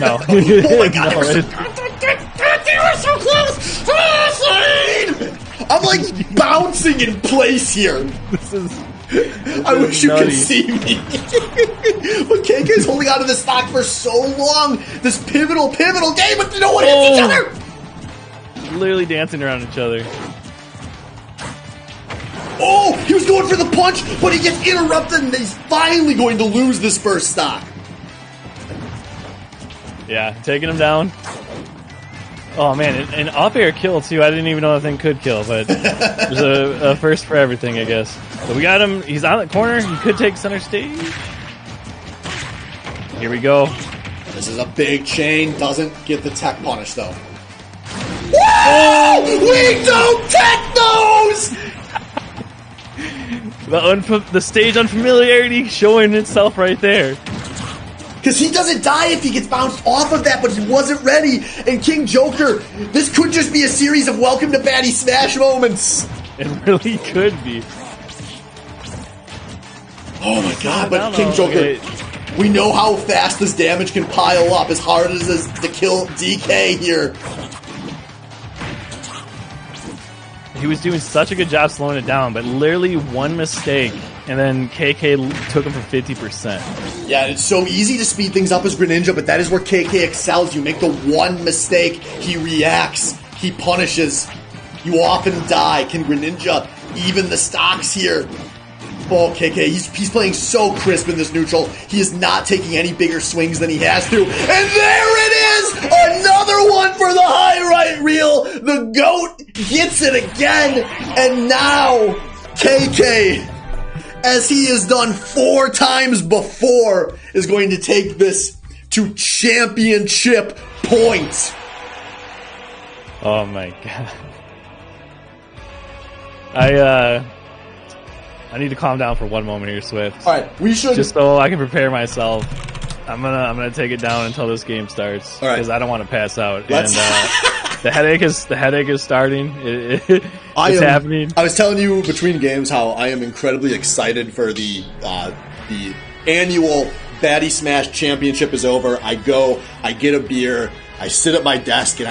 No. Oh my god, no, we're so close! I'm like bouncing in place here. I wish you could see me. But KK's holding on to this stock for so long. This pivotal game, but no one hits each other. Literally dancing around each other. Oh, he was going for the punch, but he gets interrupted, and he's finally going to lose this first stock. Yeah, taking him down. Oh man, an up air kill too. I didn't even know that thing could kill, but there's a first for everything, I guess. So we got him. He's on the corner. He could take center stage. Here we go. This is a big chain. Doesn't get the tech punish though. Whoa! We don't tech those! The stage unfamiliarity showing itself right there. Because he doesn't die if he gets bounced off of that, but he wasn't ready. And King Joker, this could just be a series of welcome to Baddy Smash moments. It really could be. Oh my god, but King Joker, we know how fast this damage can pile up, as hard as it is to kill DK here. he was doing such a good job slowing it down, but literally one mistake, and then KK took him for 50%. Yeah, it's so easy to speed things up as Greninja, but that is where KK excels. You make the one mistake, he reacts, he punishes. You often die. Can Greninja even the stocks here? Oh, KK, he's playing so crisp in this neutral. He is not taking any bigger swings than he has to. And there it is! Another one for the high right reel. The GOAT gets it again. And now, KK, as he has done 4 times before, is going to take this to championship points. Oh my god. I need to calm down for one moment here, Swift. All right, we should just so I can prepare myself. I'm gonna take it down until this game starts because I don't want to pass out. And the headache is starting. It's happening. I was telling you between games how I am incredibly excited for the annual Baddy Smash Championship is over. I go, I get a beer, I sit at my desk, and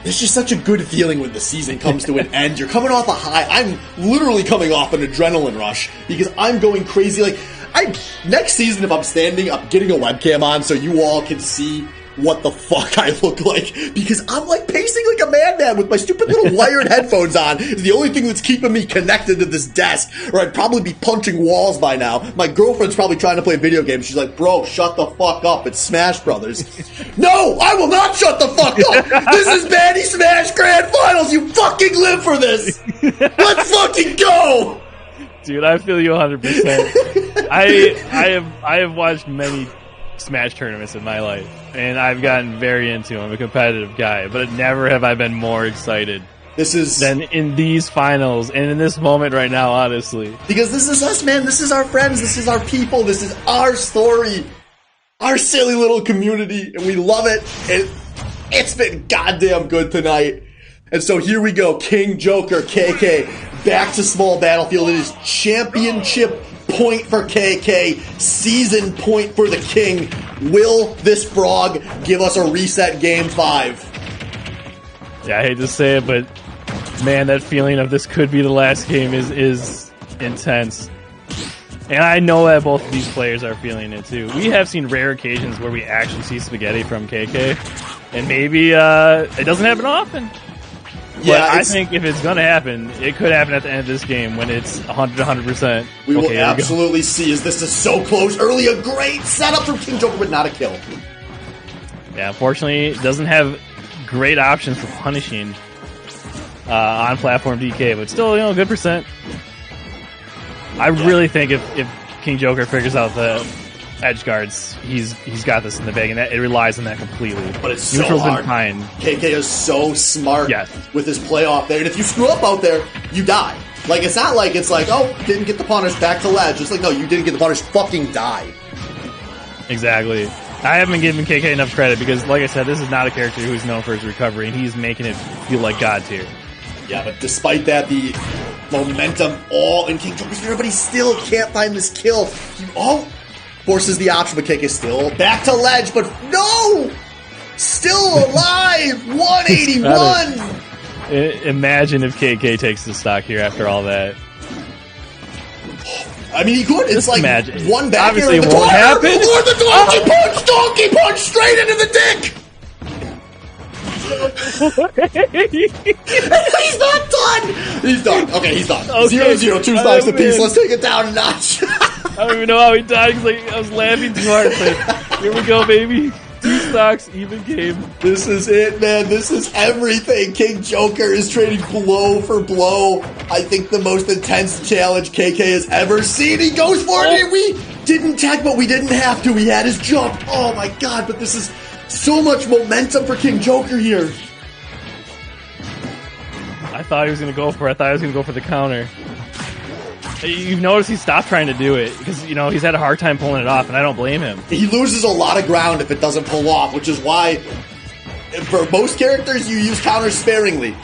it's just such a good feeling when the season comes to an end. You're coming off a high. I'm literally coming off an adrenaline rush because I'm going crazy. Like, next season, if I'm standing up, getting a webcam on so you all can see what the fuck I look like, because I'm like pacing like a madman with my stupid little wired headphones on. It's the only thing that's keeping me connected to this desk, or I'd probably be punching walls by now. My girlfriend's probably trying to play video games. She's like, bro, shut the fuck up. It's Smash Brothers. No, I will not shut the fuck up. This is Baddy Smash Grand Finals. You fucking live for this. Let's fucking go. Dude, I feel you 100%. I have watched many Smash tournaments in my life, and I've gotten very into them. I'm a competitive guy, but never have I been more excited than in these finals and in this moment right now, honestly. Because this is us, man. This is our friends. This is our people. This is our story. Our silly little community, and we love it. And it's been goddamn good tonight. And so here we go. King Joker, KK, back to small battlefield. It is championship point for KK, season point for the King. Will this frog give us a reset game 5? Yeah, I hate to say it, but man, that feeling of this could be the last game is intense. And I know that both of these players are feeling it too. We have seen rare occasions where we actually see spaghetti from KK, and maybe it doesn't happen often. Yeah, but I think if it's going to happen, it could happen at the end of this game when it's 100%. We will absolutely see, as this is so close early. A great setup from King Joker, but not a kill. Yeah, unfortunately, it doesn't have great options for punishing on platform DK, but still, good percent. I really think if King Joker figures out the edge guards, he's got this in the bag, and it relies on that completely. But it's so hard. KK is so smart with his play off there, and if you screw up out there, you die. Like, it's not like it's like, oh, didn't get the punish, back to ledge. It's like, no, you didn't get the punish, fucking die. Exactly. I haven't been giving KK enough credit because, like I said, this is not a character who's known for his recovery, and he's making it feel like God tier. Yeah, but despite that, the momentum all in King Joker's favor, but he still can't find this kill. Forces the option, but KK is still back to ledge, but no! Still alive! 181! Imagine if KK takes the stock here after all that. I mean, he could. It's like one back obviously here in the won't happen. Or the donkey punch straight into the dick! He's not done! He's done. Okay, he's done. Okay. 0-0, 2 stocks apiece. Let's take it down a notch. I don't even know how he died because I was laughing too hard. But here we go, baby. 2 stocks, even game. This is it, man. This is everything. King Joker is trading blow for blow. I think the most intense challenge KK has ever seen. He goes for it, and we didn't tech, but we didn't have to. He had his jump. Oh my god, but this is so much momentum for King Joker here. I thought he was going to go for it. I thought he was going to go for the counter. You've noticed he stopped trying to do it because, he's had a hard time pulling it off, and I don't blame him. He loses a lot of ground if it doesn't pull off, which is why, for most characters, you use counters sparingly.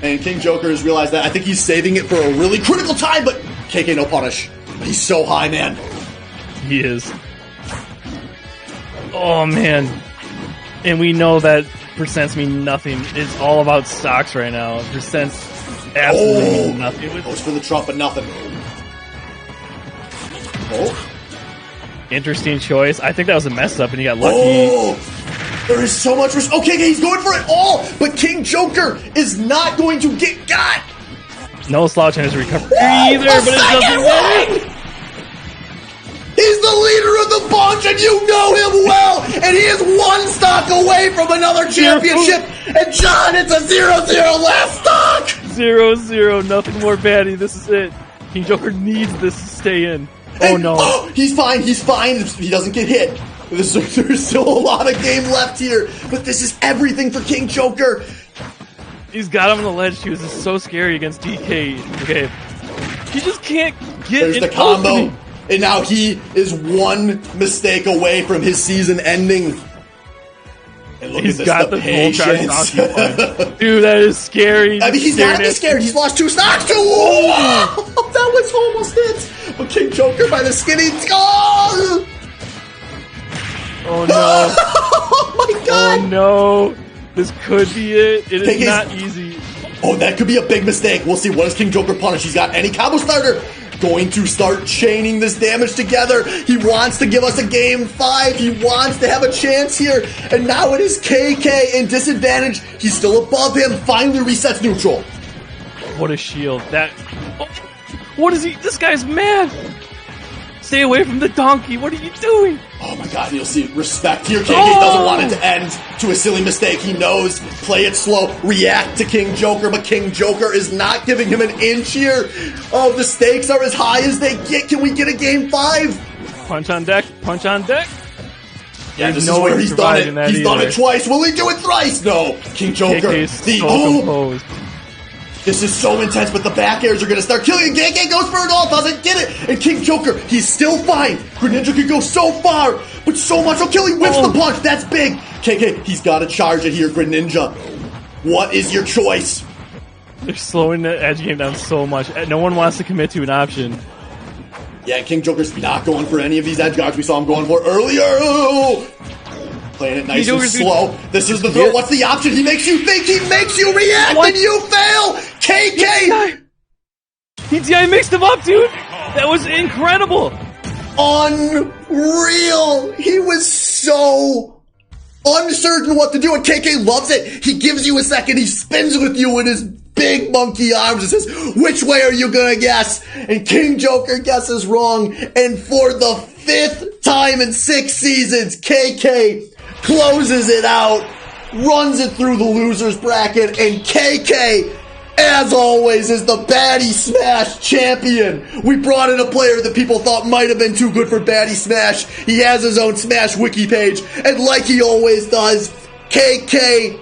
And King Joker has realized that. I think he's saving it for a really critical time, but KK no punish. He's so high, man. He is. Oh, man. And we know that percents mean nothing. It's all about stocks right now. Percents absolutely mean nothing. Goes for the trump, but nothing. Oh. Interesting choice. I think that was a mess up, and he got lucky. Oh, there is so much risk. Okay, he's going for it all, but King Joker is not going to get got. No slouch on his recovery either, but it doesn't matter. He's the leader of the bunch, and you know him well, and he is one stock away from another championship. And John, it's a 0-0 last stock. 0-0, nothing more Baddy. This is it. King Joker needs this to stay in. Oh no. Oh, he's fine. He doesn't get hit. There's still a lot of game left here, but this is everything for King Joker. He's got him on the ledge too. This is so scary against DK. Okay. He just can't get There's the combo. Opening. And now he is one mistake away from his season ending. And look he's at this, got the patience. Dude, that is scary. I mean, he's got to be scared. He's lost 2 stocks. Oh, that was almost it. But King Joker by the skinny. Oh, oh no. Oh my god. Oh no. This could be it. It is not easy. Oh, that could be a big mistake. We'll see. What does King Joker punish? He's got any combo starter. Going to start chaining this damage together. He wants to give us a game 5. He wants to have a chance here. And now it is KK in disadvantage. He's still above him. Finally resets neutral. What a shield. That. Oh, what is he? This guy's mad. Stay away from the donkey. What are you doing? Oh my god, you'll see respect here. KK doesn't want it to end to a silly mistake. He knows. Play it slow. React to King Joker, but King Joker is not giving him an inch here. Oh, the stakes are as high as they get. Can we get a game 5? Punch on deck. Punch on deck. Yeah, this is where he's done it. He's done it twice. Will he do it thrice? No. King Joker. Composed. This is so intense, but the back airs are going to start killing. KK goes for it all, doesn't get it. And King Joker, he's still fine. Greninja could go so far, but so much. Oh, kill. He whips the punch. That's big. KK, he's got to charge it here, Greninja. What is your choice? They're slowing the edge game down so much. No one wants to commit to an option. Yeah, King Joker's not going for any of these edge guards we saw him going for earlier. Oh! Playing it nice and slow. This is the throw. What's the option? He makes you think. He makes you react, and you fail. KK. DTI mixed him up, dude. That was incredible. Unreal. He was so uncertain what to do, and KK loves it. He gives you a second. He spins with you in his big monkey arms and says, which way are you gonna guess? And King Joker guesses wrong. And for the 5th time in 6 seasons, KK closes it out, runs it through the loser's bracket, and KK, as always, is the Baddy Smash champion. We brought in a player that people thought might have been too good for Baddy Smash. He has his own Smash wiki page, and like he always does, KK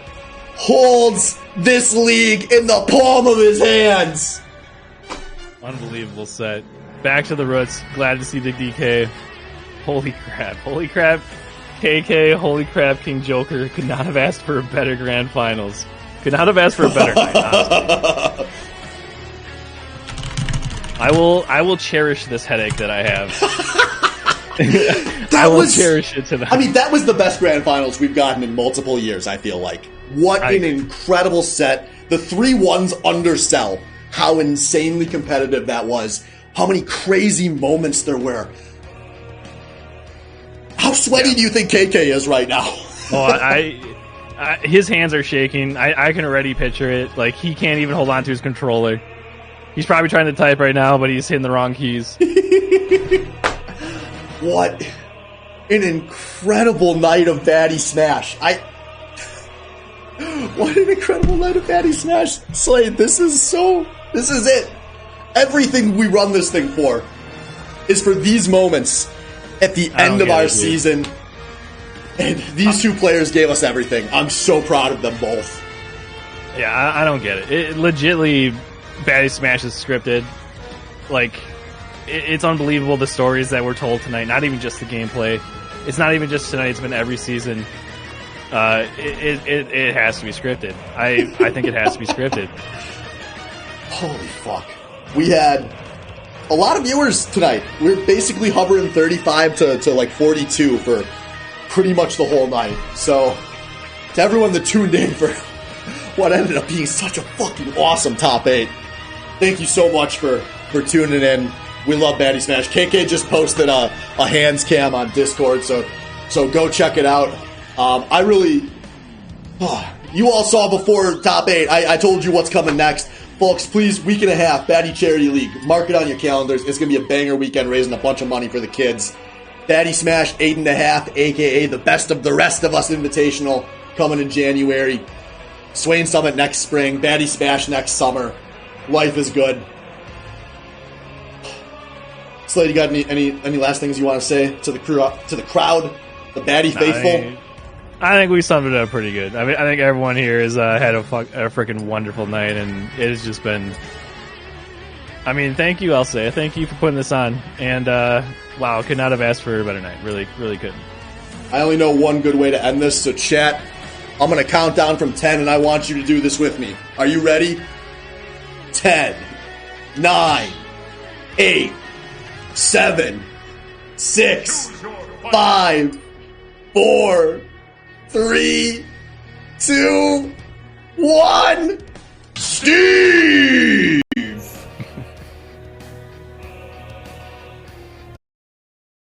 holds this league in the palm of his hands. Unbelievable set. Back to the roots. Glad to see the DK. Holy crap. Holy crap. KK, holy crap, King Joker could not have asked for a better grand finals. Could not have asked for a better night, honestly. I will cherish this headache that I have. I will cherish it tonight. I mean, that was the best grand finals we've gotten in multiple years, I feel like. What an incredible set. The 3-1s undersell how insanely competitive that was. How many crazy moments there were. How sweaty do you think KK is right now? Oh, his hands are shaking. I can already picture it. Like, he can't even hold on to his controller. He's probably trying to type right now, but he's hitting the wrong keys. What an incredible night of Baddy Smash. What an incredible night of Baddy Smash. Slade, this is it. Everything we run this thing for is for these moments at the end of our season. And these two players gave us everything. I'm so proud of them both. Yeah, I don't get it. Legitly, Baddy Smash is scripted. Like, it's unbelievable the stories that were told tonight. Not even just the gameplay. It's not even just tonight. It's been every season. It has to be scripted. I think it has to be scripted. Holy fuck. We had a lot of viewers tonight. We're basically hovering 35 to like 42 for pretty much the whole night. So to everyone that tuned in for what ended up being such a fucking awesome top 8. Thank you so much for tuning in. We love Baddy Smash. KK just posted a hands cam on Discord, so go check it out. You all saw before top 8. I told you what's coming next. Folks, please, week and a half, Baddy Charity League. Mark it on your calendars. It's going to be a banger weekend raising a bunch of money for the kids. Baddy Smash 8.5, a.k.a. the Best of the Rest of Us Invitational, coming in January. Swain Summit next spring. Baddy Smash next summer. Life is good. Slade, you got any last things you want to say to the crowd, the Baddy faithful? I think we summed it up pretty good. I mean, I think everyone here has had a freaking wonderful night, and it has just been. I mean, thank you. I'll say thank you for putting this on, and wow, could not have asked for a better night. Really, really couldn't. I only know one good way to end this, so chat, I'm going to count down from 10, and I want you to do this with me. Are you ready? 10, 9, 8, 7, 6, 5, 4, 3, 2, 1. Steve!